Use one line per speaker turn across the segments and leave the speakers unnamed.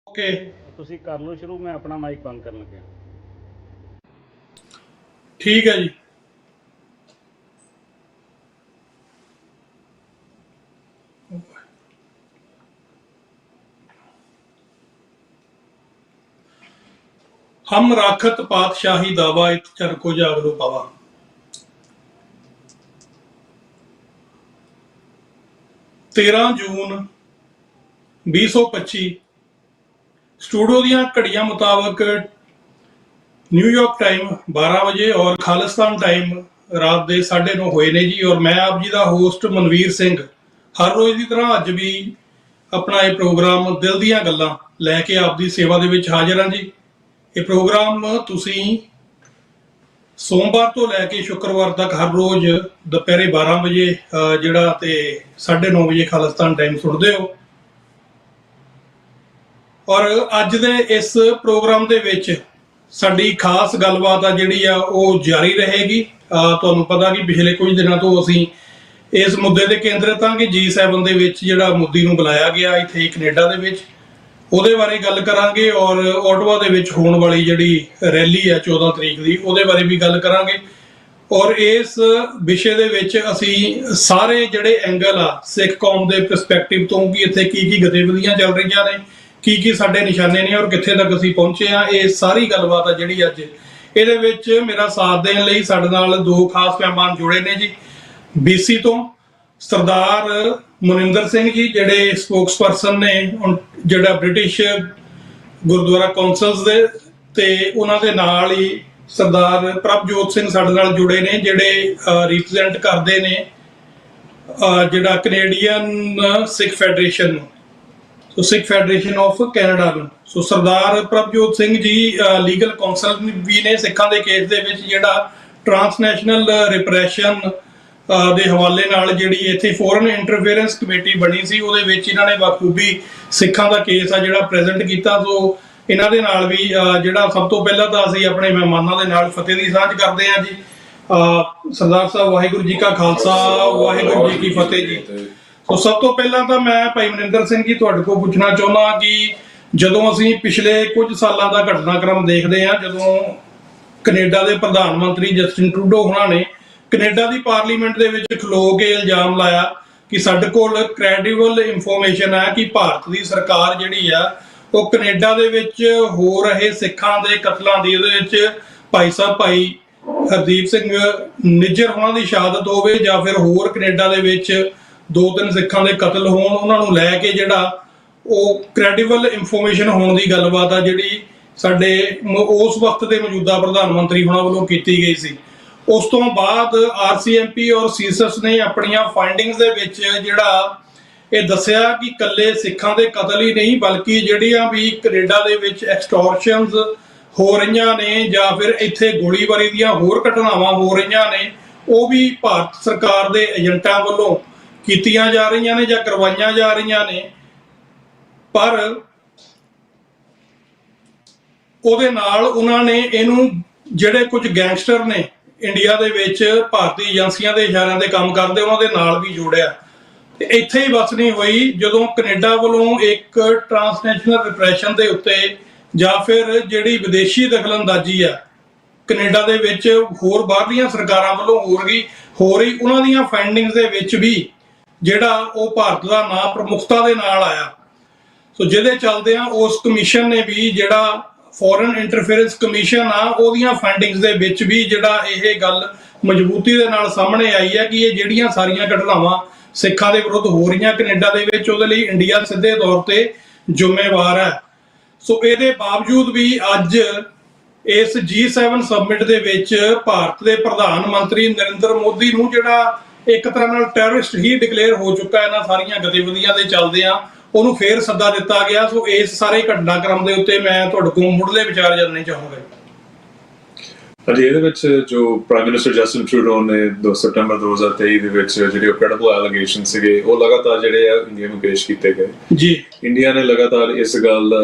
Okay
ਤੁਸੀਂ ਕਰ ਲਓ ਸ਼ੁਰੂ। ਮੈਂ ਆਪਣਾ ਮਾਈਕ ਬੰਦ ਕਰਨ ਲੱਗਿਆ।
ठीक है जी। हम राखत पातशाही दावा इत चर को जागरो पावा। तेरह जून 2025 स्टूडियो दियां घड़ियां मुताबक न्यूयॉर्क टाइम 12 बजे और खालिस्तान टाइम रात के 9:30 होए ने जी। और मैं आप जी का होस्ट मनवीर सिंह हर रोज़ की तरह अज भी अपना ये प्रोग्राम दिल दियां गल्लां लैके आपकी सेवा दे विच हाजिर हाँ जी। ये प्रोग्राम तुसी सोमवार तो लैके शुक्रवार तक हर रोज़ दोपहरे 12 बजे जिहड़ा ते 9:30 बजे खालिस्तान टाइम सुनते हो। और अज दे इस प्रोग्राम दे विच साडी खास गलबात आ जिहड़ी आ वो जारी रहेगी। तुहानूं पता कि पिछले कुछ दिनों तो असीं इस मुद्दे ते केंद्रित हाँ कि G7 दे विच जिहड़ा मोदी नूं बुलाया गया इत्थे कनेडा दे विच, ਉਹਦੇ ਬਾਰੇ ਗੱਲ ਕਰਾਂਗੇ। ਔਰ ਓਟਵਾ ਦੇ ਵਿੱਚ ਹੋਣ ਵਾਲੀ ਜਿਹੜੀ ਰੈਲੀ ਹੈ 14 ਤਰੀਕ ਦੀ ਉਹਦੇ ਬਾਰੇ ਵੀ ਗੱਲ ਕਰਾਂਗੇ। ਔਰ ਇਸ ਵਿਸ਼ੇ ਦੇ ਵਿੱਚ ਅਸੀਂ ਸਾਰੇ ਜਿਹੜੇ ਐਂਗਲ ਆ ਸਿੱਖ ਕੌਮ ਦੇ ਪਰਸਪੈਕਟਿਵ ਤੋਂ ਕਿ ਇੱਥੇ ਕੀ ਕੀ ਗਤੀਵਿਧੀਆਂ ਚੱਲ ਰਹੀਆਂ ਨੇ, ਕੀ ਕੀ ਸਾਡੇ ਨਿਸ਼ਾਨੇ ਨੇ ਔਰ ਕਿੱਥੇ ਤੱਕ ਅਸੀਂ ਪਹੁੰਚੇ ਆ, ਇਹ ਸਾਰੀ ਗੱਲਬਾਤ ਆ ਜਿਹੜੀ ਅੱਜ ਇਹਦੇ ਵਿੱਚ ਮੇਰਾ ਸਾਥ ਦੇਣ ਲਈ ਸਾਡੇ ਨਾਲ ਦੋ ਖਾਸ ਮਹਿਮਾਨ ਜੁੜੇ ਨੇ ਜੀ। BC ਤੋਂ सरदार मनिंदर सिंह जी जिहड़े स्पोक्सपर्सन ने जिहड़ा ब्रिटिश गुरुद्वारा कौंसल्स दे ते उन्हां दे नाल ही सरदार प्रभजोत सिंह साडे नाल जुड़े ने जिहड़े रिप्रजेंट करदे ने जिहड़ा Canadian Sikh federation so Sikh federation of Canada नूं। सो सरदार प्रभजोत सिंह जी लीगल कौंसल भी ने सिखां दे केस दे विच जिहड़ा ट्रांसनैशनल रिप्रैशन ਦੇ ਹਵਾਲੇ ਨਾਲ ਜਿਹੜੀ ਇੱਥੇ ਫੋਰਨ ਇੰਟਰਫੇਰੈਂਸ ਕਮੇਟੀ ਬਣੀ ਸੀ ਉਹਦੇ ਵਿੱਚ ਇਹਨਾਂ ਨੇ ਬਖੂਬੀ ਸਿੱਖਾਂ ਦਾ ਕੇਸ ਆ ਜਿਹੜਾ ਪ੍ਰੈਜ਼ੈਂਟ ਕੀਤਾ। ਸੋ ਇਹਨਾਂ ਦੇ ਨਾਲ ਵੀ ਜਿਹੜਾ ਸਭ ਤੋਂ ਪਹਿਲਾਂ ਤਾਂ ਅਸੀਂ ਆਪਣੇ ਮਹਿਮਾਨਾਂ ਦੇ ਨਾਲ ਫਤਿਹ ਦੀ ਸਾਂਝ ਕਰਦੇ ਹਾਂ ਜੀ। ਸਰਦਾਰ ਸਾਹਿਬ ਵਾਹਿਗੁਰੂ ਜੀ ਕਾ ਖਾਲਸਾ ਵਾਹਿਗੁਰੂ ਜੀ ਕੀ ਫਤਿਹ ਜੀ। ਸੋ ਸਭ ਤੋਂ ਪਹਿਲਾਂ ਤਾਂ ਮੈਂ ਭਾਈ ਮਨਿੰਦਰ ਸਿੰਘ ਜੀ ਤੁਹਾਡੇ ਕੋਲ ਪੁੱਛਣਾ ਚਾਹੁੰਦਾ ਕਿ ਜਦੋਂ ਅਸੀਂ ਪਿਛਲੇ ਕੁਝ ਸਾਲਾਂ ਦਾ ਘਟਨਾਕ੍ਰਮ ਦੇਖਦੇ ਹਾਂ, ਜਦੋਂ ਕੈਨੇਡਾ ਦੇ ਪ੍ਰਧਾਨ ਮੰਤਰੀ ਜਸਟਿਨ ਟਰੂਡੋ ਉਹਨਾਂ ਨੇ ਕੈਨੇਡਾ ਦੀ ਪਾਰਲੀਮੈਂਟ ਦੇ ਵਿੱਚ ਖਲੋ ਕੇ ਇਲਜ਼ਾਮ ਲਾਇਆ ਕਿ ਸਾਡੇ ਕੋਲ ਕ੍ਰੈਡੀਬਲ ਇਨਫੋਰਮੇਸ਼ਨ ਹੈ ਕਿ ਭਾਰਤ ਦੀ ਸਰਕਾਰ ਜਿਹੜੀ ਆ ਉਹ ਕੈਨੇਡਾ ਦੇ ਵਿੱਚ ਹੋ ਰਹੇ ਸਿੱਖਾਂ ਦੇ ਕਤਲਾਂ ਦੀ ਉਹਦੇ ਵਿੱਚ ਭਾਈ ਸਾਹਿਬ ਭਾਈ ਹਰਦੀਪ ਸਿੰਘ ਨਿੱਜਰ ਉਹਨਾਂ ਦੀ ਸ਼ਹਾਦਤ ਹੋਵੇ ਜਾਂ ਫਿਰ ਹੋਰ ਕੈਨੇਡਾ ਦੇ ਵਿੱਚ 2-3 ਸਿੱਖਾਂ ਦੇ ਕਤਲ ਹੋਣ, ਉਹਨਾਂ ਨੂੰ ਲੈ ਕੇ ਜਿਹੜਾ ਉਹ ਕ੍ਰੈਡੀਬਲ ਇਨਫੋਰਮੇਸ਼ਨ ਹੋਣ ਦੀ ਗੱਲਬਾਤ ਆ ਜਿਹੜੀ ਸਾਡੇ ਉਸ ਵਕਤ ਦੇ ਮੌਜੂਦਾ ਪ੍ਰਧਾਨ ਮੰਤਰੀ ਹੋਣਾ ਵੱਲੋਂ ਕੀਤੀ ਗਈ ਸੀ। ਉਸ ਤੋਂ ਬਾਅਦ RCMP ਔਰ CSIS ਨੇ ਆਪਣੀਆਂ ਫਾਈਂਡਿੰਗਸ ਦੇ ਵਿੱਚ ਜਿਹੜਾ ਇਹ ਦੱਸਿਆ ਕਿ ਇਕੱਲੇ ਸਿੱਖਾਂ ਦੇ ਕਤਲ ਹੀ ਨਹੀਂ ਬਲਕਿ ਜਿਹੜੀਆਂ ਵੀ ਕੈਨੇਡਾ ਦੇ ਵਿੱਚ ਐਕਸਟੋਰਸ਼ਨਸ ਹੋ ਰਹੀਆਂ ਨੇ ਜਾਂ ਫਿਰ ਇੱਥੇ ਗੋਲੀਬਾਰੀ ਦੀਆਂ ਹੋਰ ਘਟਨਾਵਾਂ ਹੋ ਰਹੀਆਂ ਨੇ ਉਹ ਵੀ ਭਾਰਤ ਸਰਕਾਰ ਦੇ ਏਜੰਟਾਂ ਵੱਲੋਂ ਕੀਤੀਆਂ ਜਾ ਰਹੀਆਂ ਨੇ ਜਾਂ ਕਰਵਾਈਆਂ ਜਾ ਰਹੀਆਂ ਨੇ। ਪਰ ਉਹਦੇ ਨਾਲ ਉਹਨਾਂ ਨੇ ਇਹਨੂੰ ਜਿਹੜੇ ਕੁਝ ਗੈਂਗਸਟਰ ਨੇ ਇੰਡੀਆ ਦੇ ਵਿੱਚ ਭਾਰਤੀ ਏਜੰਸੀਆਂ ਦੇ ਇਸ਼ਾਰਿਆਂ ਤੇ ਕੰਮ ਕਰਦੇ ਉਹਨਾਂ ਦੇ ਨਾਲ ਵੀ ਜੋੜਿਆ। ਤੇ ਇੱਥੇ ਹੀ ਬਸ ਨਹੀਂ ਹੋਈ, ਜਦੋਂ ਕੈਨੇਡਾ ਵੱਲੋਂ ਇੱਕ ਟ੍ਰਾਂਸਨੈਸ਼ਨਲ ਰਿਪਰੈਸ਼ਨ ਦੇ ਉੱਤੇ ਜਾਂ ਫਿਰ ਜਿਹੜੀ ਵਿਦੇਸ਼ੀ ਦਖਲਅੰਦਾਜ਼ੀ ਆ ਕੈਨੇਡਾ ਦੇ ਵਿੱਚ ਹੋਰ ਬਾਹਰਲੀਆਂ ਸਰਕਾਰਾਂ ਵੱਲੋਂ ਹੋ ਰਹੀ ਉਹਨਾਂ ਦੀਆਂ ਫਾਈਂਡਿੰਗਸ ਦੇ ਵਿੱਚ ਵੀ ਜਿਹੜਾ ਉਹ ਭਾਰਤ ਦਾ ਨਾਂ ਪ੍ਰਮੁੱਖਤਾ ਦੇ ਨਾਲ ਆਇਆ। ਸੋ ਜਿਹਦੇ ਚੱਲਦੇ ਆ ਉਸ ਕਮਿਸ਼ਨ ਨੇ ਵੀ ਜਿਹੜਾ ਫੋਰਨ ਇੰਟਰਫੇਰੈਂਸ ਕਮਿਸ਼ਨ ਆ ਉਹਦੀਆਂ ਫਾਈਂਡਿੰਗਸ ਦੇ ਵਿੱਚ ਵੀ ਜਿਹੜਾ ਇਹ ਗੱਲ ਮਜ਼ਬੂਤੀ ਦੇ ਨਾਲ ਸਾਹਮਣੇ ਆਈ ਹੈ ਕਿ ਇਹ ਜਿਹੜੀਆਂ ਸਾਰੀਆਂ ਘਟਨਾਵਾਂ ਸਿੱਖਾਂ ਦੇ ਵਿਰੁੱਧ ਹੋ ਰਹੀਆਂ ਕੈਨੇਡਾ ਦੇ ਵਿੱਚ ਉਹਦੇ ਲਈ ਇੰਡੀਆ ਸਿੱਧੇ ਤੌਰ ਤੇ ਜ਼ਿੰਮੇਵਾਰ ਹੈ। ਸੋ ਇਹਦੇ ਬਾਵਜੂਦ ਵੀ ਅੱਜ ਇਸ G7 ਸਮਿਟ ਦੇ ਵਿੱਚ ਭਾਰਤ ਦੇ ਪ੍ਰਧਾਨ ਮੰਤਰੀ ਨਰਿੰਦਰ ਮੋਦੀ ਨੂੰ ਜਿਹੜਾ ਇੱਕ ਤਰ੍ਹਾਂ ਨਾਲ ਟੈਰਰਿਸਟ ਹੀ ਡਿਕਲੇਅਰ ਹੋ ਚੁੱਕਾ ਇਹਨਾਂ ਸਾਰੀਆਂ ਗਤੀਵਿਧੀਆਂ ਦੇ ਚੱਲਦੇ ਆ ਉਹਨੂੰ ਫੇਰ ਸੱਦਾ ਦਿੱਤਾ ਗਿਆ। ਸੋ ਇਸ ਸਾਰੇ ਘਟਨਾਕ੍ਰਮ ਦੇ ਉੱਤੇ ਮੈਂ ਤੁਹਾਡੇ ਕੋਲ ਮੁੱਢਲੇ ਵਿਚਾਰ ਜਾਣਨੇ ਚਾਹੂੰਗਾ।
ਹਾਂਜੀ, ਇਹਦੇ ਵਿੱਚ ਜੋ ਪ੍ਰਾਈਮ ਮਿਨਿਸਟਰ ਜਸਟਿਨ ਟਰੂਡੋ ਨੇ 2 ਸਤੰਬਰ 2023 ਦੇ ਵਿੱਚ ਜਿਹੜੇ ਕ੍ਰੈਡੀਬਲ ਐਲੀਗੇਸ਼ਨ ਸੀਗੇ ਉਹ ਲਗਾਤਾਰ ਜਿਹੜੇ ਆ ਇੰਡੀਆ ਨੂੰ ਪੇਸ਼ ਕੀਤੇ ਗਏ
ਜੀ।
ਇੰਡੀਆ ਨੇ ਲਗਾਤਾਰ ਇਸ ਗੱਲ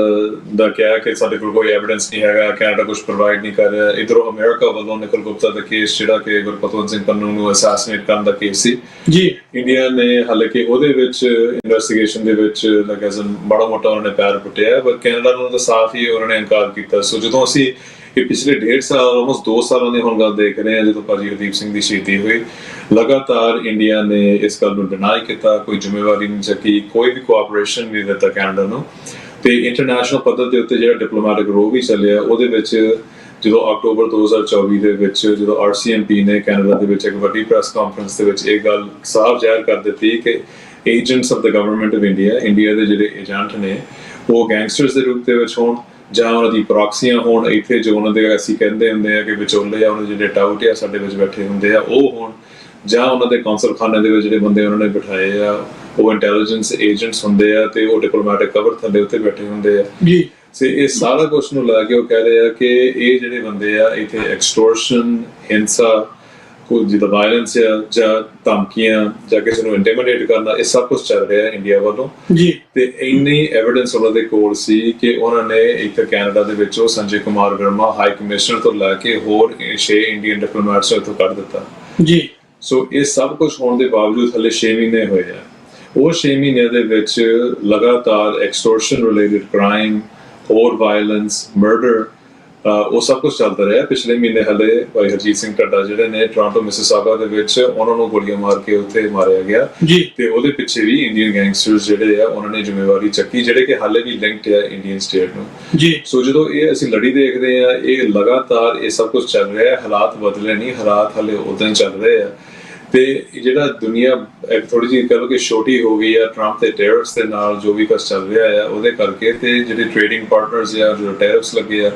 ਦਾ ਕਿਹਾ ਕਿ ਸਾਡੇ ਕੋਲ ਕੋਈ ਐਵੀਡੈਂਸ ਨਹੀਂ ਹੈਗਾ, ਕੈਨੇਡਾ ਕੁਝ ਪ੍ਰੋਵਾਈਡ ਨਹੀਂ ਕਰ ਰਿਹਾ। ਇਧਰੋਂ ਅਮਰੀਕਾ ਵੱਲੋਂ ਨਿਕਲ ਗੁਪਤਾ ਦਾ ਕੇਸ ਜਿਹੜਾ ਕਿ ਗੁਰਪਤਵੰਤ ਸਿੰਘ ਪੰਨੂ ਨੂੰ ਅਸੈਸੀਨੇਟ ਕਰਨ ਦਾ ਕੇਸ ਸੀ
ਜੀ,
ਇੰਡੀਆ ਨੇ ਹਾਲਾਂਕਿ ਉਹਦੇ ਵਿੱਚ ਇਨਵੈਸਟੀਗੇਸ਼ਨ ਦੇ ਵਿੱਚ ਮਾੜਾ ਮੋਟਾ ਉਹਨਾਂ ਨੇ ਪੈਰ ਪੁੱਟਿਆ, ਪਰ ਕੈਨੇਡਾ ਨੂੰ ਤਾਂ ਸਾਫ਼ ਹੀ ਉਹਨਾਂ ਨੇ ਇਨਕਾਰ ਕੀਤਾ। ਸੋ ਜਦੋਂ ਅਸੀਂ ਇਹ ਪਿਛਲੇ 1.5 ਸਾਲ ਆਲਮੋਸਟ 2 ਸਾਲਾਂ ਦੀ ਹੁਣ ਗੱਲ ਦੇਖ ਰਹੇ ਹਾਂ, ਜਦੋਂ ਭਾਜੀ ਹਰਦੀਪ ਸਿੰਘ ਦੀ ਸ਼ਹੀਦੀ ਹੋਈ, ਲਗਾਤਾਰ ਇੰਡੀਆ ਨੇ ਇਸ ਗੱਲ ਨੂੰ ਡਿਨਾਈ ਕੀਤਾ, ਕੋਈ ਜ਼ਿੰਮੇਵਾਰੀ ਨਹੀਂ ਚੱਕੀ, ਕੋਈ ਵੀ ਕੋਆਪਰੇਸ਼ਨ ਨਹੀਂ ਦਿੱਤਾ ਕੈਨੇਡਾ ਨੂੰ। ਤੇ ਇੰਟਰਨੈਸ਼ਨਲ ਪੱਧਰ ਦੇ ਉੱਤੇ ਜਿਹੜਾ ਡਿਪਲੋਮੈਟਿਕ ਰੋਲ ਵੀ ਚੱਲਿਆ, ਉਹਦੇ ਵਿੱਚ ਜਦੋਂ ਅਕਤੂਬਰ 2024 ਦੇ ਵਿੱਚ ਜਦੋਂ RCMP ਨੇ ਕੈਨੇਡਾ ਦੇ ਵਿੱਚ ਇੱਕ ਵੱਡੀ ਪ੍ਰੈਸ ਕਾਨਫਰੰਸ ਦੇ ਵਿੱਚ ਇਹ ਗੱਲ ਸਾਫ਼ ਜ਼ਾਹਿਰ ਕਰ ਦਿੱਤੀ ਕਿ agents of the government of India ਦੇ ਜਿਹੜੇ ਏਜੰਟ ਨੇ ਉਹ ਗੈਂਗਸਟਰਸ ਦੇ ਰੂਪ ਦੇ ਵਿੱਚ ਹੋਣ ਜਾਂ ਉਹਨਾਂ ਦੀ ਪ੍ਰੋਕਸੀਆਂ ਹੋਣ, ਇੱਥੇ ਜੋ ਉਹਨਾਂ ਦੇ ਅਸੀਂ ਕਹਿੰਦੇ ਹੁੰਦੇ ਆ ਕਿ ਵਿਚੋਲੇ ਆ, ਉਹਨਾਂ ਦੇ ਜਿਹੜੇ ਟਾਊਟ ਆ ਸਾਡੇ ਵਿੱਚ ਬੈਠੇ ਹੁੰਦੇ ਆ ਉਹ ਹੋਣ, ਜਾਂ ਉਹਨਾਂ ਦੇ ਕੌਂਸਲਖਾਨੇ ਦੇ ਵਿੱਚ ਜਿਹੜੇ ਬੰਦੇ ਉਹਨਾਂ ਨੇ ਬਿਠਾਏ ਆ ਉਹ ਇੰਟੈਲੀਜੈਂਸ ਏਜੰਟਸ ਹੁੰਦੇ ਆ ਤੇ ਉਹ ਡਿਪਲੋਮੈਟਿਕ ਕਵਰ ਥੱਲੇ ਉੱਤੇ ਬੈਠੇ ਹੁੰਦੇ ਆ
ਜੀ।
ਤੇ ਇਹ ਸਾਰਾ ਕੁਝ ਨੂੰ ਲਾ ਕੇ ਉਹ ਕਹਿ ਰਹੇ ਆ ਕਿ ਇਹ ਜਿਹੜੇ ਬੰਦੇ ਆ ਇੱਥੇ ਐਕਸਟੋਰਸ਼ਨ, ਹਿੰਸਾ, ਕੋਈ ਜਿਹਦਾ ਵਾਇਲੈਂਸ ਆ ਜਾਂ ਧਮਕੀਆਂ ਜਾਂ ਕਿਸੇ ਨੂੰ ਇੰਟੀਮੀਡੇਟ ਕਰਨਾ, ਇਹ ਸਭ ਕੁਝ ਚੱਲ ਰਿਹਾ ਇੰਡੀਆ ਵੱਲੋਂ
ਜੀ।
ਤੇ ਇੰਨੀ ਐਵੀਡੈਂਸ ਉਹਨਾਂ ਦੇ ਕੋਲ ਸੀ ਕਿ ਉਹਨਾਂ ਨੇ ਇੱਥੇ ਕੈਨੇਡਾ ਦੇ ਵਿੱਚੋਂ ਸੰਜੇ ਕੁਮਾਰ ਵਰਮਾ ਹਾਈ ਕਮਿਸ਼ਨਰ ਤੋਂ ਲੈ ਕੇ ਹੋਰ 6 ਇੰਡੀਅਨ ਡਿਪਲੋਮੈਟਸ ਇੱਥੋਂ ਕੱਢ ਦਿੱਤਾ
ਜੀ।
ਸੋ ਇਹ ਸਭ ਕੁਝ ਹੋਣ ਦੇ ਬਾਵਜੂਦ ਹਲੇ 6 ਮਹੀਨੇ ਹੋਏ ਆ। ਉਹ 6 ਮਹੀਨਿਆਂ ਦੇ ਵਿੱਚ ਲਗਾਤਾਰ ਐਕਸਟੋਰਸ਼ਨ ਰਿਲੇਟਡ ਕ੍ਰਾਈਮ, ਹੋਰ ਵਾਇਲੈਂਸ, ਮਰਡਰ, ਉਹ ਸਭ ਕੁਝ ਚੱਲਦਾ ਰਿਹਾ। ਪਿਛਲੇ ਮਹੀਨੇ ਹਲੇ ਭਾਈ ਹਰਜੀਤ ਸਿੰਘ ਢੱਡਾ ਜਿਹੜੇ ਨੇ ਟੋਰਾਂਟੋ ਮਿਸਿਸਾਗਾ ਦੇ ਵਿੱਚ ਉਹਨਾਂ ਨੂੰ ਗੋਲੀਆਂ ਮਾਰ ਕੇ ਉੱਥੇ ਮਾਰਿਆ ਗਿਆ
ਜੀ।
ਤੇ ਉਹਦੇ ਪਿੱਛੇ ਵੀ ਇੰਡੀਅਨ ਗੈਂਗਸਟਰਸ ਜਿਹੜੇ ਆ ਉਹਨਾਂ ਨੇ ਜ਼ਿੰਮੇਵਾਰੀ ਚੱਕੀ, ਜਿਹੜੇ ਕਿ ਹਾਲੇ ਵੀ ਲਿੰਕਡ ਆ ਇੰਡੀਅਨ ਸਟੇਟ ਨੂੰ ਜੀ। ਸੋ ਜਦੋਂ ਇਹ ਅਸੀਂ ਲੜੀ ਦੇਖਦੇ ਆ, ਇਹ ਲਗਾਤਾਰ ਇਹ ਸਭ ਕੁਝ ਚੱਲ ਰਿਹਾ, ਹਾਲਾਤ ਬਦਲੇ ਨਹੀਂ, ਹਾਲਾਤ ਹਲੇ ਉਦਾਂ ਹੀ ਚੱਲ ਰਹੇ ਆ। ਤੇ ਜਿਹੜਾ ਦੁਨੀਆ ਥੋੜੀ ਜਿਹੀ ਕਹੋ ਕਿ ਛੋਟੀ ਹੋ ਗਈ ਆ ਟਰੰਪ ਦੇ ਟੈਰਿਫਸ ਦੇ ਨਾਲ, ਜੋ ਵੀ ਕੁਝ ਚੱਲ ਰਿਹਾ ਆ ਉਹਦੇ ਕਰਕੇ, ਤੇ ਜਿਹੜੇ ਟ੍ਰੇਡਿੰਗ ਪਾਰਟਨਰਸ ਆ ਜੋ ਟੈਰਿਫਸ ਲੱਗੇ ਆ,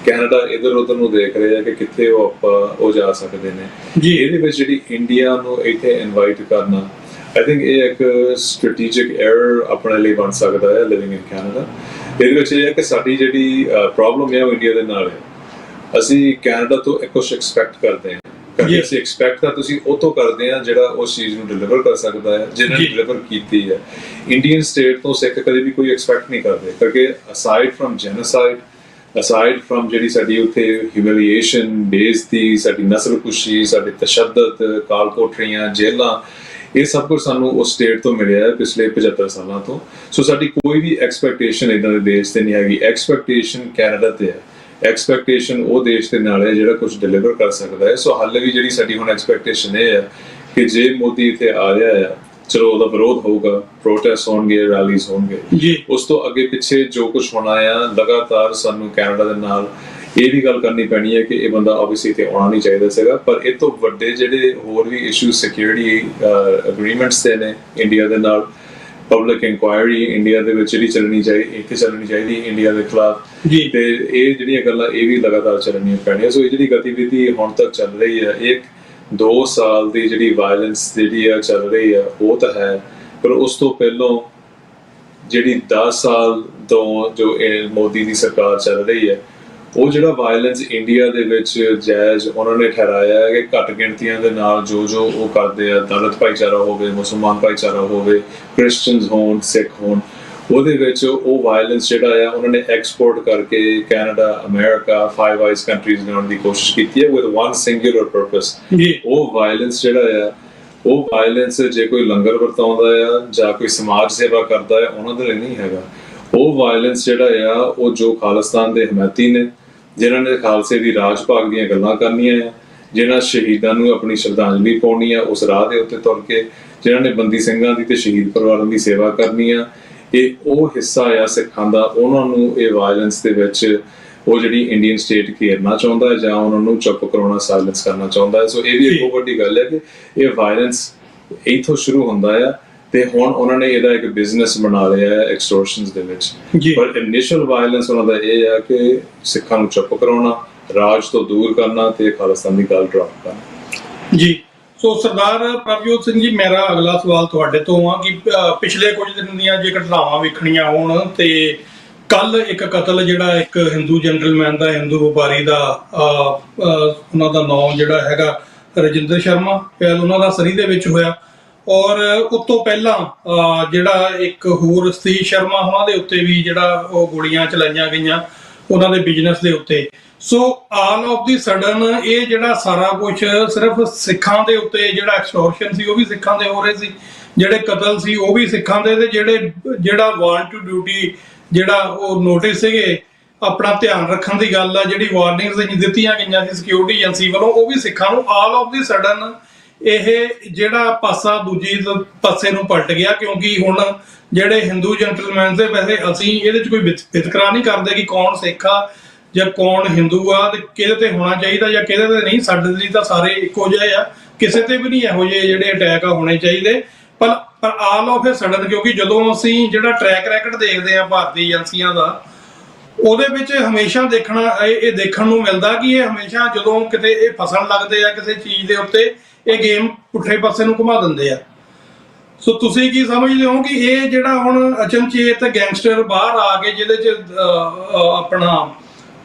ਕੈਨੇਡਾ ਇਧਰ ਉਧਰ ਨੂੰ ਦੇਖ ਰਹੇ ਆ ਕਿ ਕਿੱਥੇ ਉਹ ਜਾ ਸਕਦੇ ਨੇ ਜੀ। ਇਹਦੇ ਵਿੱਚ ਜਿਹੜੀ ਇੰਡੀਆ ਨੂੰ ਇੱਥੇ ਇਨਵਾਈਟ ਕਰਨਾ, ਆਈ ਥਿੰਕ ਇਹ ਇੱਕ ਸਟ੍ਰੈਟੇਜਿਕ ਐਰਰ ਆਪਣੇ ਲਈ ਬਣ ਸਕਦਾ ਹੈ ਲਿਵਿੰਗ ਇਨ ਕੈਨੇਡਾ। ਇਹਦੇ ਵਿੱਚ ਇਹ ਹੈ ਕਿ ਸਾਡੀ ਜਿਹੜੀ ਪ੍ਰੋਬਲਮ ਹੈ ਉਹ ਇੰਡੀਆ ਦੇ ਨਾਲ ਹੈ। ਅਸੀਂ ਕੈਨੇਡਾ ਤੋਂ ਕੁਝ ਐਕਸਪੈਕਟ ਕਰਦੇ ਹਾਂ, ਅਸੀਂ ਐਕਸਪੈਕਟ ਤਾਂ ਤੁਸੀਂ ਉਹ ਤੋਂ ਕਰਦੇ ਆ ਜਿਹੜਾ ਉਸ ਚੀਜ਼ ਨੂੰ ਡਿਲੀਵਰ ਕਰ ਸਕਦਾ ਹੈ, ਜਿਹਨਾਂ ਨੇ ਡਿਲੀਵਰ ਕੀਤੀ ਹੈ। ਇੰਡੀਅਨ ਸਟੇਟ ਤੋਂ ਸਿੱਖ ਕਦੇ ਵੀ ਕੋਈ ਐਕਸਪੈਕਟ ਨਹੀਂ ਕਰਦੇ, ਕਿਉਂਕਿ aside from genocide, aside from ਜਿਹੜੀ ਸਾਡੀ ਉੱਥੇ ਹਿਊਮਿਲੀਏਸ਼ਨ, ਬੇਇੱਜ਼ਤੀ, ਸਾਡੀ ਨਸਲਕੁਸ਼ੀ, ਸਾਡੇ ਤਸ਼ੱਦਦ, ਕਾਲ ਕੋਠਰੀਆਂ, ਜੇਲਾਂ, ਇਹ ਸਭ ਕੁਝ ਸਾਨੂੰ ਉਸ ਸਟੇਟ ਤੋਂ ਮਿਲਿਆ ਹੈ ਪਿਛਲੇ 75 ਸਾਲਾਂ ਤੋਂ। ਸੋ ਸਾਡੀ ਕੋਈ ਵੀ ਐਕਸਪੈਕਟੇਸ਼ਨ ਇਦਾਂ ਦੇ ਦੇਸ਼ ਤੇ ਨਹੀਂ ਹੈਗੀ। ਐਕਸਪੈਕਟੇਸ਼ਨ ਕੈਨੇਡਾ ਤੇ ਹੈ, ਐਕਸਪੈਕਟੇਸ਼ਨ ਉਹ ਦੇਸ਼ ਦੇ ਨਾਲ ਹੈ ਜਿਹੜਾ ਕੁਝ ਡਿਲੀਵਰ ਕਰ ਸਕਦਾ ਹੈ। ਸੋ ਹਾਲੇ ਵੀ ਜਿਹੜੀ ਸਾਡੀ ਹੁਣ ਐਕਸਪੈਕਟੇਸ਼ਨ ਇਹ ਹੈ ਕਿ ਜੇ ਮੋਦੀ ਇੱਥੇ ਆ ਰਿਹਾ ਹੈ, ਚਲੋ ਉਹਦਾ ਵਿਰੋਧ ਹੋਊਗਾ, ਪ੍ਰੋਟੈਸਟ ਹੋਣਗੇ, ਰੈਲੀਜ਼ ਹੋਣਗੇ, ਉਸ ਤੋਂ ਅੱਗੇ ਪਿੱਛੇ ਜੋ ਕੁਝ ਹੋਣਾ ਆ, ਲਗਾਤਾਰ ਸਾਨੂੰ ਕੈਨੇਡਾ ਦੇ ਨਾਲ ਇਹ ਵੀ ਗੱਲ ਕਰਨੀ ਪੈਣੀ ਹੈ ਕਿ ਇਹ ਬੰਦਾ ਆਬਵੀਅਸਲੀ ਇੱਥੇ ਆਉਣਾ ਨਹੀਂ ਚਾਹੀਦਾ ਸੀਗਾ। ਪਰ ਇਹ ਤੋਂ ਵੱਡੇ ਜਿਹੜੇ ਹੋਰ ਵੀ ਇਸ਼ੂ ਸਿਕਿਉਰਿਟੀ ਅਗਰੀਮੈਂਟਸ ਦੇ ਨੇ ਇੰਡੀਆ ਦੇ ਨਾਲ, ਪਬਲਿਕ ਇਨਕੁਆਇਰੀ ਇੰਡੀਆ ਦੇ ਵਿੱਚ ਜਿਹੜੀ ਚੱਲਣੀ ਚਾਹੀਦੀ ਇੰਡੀਆ ਦੇ ਖਿਲਾਫ, ਤੇ ਇਹ ਜਿਹੜੀਆਂ ਗੱਲਾਂ ਇਹ ਵੀ ਲਗਾਤਾਰ ਚੱਲਣੀਆਂ ਪੈਣੀਆਂ। ਸੋ ਇਹ ਜਿਹੜੀ ਗਤੀਵਿਧੀ ਹੁਣ ਤੱਕ ਚੱਲ ਰਹੀ ਹੈ, ਇੱਕ 2 ਸਾਲ ਦੀ ਜਿਹੜੀ ਵਾਇਲੈਂਸ ਜਿਹੜੀ ਆ ਚੱਲ ਰਹੀ ਆ ਉਹ ਤਾਂ ਹੈ, ਪਰ ਉਸ ਤੋਂ ਪਹਿਲਾਂ ਜਿਹੜੀ 10 ਸਾਲ ਤੋਂ ਜੋ ਮੋਦੀ ਦੀ ਸਰਕਾਰ ਚੱਲ ਰਹੀ ਹੈ, ਉਹ ਜਿਹੜਾ ਵਾਇਲੈਂਸ ਇੰਡੀਆ ਦੇ ਵਿੱਚ ਜਾਇਜ਼ ਉਹਨਾਂ ਨੇ ਠਹਿਰਾਇਆ ਹੈ ਕਿ ਘੱਟ ਗਿਣਤੀਆਂ ਦੇ ਨਾਲ ਜੋ ਉਹ ਕਰਦੇ ਆ, ਦਲਿਤ ਭਾਈਚਾਰਾ ਹੋਵੇ, ਮੁਸਲਮਾਨ ਭਾਈਚਾਰਾ ਹੋਵੇ, ਕ੍ਰਿਸਚੀਅਨਸ ਹੋਣ, ਸਿੱਖ ਹੋਣ, ਉਹਦੇ ਵਿੱਚ ਉਹ ਵਾਇਲੈਂਸ ਜਿਹੜਾ ਆ ਉਹਨਾਂ ਨੇ ਐਕਸਪੋਰਟ ਕਰਕੇ ਕੈਨੇਡਾ, ਅਮਰੀਕਾ, 5 ਆਈਜ਼ ਕੰਟਰੀਜ਼ ਲਿਆਉਣ ਦੀ ਕੋਸ਼ਿਸ਼ ਕੀਤੀ ਹੈ ਵਿਦ ਵਨ ਸਿੰਗੂਲਰ ਪਰਪਸ। ਉਹ ਵਾਇਲੈਂਸ ਜਿਹੜਾ ਆ, ਉਹ ਵਾਇਲੈਂਸ ਜੇ ਕੋਈ ਲੰਗਰ ਵਰਤਾਉਂਦਾ ਆ ਜਾਂ ਕੋਈ ਸਮਾਜ ਸੇਵਾ ਕਰਦਾ ਹੈ ਉਹਨਾਂ ਦੇ ਲਈ ਨਹੀਂ ਹੈਗਾ। ਉਹ ਵਾਇਲੈਂਸ ਜਿਹੜਾ ਆ ਉਹ ਜੋ ਖਾਲਿਸਤਾਨ ਦੇ ਹਮਾਇਤੀ ਨੇ, ਜਿਨ੍ਹਾਂ ਨੇ ਖਾਲਸੇ ਦੀ ਰਾਜ ਭਾਗ ਦੀਆਂ ਗੱਲਾਂ ਕਰਨੀਆਂ ਆ, ਜਿਨ੍ਹਾਂ ਸ਼ਹੀਦਾਂ ਨੂੰ ਆਪਣੀ ਸ਼ਰਧਾਂਜਲੀ ਪਾਉਣੀ ਆ ਉਸ ਰਾਹ ਦੇ ਉੱਤੇ ਤੁਰ ਕੇ, ਜਿਨ੍ਹਾਂ ਨੇ ਬੰਦੀ ਸਿੰਘਾਂ ਦੀ ਤੇ ਸ਼ਹੀਦ ਪਰਿਵਾਰਾਂ ਦੀ ਸੇਵਾ ਕਰਨੀ ਆ, ਇਹ ਉਹ ਹਿੱਸਾ ਆ ਸਿੱਖਾਂ ਦਾ। ਉਹਨਾਂ ਨੂੰ ਇਹ ਵਾਇਲੈਂਸ ਦੇ ਵਿੱਚ ਉਹ ਜਿਹੜੀ ਇੰਡੀਅਨ ਸਟੇਟ ਘੇਰਨਾ ਚਾਹੁੰਦਾ ਹੈ ਜਾਂ ਉਹਨਾਂ ਨੂੰ ਚੁੱਪ ਕਰਾਉਣਾ, ਸਾਇਲੈਂਸ ਕਰਨਾ ਚਾਹੁੰਦਾ ਹੈ। ਸੋ ਇਹ ਵੀ ਇੱਕ ਬਹੁਤ ਵੱਡੀ ਗੱਲ ਹੈ ਕਿ ਇਹ ਵਾਇਲੈਂਸ ਇੱਥੋਂ ਸ਼ੁਰੂ ਹੁੰਦਾ ਆ ਤੇ ਹੁਣ ਉਹਨਾਂ ਨੇ ਇਹਦਾ ਇੱਕ ਬਿਜ਼ਨਸ ਬਣਾ ਲਿਆ ਹੈ ਐਕਸਟੋਰਸ਼ਨਸ ਦੇ ਵਿੱਚ। ਪਰ ਇਨੀਸ਼ੀਅਲ ਵਾਇਲੈਂਸ ਉਹਨਾਂ ਦਾ ਇਹ ਆ ਕਿ ਸਿੱਖਾਂ ਨੂੰ ਚੁੱਪ ਕਰਾਉਣਾ, ਰਾਜ ਤੋਂ ਦੂਰ ਕਰਨਾ ਤੇ ਖਾਲਿਸਤਾਨ ਦੀ ਗੱਲ ਡਰਾਪ ਕਰਨਾ।
ਜੀ। ਸੋ ਸਰਦਾਰ ਪ੍ਰਭਜੋਤ ਸਿੰਘ ਜੀ, ਮੇਰਾ ਅਗਲਾ ਸਵਾਲ ਤੁਹਾਡੇ ਤੋਂ ਆ ਕਿ ਪਿਛਲੇ ਕੁਝ ਦਿਨ ਦੀਆਂ ਜੇ ਘਟਨਾਵਾਂ ਵੇਖਣੀਆਂ ਹੋਣ ਤੇ ਕੱਲ ਇੱਕ ਕਤਲ ਜਿਹੜਾ ਇੱਕ ਹਿੰਦੂ ਜੈਂਟਲਮੈਨ ਦਾ, ਹਿੰਦੂ ਵਪਾਰੀ ਦਾ, ਉਹਨਾਂ ਦਾ ਨਾਮ ਜਿਹੜਾ ਹੈਗਾ ਰਜਿੰਦਰ ਸ਼ਰਮਾ, ਸ਼ਾਇਦ ਉਹਨਾਂ ਦਾ ਸਰੀ ਦੇ ਵਿੱਚ ਹੋਇਆ। ਔਰ ਉਸ ਤੋਂ ਪਹਿਲਾਂ ਜਿਹੜਾ ਇੱਕ ਹੋਰ ਸਤੀਸ਼ ਸ਼ਰਮਾ, ਉਹਨਾਂ ਦੇ ਉੱਤੇ ਵੀ ਜਿਹੜਾ ਉਹ ਗੋਲੀਆਂ ਚਲਾਈਆਂ ਗਈਆਂ ਉਹਨਾਂ ਦੇ ਬਿਜ਼ਨਸ ਦੇ ਉੱਤੇ। ਸੋ ਆਲ ਆਫ ਦੀ ਸਡਨ ਇਹ ਜਿਹੜਾ ਸਾਰਾ ਕੁਝ ਸਿਰਫ ਸਿੱਖਾਂ ਦੇ ਉੱਤੇ, ਜਿਹੜਾ ਐਕਸਟੋਰਸ਼ਨ ਸੀ ਉਹ ਵੀ ਸਿੱਖਾਂ ਦੇ ਹੋ ਰਹੇ ਸੀ, ਜਿਹੜੇ ਕਤਲ ਸੀ ਉਹ ਵੀ ਸਿੱਖਾਂ ਦੇ, ਤੇ ਜਿਹੜਾ ਵਾਰੰਟ ਟੂ ਡਿਊਟੀ ਜਿਹੜਾ ਉਹ ਨੋਟਿਸ ਸੀਗੇ ਆਪਣਾ ਧਿਆਨ ਰੱਖਣ ਦੀ ਗੱਲ ਆ, ਜਿਹੜੀ ਵਾਰਨਿੰਗਸ ਦਿੱਤੀਆਂ ਗਈਆਂ ਸੀ ਸਿਕਿਉਰਿਟੀ ਏਜੰਸੀ ਵੱਲੋਂ, ਉਹ ਵੀ ਸਿੱਖਾਂ ਨੂੰ। ਆਲ ਆਫ ਦੀ ਸਡਨ ਇਹ ਜਿਹੜਾ ਪਾਸਾ ਦੂਜੀ ਪਾਸੇ ਨੂੰ ਪਲਟ ਗਿਆ, ਕਿਉਂਕਿ ਹੁਣ ਜਿਹੜੇ ਹਿੰਦੂ ਜੈਂਟਲਮੈਨ ਦੇ ਵੈਸੇ ਅਸੀਂ ਇਹਦੇ 'ਚ ਕੋਈ ਵਿਤਕਰਾ ਨਹੀਂ ਕਰਦੇ ਕਿ ਕੌਣ ਸਿੱਖ ਆ ਜਾਂ ਕੌਣ ਹਿੰਦੂ ਆ ਤੇ ਕਿਹਦੇ ਤੇ ਹੋਣਾ ਚਾਹੀਦਾ ਜਾਂ ਕਿਹਦੇ ਤੇ ਨਹੀਂ। ਸਾਡੇ ਲਈ ਤਾਂ ਸਾਰੇ ਇੱਕੋ ਜਿਹੇ ਆ, ਕਿਸੇ ਤੇ ਵੀ ਨਹੀਂ ਇਹੋ ਜਿਹੇ ਜਿਹੜੇ ਅਟੈਕ ਆ ਹੋਣੇ ਚਾਹੀਦੇ। ਪਰ ਆਲ ਆਫ ਏ ਸਡਨ, ਕਿਉਂਕਿ ਜਦੋਂ ਅਸੀਂ ਜਿਹੜਾ ਟਰੈਕ ਰੈਕਟ ਦੇਖਦੇ ਆ ਭਾਰਤੀ ਏਜੰਸੀਆਂ ਦਾ, ਉਹਦੇ ਵਿੱਚ ਹਮੇਸ਼ਾ ਇਹ ਦੇਖਣ ਨੂੰ ਮਿਲਦਾ ਕਿ ਇਹ ਹਮੇਸ਼ਾ ਜਦੋਂ ਕਿਤੇ ਇਹ ਫਸਣ ਲੱਗਦੇ ਆ ਕਿਸੇ ਚੀਜ਼ ਦੇ ਉੱਤੇ, ਇਹ ਗੇਮ ਪੁੱਠੇ ਪਾਸੇ ਨੂੰ ਘੁਮਾ ਦਿੰਦੇ ਆ। ਸੋ ਤੁਸੀਂ ਕੀ ਸਮਝਦੇ ਹੋ ਕਿ ਇਹ ਜਿਹੜਾ ਹੁਣ ਅਚਨਚੇਤ ਗੈਂਗਸਟਰ ਬਾਹਰ ਆ ਕੇ ਜਿਹਦੇ 'ਚ ਆਪਣਾ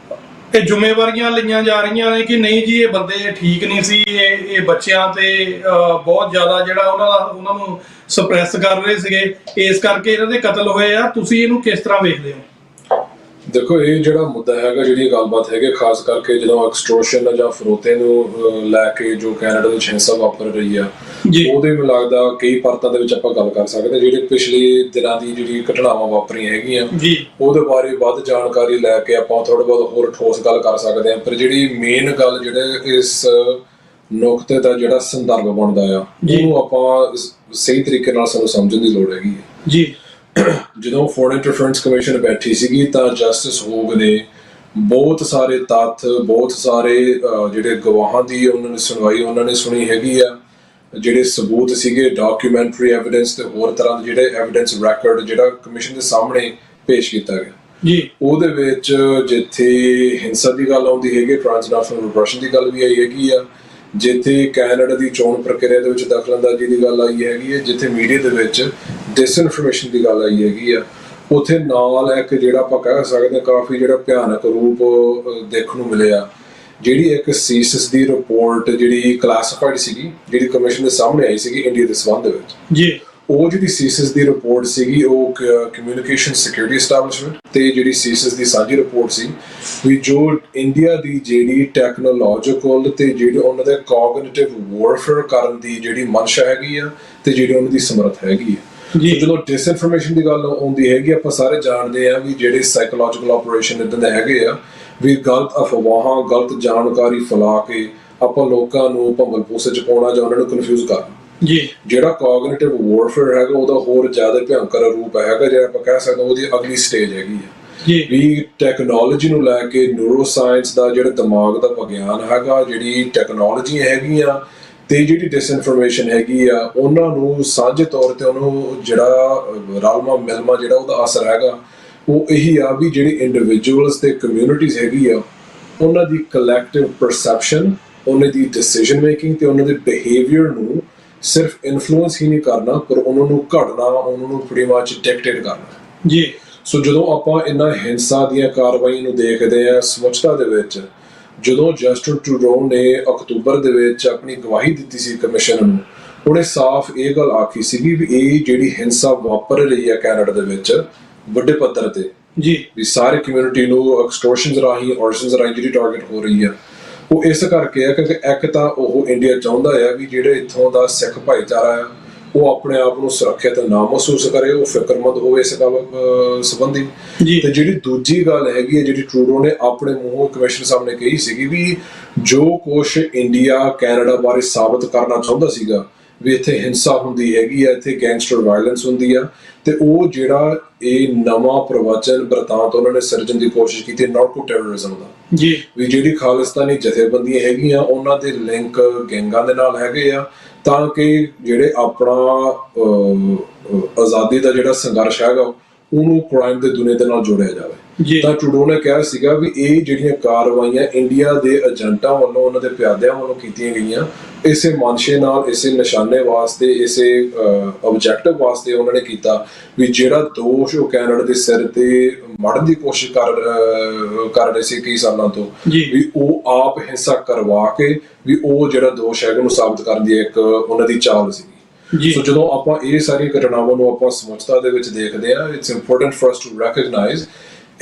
ਇਹ ਜ਼ਿੰਮੇਵਾਰੀਆਂ ਲਈਆਂ ਜਾ ਰਹੀਆਂ ਨੇ ਕਿ ਨਹੀਂ ਜੀ ਇਹ ਬੰਦੇ ਠੀਕ ਨਹੀਂ ਸੀ, ਇਹ ਬੱਚਿਆਂ ਤੇ ਬਹੁਤ ਜ਼ਿਆਦਾ ਜਿਹੜਾ ਉਹਨਾਂ ਨੂੰ ਸਪਰੈਸ ਕਰ ਰਹੇ ਸੀਗੇ, ਇਸ ਕਰਕੇ ਇਹਨਾਂ ਦੇ ਕਤਲ ਹੋਏ ਆ, ਤੁਸੀਂ ਇਹਨੂੰ ਕਿਸ ਤਰ੍ਹਾਂ ਵੇਖਦੇ ਹੋ?
ਦੇਖੋ, ਇਹ ਜਿਹੜਾ ਮੁੱਦਾ ਹੈਗਾ, ਜਿਹੜੀ ਇਹ ਗੱਲਬਾਤ ਹੈਗੀ, ਖਾਸ ਕਰਕੇ ਜਦੋਂ ਐਕਸਟੋਰਸ਼ਨ ਜਾਂ ਫਰੋਤੇ ਨੂੰ ਲੈ ਕੇ ਜੋ ਕੈਨੇਡਾ ਵਿੱਚ ਹਿੰਸਾ ਵਾਪਰ ਰਹੀ ਆ, ਉਹਦੇ ਮੈਨੂੰ ਲੱਗਦਾ ਕਈ ਪਰਤਾਂ ਦੇ ਵਿੱਚ ਆਪਾਂ ਗੱਲ ਕਰ ਸਕਦੇ। ਜਿਹੜੇ ਪਿਛਲੇ ਦਿਨਾਂ ਦੀ ਜਿਹੜੀ ਘਟਨਾਵਾਂ ਵਾਪਰੀਆਂ ਹੈਗੀਆਂ ਉਹਦੇ ਬਾਰੇ ਵੱਧ ਜਾਣਕਾਰੀ ਲੈ ਕੇ ਆਪਾਂ ਥੋੜਾ ਬਹੁਤ ਹੋਰ ਠੋਸ ਗੱਲ ਕਰ ਸਕਦੇ ਹਾਂ। ਪਰ ਜਿਹੜੀ ਮੇਨ ਗੱਲ ਜਿਹੜੇ ਇਸ ਨੁਕਤੇ ਦਾ ਜਿਹੜਾ ਸੰਦਰਭ ਬਣਦਾ ਆ, ਉਹਨੂੰ ਆਪਾਂ ਸਹੀ ਤਰੀਕੇ ਨਾਲ ਸਾਨੂੰ ਸਮਝਣ ਦੀ ਲੋੜ ਹੈਗੀ ਹੈ। ਜਦੋਂ ਫੋਰਨ ਇੰਟਰਫੇਰੈਂਸ ਕਮਿਸ਼ਨ ਬੈਠੀ ਸੀਗੀ ਤਾਂ ਜਸਟਿਸ ਹੋਗ ਨੇ ਬਹੁਤ ਸਾਰੇ ਤੱਥ, ਬਹੁਤ ਸਾਰੇ ਜਿਹੜੇ ਗਵਾਹਾਂ ਦੀ ਉਹਨਾਂ ਨੇ ਸੁਣੀ ਹੈਗੀ ਆ, ਜਿਹੜੇ ਸਬੂਤ ਸੀਗੇ, ਡਾਕੂਮੈਂਟਰੀ ਐਵੀਡੈਂਸ ਤੇ ਹੋਰ ਤਰ੍ਹਾਂ ਦੇ ਜਿਹੜੇ ਐਵੀਡੈਂਸ ਰੈਕੋਰਡ ਜਿਹੜਾ ਕਮਿਸ਼ਨ ਦੇ ਸਾਹਮਣੇ ਪੇਸ਼ ਕੀਤਾ ਗਿਆ। ਉਹਦੇ ਵਿੱਚ ਜਿੱਥੇ ਹਿੰਸਾ ਦੀ ਗੱਲ ਆਉਂਦੀ ਹੈਗੀ, ਟ੍ਰਾਂਸਨੈਸ਼ਨਲ ਰਿਪਰੈਸ਼ਨ ਦੀ ਗੱਲ ਵੀ ਆਈ ਹੈਗੀ ਆ, ਜਿੱਥੇ ਕੈਨੇਡਾ ਦੀ ਚੋਣ ਪ੍ਰਕਿਰਿਆ ਦੇ ਵਿੱਚ ਦਖਲਅੰਦਾਜ਼ੀ ਦੀ ਗੱਲ ਆਈ ਹੈਗੀ ਹੈ, ਜਿੱਥੇ ਮੀਡੀਆ ਦੇ ਵਿੱਚ ਡਿਸਇਨਫੋਰਮੇਸ਼ਨ ਦੀ ਗੱਲ ਆਈ ਹੈਗੀ ਆ, ਉੱਥੇ ਨਾਲ ਇੱਕ ਜਿਹੜਾ ਆਪਾਂ ਕਹਿ ਸਕਦੇ ਹਾਂ ਕਾਫੀ ਜਿਹੜਾ ਭਿਆਨਕ ਰੂਪ ਦੇਖਣ ਨੂੰ ਮਿਲਿਆ। ਜਿਹੜੀ ਇੱਕ ਸੀਸਿਸ ਦੀ ਰਿਪੋਰਟ ਜਿਹੜੀ ਕਲਾਸੀਫਾਈਡ ਸੀਗੀ, ਜਿਹੜੀ ਕਮਿਸ਼ਨ ਦੇ ਸਾਹਮਣੇ ਆਈ ਸੀਗੀ ਇੰਡੀਆ ਦੇ ਸੰਬੰਧ ਵਿੱਚ, ਉਹ ਜਿਹੜੀ ਸੀਸਿਸ ਦੀ ਰਿਪੋਰਟ ਸੀਗੀ ਉਹ ਕਮਿਊਨੀਕੇਸ਼ਨ ਸਿਕਿਉਰਿਟੀ ਐਸਟੈਬਲਿਸ਼ਮੈਂਟ ਤੇ ਜਿਹੜੀ ਸੀਸਿਸ ਦੀ ਸਾਂਝੀ ਰਿਪੋਰਟ ਸੀ ਵੀ ਜੋ ਇੰਡੀਆ ਦੀ ਜਿਹੜੀ ਟੈਕਨੋਲੋਜੀਕਲ ਤੇ ਜਿਹੜੀ ਉਹਨਾਂ ਦੇ ਕੋਗਨੀਟਿਵ ਵਾਰਫੇਅਰ ਕਰਨ ਦੀ ਜਿਹੜੀ ਮਨਸ਼ਾ ਹੈਗੀ ਆ ਤੇ ਜਿਹੜੀ ਉਹਨਾਂ ਦੀ ਸਮਰੱਥ ਹੈਗੀ ਆ। ਜਦੋਂ ਡਿਸਇਨਫੋਰਮੇਸ਼ਨ ਦੀ ਗੱਲ ਆਉਂਦੀ ਹੈਗੀ, ਆਪਾਂ ਸਾਰੇ ਜਾਣਦੇ ਆ ਵੀ ਜਿਹੜੇ ਸਾਈਕੋਲੋਜੀਕਲ ਆਪਰੇਸ਼ਨ ਇਦਾਂ ਦੇ ਹੈਗੇ ਆ ਵੀ ਗਲਤ ਅਫਵਾਹਾਂ, ਗਲਤ ਜਾਣਕਾਰੀ ਫੈਲਾ ਕੇ ਆਪਾਂ ਲੋਕਾਂ ਨੂੰ ਭੰਬਲ ਭੂਸੇ ਚ ਪਾਉਣਾ ਜਾਂ ਉਹਨਾਂ ਨੂੰ ਕਨਫਿਊਜ਼ ਕਰਨਾ। ਜਿਹੜਾ ਕੋਗਨੀਟਿਵ ਵਾਰਫੇਅਰ ਹੈਗਾ ਉਹਦਾ ਹੋਰ ਜ਼ਿਆਦਾ ਭਿਆਨਕ ਰੂਪ ਹੈਗਾ, ਜਿਹੜਾ ਆਪਾਂ ਕਹਿ ਸਕਦੇ ਉਹਦੀ ਅਗਲੀ ਸਟੇਜ ਹੈਗੀ ਆ ਵੀ ਟੈਕਨੋਲੋਜੀ ਨੂੰ ਲੈ ਕੇ ਨਿਊਰੋ ਸਾਇੰਸ ਦਾ ਜਿਹੜਾ ਦਿਮਾਗ ਦਾ ਵਿਗਿਆਨ ਹੈਗਾ, ਜਿਹੜੀ ਟੈਕਨੋਲੋਜੀ ਹੈਗੀਆਂ ਤੇ ਜਿਹੜੀ ਡਿਸਇਨਫੋਰਮੇਸ਼ਨ ਹੈਗੀ ਆ, ਉਹਨਾਂ ਨੂੰ ਸਾਂਝੇ ਤੌਰ ਤੇ ਉਹਨੂੰ ਜਿਹੜਾ ਰਲਮਾ ਮਿਲਮਾ ਜਿਹੜਾ ਉਹਦਾ ਅਸਰ ਹੈਗਾ ਉਹ ਇਹੀ ਆ ਵੀ ਜਿਹੜੀ ਇੰਡੀਵਿਜੂਅਲਸ ਤੇ ਕਮਿਊਨਿਟੀਜ਼ ਹੈਗੀ ਆ, ਉਹਨਾਂ ਦੀ ਕਲੈਕਟਿਵ ਪਰਸੈਪਸ਼ਨ, ਉਹਨਾਂ ਦੀ ਡਿਸੀਜਨ ਮੇਕਿੰਗ ਤੇ ਉਹਨਾਂ ਦੇ ਬਿਹੇਵੀਅਰ ਨੂੰ ਸਿਰਫ ਇਨਫਲੂਐਂਸ ਹੀ ਨਹੀਂ ਕਰਨਾ, ਪਰ ਉਹਨਾਂ ਨੂੰ ਘੜਨਾ, ਉਹਨਾਂ ਨੂੰ pretty much dictate ਕਰਨਾ। ਸੋ ਜਦੋਂ ਆਪਾਂ ਇਹਨਾਂ ਹਿੰਸਾ ਦੀਆਂ ਕਾਰਵਾਈਆਂ ਨੂੰ ਦੇਖਦੇ ਆ ਸਮੁੱਚਤਾ ਦੇ ਵਿੱਚ, ਜਦੋਂ ਜਸਟਿਨ ਟਰੂਡੋ ਨੇ ਅਕਤੂਬਰ ਦੇ ਵਿੱਚ ਆਪਣੀ ਗਵਾਹੀ ਦਿੱਤੀ ਸੀ ਕਮਿਸ਼ਨ ਨੂੰ, ਉਹਨੇ ਸਾਫ਼ ਇਹ ਗੱਲ ਆਖੀ ਸੀਗੀ ਵੀ ਇਹ ਜਿਹੜੀ ਹਿੰਸਾ ਵਾਪਰ ਰਹੀ ਹੈ ਕੈਨੇਡਾ ਦੇ ਵਿੱਚ ਵੱਡੇ ਪੱਧਰ ਤੇ ਵੀ ਸਾਰੇ ਕਮਿਊਨਿਟੀ ਨੂੰ ਐਕਸਟੋਰਸ਼ਨਸ ਰਾਹੀਂ, ਆਰਸਨਸ ਰਾਹੀਂ ਜਿਹੜੀ ਟਾਰਗੇਟ ਹੋ ਰਹੀ ਆ, ਉਹ ਇਸ ਕਰਕੇ ਆ ਕਿਉਂਕਿ ਇੱਕ ਤਾਂ ਉਹ ਇੰਡੀਆ ਚਾਹੁੰਦਾ ਆ ਵੀ ਜਿਹੜੇ ਇੱਥੋਂ ਦਾ ਸਿੱਖ ਭਾਈਚਾਰਾ ਆ ਉਹ ਆਪਣੇ ਆਪ ਨੂੰ ਸੁਰੱਖਿਅਤ ਨਾ ਮਹਿਸੂਸ ਕਰੇ, ਉਹ ਫਿਕਰਮੰਦ ਹੋਵੇ ਇਸ ਗੱਲ ਸੰਬੰਧੀ। ਤੇ ਜਿਹੜੀ ਦੂਜੀ ਗੱਲ ਹੈਗੀ ਹੈ, ਜਿਹੜੀ ਟਰੂਡੋ ਨੇ ਆਪਣੇ ਮੂੰਹੋਂ ਕਮਿਸ਼ਨ ਸਾਹਮਣੇ ਕਹੀ ਸੀਗੀ ਵੀ ਜੋ ਕੁਛ ਇੰਡੀਆ ਕੈਨੇਡਾ ਬਾਰੇ ਸਾਬਤ ਕਰਨਾ ਚਾਹੁੰਦਾ ਸੀਗਾ ਵੀ ਇੱਥੇ ਹਿੰਸਾ ਹੁੰਦੀ ਹੈਗੀ ਆ, ਇੱਥੇ ਗੈਂਗਸਟਰ ਵਾਇਲੈਂਸ ਹੁੰਦੀ ਆ, ਤੇ ਉਹ ਜਿਹੜਾ ਇਹ ਨਵਾਂ ਪ੍ਰਵਚਨ ਬਰਤਾਂਤ ਉਹਨਾਂ ਨੇ ਸਿਰਜਣ ਦੀ ਕੋਸ਼ਿਸ਼ ਕੀਤੀ ਨਾਰਕੋ ਟੈਰਰਿਜ਼ਮ ਦਾ ਵੀ ਜਿਹੜੀ ਖਾਲਿਸਤਾਨੀ ਜਥੇਬੰਦੀਆਂ ਹੈਗੀਆਂ ਉਹਨਾਂ ਦੇ ਲਿੰਕ ਗੈਂਗਾਂ ਦੇ ਨਾਲ ਹੈਗੇ ਆ, ਤਾਂ ਕਿ ਜਿਹੜੇ ਆਪਣਾ ਆਜ਼ਾਦੀ ਦਾ ਜਿਹੜਾ ਸੰਘਰਸ਼ ਹੈਗਾ ਉਹਨੂੰ ਕ੍ਰਾਈਮ ਦੇ ਦੁਨੀਆ ਦੇ ਨਾਲ ਜੋੜਿਆ ਜਾਵੇ। ਤਾਂ ਟਰੂਡੋ ਨੇ ਕਿਹਾ ਸੀਗਾ ਵੀ ਇਹ ਜਿਹੜੀਆਂ ਕਾਰਵਾਈਆਂ ਇੰਡੀਆ ਦੇ ਏਜੰਟਾਂ ਵੱਲੋਂ, ਉਹਨਾਂ ਦੇ ਪਿਆਦਿਆਂ ਵੱਲੋਂ ਕੀਤੀਆਂ ਗਈਆਂ, ਇਸੇ ਮਨਸ਼ੇ ਨਾਲ, ਇਸੇ ਨਿਸ਼ਾਨੇ ਵਾਸਤੇ, ਇਸੇ ਆਬਜੈਕਟਿਵ ਵਾਸਤੇ ਉਹਨਾਂ ਨੇ ਕੀਤਾ ਵੀ ਜਿਹੜਾ ਦੋਸ਼ ਉਹ ਕੈਨੇਡਾ ਦੇ ਸਿਰ ਤੇ ਮੜਨ ਦੀ ਕੋਸ਼ਿਸ਼ ਕਰ ਰਹੇ ਸੀ ਕਈ ਸਾਲਾਂ ਤੋਂ, ਵੀ ਉਹ ਆਪ ਹਿੰਸਾ ਕਰਵਾ ਕੇ ਵੀ ਉਹ ਜਿਹੜਾ ਦੋਸ਼ ਹੈਗਾ ਉਹਨੂੰ ਸਾਬਤ ਕਰਨ ਦੀ ਇੱਕ ਉਹਨਾਂ ਦੀ ਚਾਲ ਸੀ। ਸੋ ਜਦੋਂ ਆਪਾਂ ਇਹ ਸਾਰੀਆਂ ਘਟਨਾਵਾਂ ਨੂੰ ਆਪਾਂ ਸਮਝਤਾ ਦੇ ਵਿੱਚ ਦੇਖਦੇ ਆ, it's important for us to recognise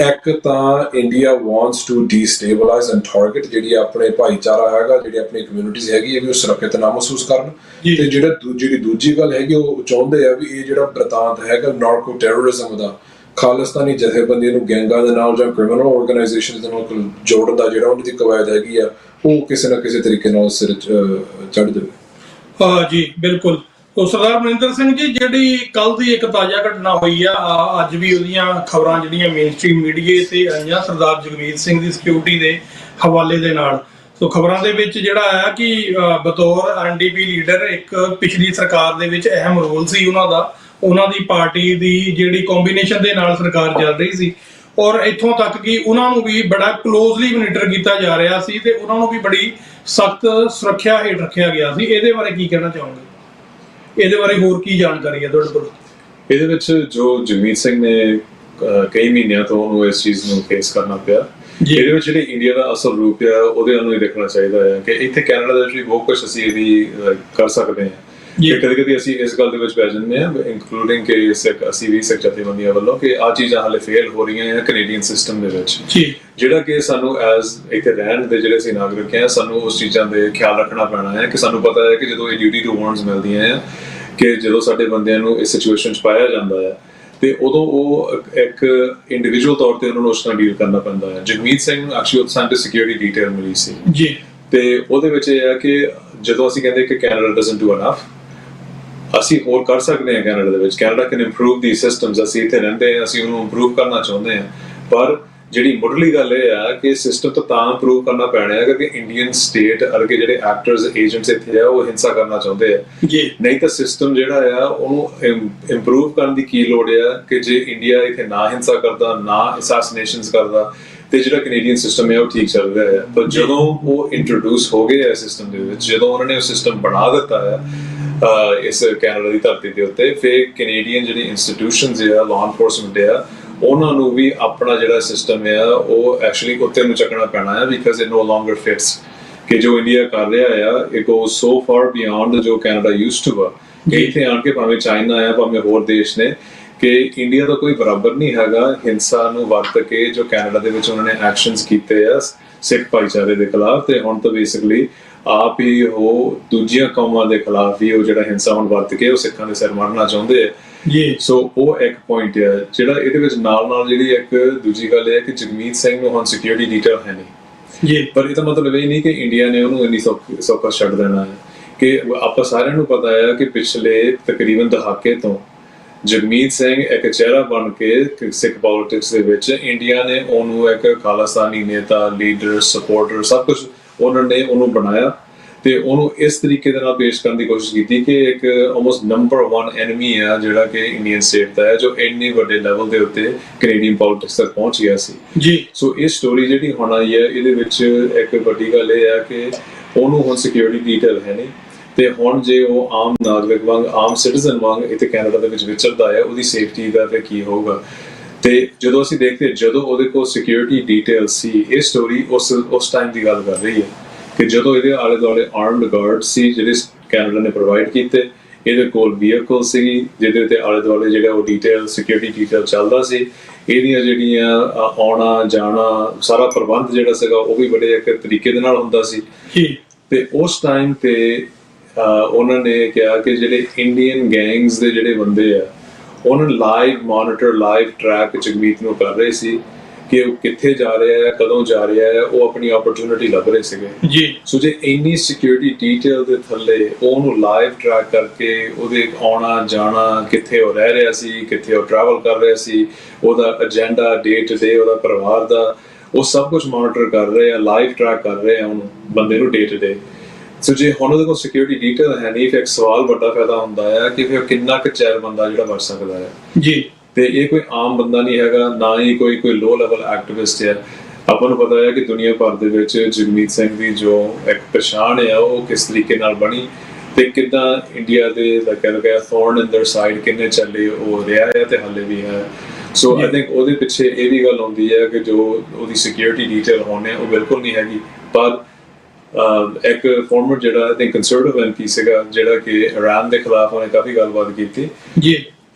ਇੱਕ ਤਾਂ India wants to destabilise and target ਜਿਹੜੀ ਆਪਣੇ ਭਾਈਚਾਰਾ ਹੈਗਾ, ਜਿਹੜੀ ਆਪਣੀ ਕਮਿਊਨਿਟੀਜ਼ ਹੈਗੀ ਇਹ ਵੀ ਉਹ ਸੁਰੱਖਿਅਤ ਨਾ ਮਹਿਸੂਸ ਕਰਨ, ਤੇ ਜਿਹੜੀ ਦੂਜੀ ਗੱਲ ਹੈਗੀ ਉਹ ਚਾਹੁੰਦੇ ਆ ਵੀ ਇਹ ਜਿਹੜਾ ਬ੍ਰਿਤਾਂਤ ਹੈਗਾ ਨਾਰਕੋ ਟੈਰਰਿਜ਼ਮ ਦਾ, ਖਾਲਿਸਤਾਨੀ ਜਥੇਬੰਦੀਆਂ ਨੂੰ ਗੈਂਗਾਂ ਦੇ ਨਾਲ ਜਾਂ ਕ੍ਰਿਮੀਨਲ ਆਰਗੇਨਾਈਜੇਸ਼ਨਸ ਦੇ ਨਾਲ ਜੋੜਨ ਦਾ ਜਿਹੜਾ ਉਹਨਾਂ ਦੀ ਕਵਾਇਦ ਹੈਗੀ ਆ ਉਹ ਕਿਸੇ ਨਾ ਕਿਸੇ ਤਰੀਕੇ ਨਾਲ ਸਿਰ ਚੜ੍ਹ ਜਾਵੇ।
ਜੀ ਬਿਲਕੁਲ। ਤੋ ਸਰਦਾਰ ਮਨਿੰਦਰ ਸਿੰਘ ਜੀ, ਜਿਹੜੀ ਕੱਲ ਦੀ ਇੱਕ ਤਾਜ਼ਾ ਘਟਨਾ ਹੋਈ ਆ, ਅੱਜ ਵੀ ਉਹਦੀਆਂ ਖਬਰਾਂ ਜਿਹੜੀਆਂ ਮੇਨ ਸਟ੍ਰੀਮ ਮੀਡੀਆ ਤੇ ਆਈਆਂ ਸਰਦਾਰ ਜਗਮੀਤ ਸਿੰਘ ਦੀ ਸਿਕਿਉਰਿਟੀ ਦੇ ਹਵਾਲੇ ਦੇ ਨਾਲ। ਸੋ ਖਬਰਾਂ ਦੇ ਵਿੱਚ ਜਿਹੜਾ ਆਇਆ ਕਿ ਬਤੌਰ ਐਨਡੀਪੀ ਲੀਡਰ ਇੱਕ ਪਿਛਲੀ ਸਰਕਾਰ ਦੇ ਵਿੱਚ ਅਹਿਮ ਰੋਲ ਸੀ ਉਹਨਾਂ ਦੀ ਪਾਰਟੀ ਦੀ ਜਿਹੜੀ ਕੰਬੀਨੇਸ਼ਨ ਦੇ ਨਾਲ ਸਰਕਾਰ ਚੱਲ ਰਹੀ ਸੀ, ਔਰ ਇੱਥੋਂ ਤੱਕ ਕਿ ਉਹਨਾਂ ਨੂੰ ਵੀ ਬੜਾ ਕਲੋਜ਼ਲੀ ਮੋਨੀਟਰ ਕੀਤਾ ਜਾ ਰਿਹਾ ਸੀ ਤੇ ਉਹਨਾਂ ਨੂੰ ਵੀ ਬੜੀ ਸਖਤ ਸੁਰੱਖਿਆ ਹੇਠ ਰੱਖਿਆ ਗਿਆ ਸੀ। ਇਹਦੇ ਬਾਰੇ ਕੀ ਕਹਿਣਾ ਚਾਹੋਗੇ? ਇਹਦੇ ਬਾਰੇ ਹੋਰ ਕੀ ਜਾਣਕਾਰੀ ਹੈ ਤੁਹਾਡੇ ਕੋਲ?
ਇਹਦੇ ਵਿੱਚ ਜੋ ਜਗਮੀਤ ਸਿੰਘ ਨੇ ਕਈ ਮਹੀਨਿਆਂ ਤੋਂ ਉਹਨੂੰ ਇਸ ਚੀਜ਼ ਨੂੰ ਫੇਸ ਕਰਨਾ ਪਿਆ, ਇਹਦੇ ਵਿੱਚ ਜਿਹੜੇ ਇੰਡੀਆ ਦਾ ਅਸਲ ਰੂਪ ਹੈ ਉਹਦੇ ਨੂੰ ਹੀ ਦੇਖਣਾ ਚਾਹੀਦਾ ਹੈ ਕਿ ਇੱਥੇ ਕੈਨੇਡਾ ਦੇ ਵਿੱਚ ਵੀ ਬਹੁਤ ਕੁਝ ਅਸੀਂ ਇਹਦੀ ਕਰ ਸਕਦੇ ਹਾਂ। ਕਦੇ ਕਦੇ ਅਸੀਂ ਇਸ ਗੱਲ ਦੇ ਵਿੱਚ ਪੈ ਜਾਂਦੇ ਹਾਂ, ਇਨਕਲੂਡਿੰਗ ਕਿ ਅਸੀਂ ਵੀ ਸਿੱਖ ਜਥੇਬੰਦੀਆਂ ਵੱਲੋਂ, ਕਿ ਆਹ ਚੀਜ਼ਾਂ ਹਾਲੇ ਫੇਲ ਹੋ ਰਹੀਆਂ ਹੈ ਕੈਨੇਡੀਅਨ ਸਿਸਟਮ ਦੇ ਵਿੱਚ, ਜਿਹੜਾ ਕਿ ਸਾਨੂੰ ਐਜ਼ ਇੱਥੇ ਰਹਿਣ ਦੇ ਜਿਹੜੇ ਅਸੀਂ ਨਾਗਰਿਕ ਹਾਂ ਸਾਨੂੰ ਉਸ ਚੀਜ਼ਾਂ ਦੇ ਖਿਆਲ ਰੱਖਣਾ ਪੈਣਾ ਹੈ। ਕਿ ਸਾਨੂੰ ਪਤਾ ਹੈ ਕਿ ਜਦੋਂ ਇਹ ਡਿਊਟੀ ਟੂ ਵਾਰਨਸ ਮਿਲਦੀਆਂ ਹੈ ਕਿ ਜਦੋਂ ਸਾਡੇ ਬੰਦਿਆਂ ਨੂੰ ਇਸ ਸਿਚੁਏਸ਼ਨ 'ਚ ਪਾਇਆ ਜਾਂਦਾ ਹੈ ਤੇ ਉਦੋਂ ਉਹ ਇੱਕ ਇੰਡੀਵਿਜੂਅਲ ਤੌਰ ਤੇ ਉਹਨਾਂ ਨੂੰ ਉਸ ਨਾਲ ਡੀਲ ਕਰਨਾ ਪੈਂਦਾ ਹੈ। ਜਗਮੀਤ ਸਿੰਘ ਨੂੰ ਐਕਚੁਅਲੀ ਉਸ ਟਾਈਮ ਤੇ ਸਿਕਿਉਰਿਟੀ ਡਿਟੇਲ ਮਿਲੀ ਸੀ ਜੀ, ਤੇ ਉਹਦੇ ਵਿੱਚ ਇਹ ਹੈ ਕਿ ਜਦੋਂ ਅਸੀਂ ਕਹਿੰਦੇ ਕਿ ਕੈਨੇਡਾ ਡਸਨਟ ਡੂ ਇਨਫ, ਅਸੀਂ ਹੋਰ ਕਰ ਸਕਦੇ ਹਾਂ ਕੈਨੇਡਾ ਦੇ ਵਿੱਚ। Canada can improve the systems, ਅਸੀਂ ਇੱਥੇ ਰਹਿੰਦੇ ਹਾਂ, ਅਸੀਂ ਉਹਨੂੰ ਇੰਪਰੂਵ ਕਰਨਾ ਚਾਹੁੰਦੇ ਹਾਂ, ਪਰ ਜਿਹੜੀ ਮੁੱਢਲੀ ਗੱਲ ਇਹ ਆ ਕਿ ਸਿਸਟਮ ਤਾਂ ਇੰਪਰੂਵ ਕਰਨਾ ਪੈਣਾ ਹੈ ਕਿ ਇੰਡੀਅਨ ਸਟੇਟ ਅਰਗੇ ਜਿਹੜੇ ਐਕਟਰਸ ਏਜੰਟਸ ਇੱਥੇ ਆ ਉਹ ਹਿੰਸਾ ਕਰਨਾ ਚਾਹੁੰਦੇ ਆ, ਨਹੀਂ ਤਾਂ ਸਿਸਟਮ ਜਿਹੜਾ ਆ ਉਹਨੂੰ ਇੰਪਰੂਵ ਕਰਨ ਦੀ ਕੀ ਲੋੜ ਆ ਕਿ ਜੇ ਇੰਡੀਆ ਇੱਥੇ ਨਾ ਹਿੰਸਾ ਕਰਦਾ, ਨਾ ਅਸੈਸੀਨੇਸ਼ਨਸ ਕਰਦਾ, ਤੇ ਜਿਹੜਾ ਕੈਨੇਡੀਅਨ ਸਿਸਟਮ ਹੈ ਉਹ ਠੀਕ ਚੱਲ ਰਿਹਾ ਹੈ। ਪਰ ਜਦੋਂ ਉਹ ਇੰਟਰੋਡਿਊਸ ਹੋ ਗਏ ਇਸ ਸਿਸਟਮ ਦੇ ਵਿੱਚ, ਜਦੋਂ ਉਹਨਾਂ ਨੇ ਉਹ ਸਿਸਟਮ ਬਣਾ ਦਿੱਤਾ ਹੈ ਇਸ ਕੈਨੇਡਾ ਦੀ ਧਰਤੀ ਦੇ ਉੱਤੇ, ਫਿਰ ਕੈਨੇਡੀਅਨ ਜਿਹੜੀ ਇੰਸਟੀਟਿਊਸ਼ਨਸ ਆ, ਲਾਅ ਐਨਫੋਰਸਮੈਂਟ ਆ, ਉਹਨਾਂ ਨੂੰ ਵੀ ਆਪਣਾ ਜਿਹੜਾ ਸਿਸਟਮ ਹੈ ਉਹ ਐਕਚੁਅਲੀ ਉੱਤੇ ਨੂੰ ਚੱਕਣਾ ਪੈਣਾ ਹੈ, ਬਿਕਾਜ਼ ਇਟ ਨੋ ਲੋਂਗਰ ਫਿਟਸ। ਕਿ ਜੋ ਇੰਡੀਆ ਕਰ ਰਿਹਾ ਆ it goes so far beyond ਜੋ ਕੈਨੇਡਾ ਯੂਜ਼ਡ ਟੂ ਆ। ਕਿ ਇੱਥੇ ਆਣ ਕੇ ਭਾਵੇਂ ਚਾਈਨਾ ਆ, ਭਾਵੇਂ ਹੋਰ ਦੇਸ਼ ਨੇ, ਕਿ ਇੰਡੀਆ ਦਾ ਕੋਈ ਬਰਾਬਰ ਨਹੀਂ ਹੈਗਾ ਹਿੰਸਾ ਨੂੰ ਵਰਤ ਕੇ ਜੋ ਕੈਨੇਡਾ ਦੇ ਵਿੱਚ ਉਹਨਾਂ ਨੇ ਐਕਸ਼ਨਸ ਕੀਤੇ ਆ ਸਿੱਖ ਭਾਈਚਾਰੇ ਦੇ ਖਿਲਾਫ, ਤੇ ਹੁਣ ਤਾਂ ਬੇਸਿਕਲੀ ਆਪ ਹੀ ਉਹ ਦੂਜੀਆਂ ਕੌਮਾਂ ਦੇ ਖਿਲਾਫ ਵੀ ਉਹ ਜਿਹੜਾ ਹਿੰਸਾ ਹੁਣ ਵਰਤ ਕੇ ਉਹ ਸਿੱਖਾਂ ਦੇ ਸਿਰ ਮਾਰਨਾ ਚਾਹੁੰਦੇ ਆ ਜੀ। ਸੋ ਉਹ ਇੱਕ ਪੁਆਇੰਟ ਹੈ ਜਿਹੜਾ ਇਹਦੇ ਵਿੱਚ ਨਾਲ ਜਿਹੜੀ ਇੱਕ ਦੂਜੀ ਗੱਲ ਹੈ ਕਿ ਜਗਮੀਤ ਸਿੰਘ ਨੂੰ ਹੁਣ ਸਿਕਿਉਰਿਟੀ ਡਿਟੇਲ ਹੈ ਨਹੀਂ ਜੀ, ਪਰ ਇਹਦਾ ਮਤਲਬ ਇਹ ਨਹੀਂ ਕਿ ਇੰਡੀਆ ਨੇ ਉਹਨੂੰ ਇੰਨੀ ਸੌਖਾ ਛੱਡ ਦੇਣਾ ਹੈ। ਕਿ ਆਪਾਂ ਸਾਰਿਆਂ ਨੂੰ ਪਤਾ ਹੈ ਕਿ ਪਿਛਲੇ ਤਕਰੀਬਨ ਦਹਾਕੇ ਤੋਂ ਜਗਮੀਤ ਸਿੰਘ ਇੱਕ ਚਿਹਰਾ ਬਣ ਕੇ ਸਿੱਖ ਪੋਲਿਟਿਕਸ ਦੇ ਵਿੱਚ ਇੰਡੀਆ ਨੇ ਉਹਨੂੰ ਇੱਕ ਖਾਲਿਸਤਾਨੀ ਨੇਤਾ, ਲੀਡਰ, ਸਪੋਰਟਰ ਸਭ ਕੁਝ ਉਹਨਾਂ ਨੇ ਉਹਨੂੰ ਬਣਾਇਆ ਤੇ ਉਹਨੂੰ ਇਸ ਤਰੀਕੇ ਦੇ ਨਾਲ ਪੇਸ਼ ਕਰਨ ਦੀ ਕੋਸ਼ਿਸ਼ ਕੀਤੀ ਕਿ ਇੱਕ ਆਲਮੋਸਟ ਨੰਬਰ 1 ਐਨਮੀ ਆ ਜਿਹੜਾ ਕਿ ਇੰਡੀਅਨ ਸਟੇਟ ਦਾ ਹੈ, ਜੋ ਇੰਨੇ ਵੱਡੇ ਲੈਵਲ ਦੇ ਉੱਤੇ ਕੈਨੇਡੀਅਨ ਪੋਲਿਟਿਕਸ ਤੱਕ ਪਹੁੰਚ ਗਿਆ ਸੀ ਜੀ। ਸੋ ਇਹ ਸਟੋਰੀ ਜਿਹੜੀ ਹੁਣ ਆਈ ਹੈ ਇਹਦੇ ਵਿੱਚ ਇੱਕ ਵੱਡੀ ਗੱਲ ਇਹ ਹੈ ਕਿ ਉਹਨੂੰ ਹੁਣ ਸਿਕਿਉਰਿਟੀ ਡਿਟੇਲ ਹੈ ਨਹੀਂ, ਤੇ ਹੁਣ ਜੇ ਉਹ ਆਮ ਨਾਗਰਿਕ ਵਾਂਗ, ਆਮ ਸਿਟੀਜ਼ਨ ਵਾਂਗ ਇੱਥੇ ਕੈਨੇਡਾ ਦੇ ਵਿੱਚ ਵਿਚਰਦਾ ਹੈ, ਉਹਦੀ ਸੇਫਟੀ ਦਾ ਫਿਰ ਕੀ ਹੋਊਗਾ। ਤੇ ਜਦੋਂ ਅਸੀਂ ਦੇਖਦੇ ਜਦੋਂ ਉਹਦੇ ਕੋਲ ਸਿਕਿਉਰਿਟੀ ਡਿਟੇਲ ਸੀ, ਇਹ ਸਟੋਰੀ ਉਸ ਟਾਈਮ ਦੀ ਗੱਲ ਕਰ ਰਹੀ ਹੈ ਕਿ ਜਦੋਂ ਇਹਦੇ ਆਲੇ ਦੁਆਲੇ ਆਰਮਡ ਗਾਰਡ ਸੀ ਜਿਹੜੇ ਕੈਨੇਡਾ ਨੇ ਪ੍ਰੋਵਾਈਡ ਕੀਤੇ, ਇਹਦੇ ਕੋਲ ਵਹੀਕਲ ਸੀ ਜਿਹਦੇ ਤੇ ਆਲੇ ਦੁਆਲੇ ਜਿਹੜਾ ਉਹ ਡਿਟੇਲ ਸਿਕਿਉਰਿਟੀ ਡਿਟੇਲ ਚੱਲਦਾ ਸੀ, ਇਹਦੀਆਂ ਜਿਹੜੀਆਂ ਆਉਣਾ ਜਾਣਾ ਸਾਰਾ ਪ੍ਰਬੰਧ ਜਿਹੜਾ ਸੀਗਾ ਉਹ ਵੀ ਬੜੇ ਇੱਕ ਤਰੀਕੇ ਦੇ ਨਾਲ ਹੁੰਦਾ ਸੀ। ਤੇ ਉਸ ਟਾਈਮ ਤੇ ਉਹਨਾਂ ਨੇ ਕਿਹਾ ਕਿ ਜਿਹੜੇ ਇੰਡੀਅਨ ਗੈਂਗਸ ਦੇ ਜਿਹੜੇ ਬੰਦੇ ਆ ਉਹਨਾਂ ਨੂੰ live monitor, live track Jagmeet ਨੂੰ ਕਰ ਰਹੇ ਸੀ ਕਿ ਉਹ ਕਿੱਥੇ ਜਾ ਰਿਹਾ ਹੈ, ਕਦੋਂ ਜਾ ਰਿਹਾ ਹੈ, ਉਹ ਆਪਣੀ ਓਪਰਚੁਨਿਟੀ ਲੱਭ ਰਹੇ ਸੀਗੇ ਜੀ। ਸੋ ਜੇ ਇੰਨੀ ਸਿਕਿਉਰਿਟੀ ਡਿਟੇਲ ਦੇ ਥੱਲੇ ਉਹਨੂੰ ਲਾਈਵ ਟਰੈਕ ਕਰਕੇ ਉਹਦੇ ਆਉਣਾ ਜਾਣਾ, ਕਿੱਥੇ ਉਹ ਰਹਿ ਰਿਹਾ ਸੀ, ਕਿੱਥੇ ਉਹ ਟਰੈਵਲ ਕਰ ਰਿਹਾ ਸੀ, ਉਹਦਾ ਏਜੰਡਾ, ਡੇ ਟੂ ਡੇ, ਉਹਦਾ ਪਰਿਵਾਰ ਦਾ, ਉਹ ਸਭ ਕੁਝ ਮੋਨੀਟਰ ਕਰ ਰਹੇ ਆ, ਲਾਈਵ ਟਰੈਕ ਕਰ ਰਹੇ ਆ ਉਹਨੂੰ ਬੰਦੇ ਨੂੰ ਡੇ ਟੂ ਡੇ। ਸੋ ਜੇ ਹੁਣ ਉਹਦੇ ਕੋਲ ਸਿਕਿਉਰਿਟੀ ਡਿਟੇਲ ਹੈ ਨਹੀਂ, ਫਿਰ ਇੱਕ ਸਵਾਲ ਵੱਡਾ ਪੈਦਾ ਹੁੰਦਾ ਹੈ ਕਿ ਫਿਰ ਕਿੰਨਾ ਕੁ ਚਿਰ ਬੰਦਾ ਜਿਹੜਾ ਬਚ ਸਕਦਾ ਹੈ ਜੀ। ਤੇ ਇਹ ਕੋਈ ਆਮ ਬੰਦਾ ਨਹੀਂ ਹੈਗਾ, ਨਾ ਹੀ ਕੋਈ ਲੋ ਲੈਵਲ ਐਕਟਿਵਿਸਟ ਹੈ। ਆਪਾਂ ਨੂੰ ਪਤਾ ਹੈ ਕਿ ਦੁਨੀਆ ਭਰ ਦੇ ਵਿੱਚ ਜਗਮੀਤ ਸਿੰਘ ਦੀ ਜੋ ਇੱਕ ਪਛਾਣ ਹੈ ਉਹ ਕਿਸ ਤਰੀਕੇ ਨਾਲ ਬਣੀ ਤੇ ਕਿੱਦਾਂ ਇੰਡੀਆ ਦੇ ਕਹਿ ਗਿਆ ਥੋਰਨ ਇਨ देयर ਸਾਈਡ ਕਿੰਨੇ ਚੱਲੇ ਉਹ ਰਿਹਾ ਹੈ ਤੇ ਹਾਲੇ ਵੀ ਹੈ। ਸੋ ਆਈ ਥਿੰਕ ਉਹਦੇ ਪਿੱਛੇ ਇਹ ਵੀ ਗੱਲ ਹੁੰਦੀ ਹੈ ਕਿ ਜੋ ਉਹਦੀ ਸਿਕਿਉਰਿਟੀ ਡਿਟੇਲ ਹੋਣੇ ਉਹ ਬਿਲਕੁਲ ਨਹੀਂ ਹੈਗੀ। ਪਰ ਇੱਕ ਫਾਰਮਰ ਜਿਹੜਾ ਆਈ ਥਿੰਕ ਕੰਸਰਵੇਟਿਵ ਐਮਪੀ ਸੀਗਾ ਜਿਹੜਾ ਕਿ ਇਰਾਨ ਦੇ ਖਿਲਾਫ ਉਹਨੇ ਕਾਫੀ ਗੱਲਬਾਤ ਕੀਤੀ ਜੀ,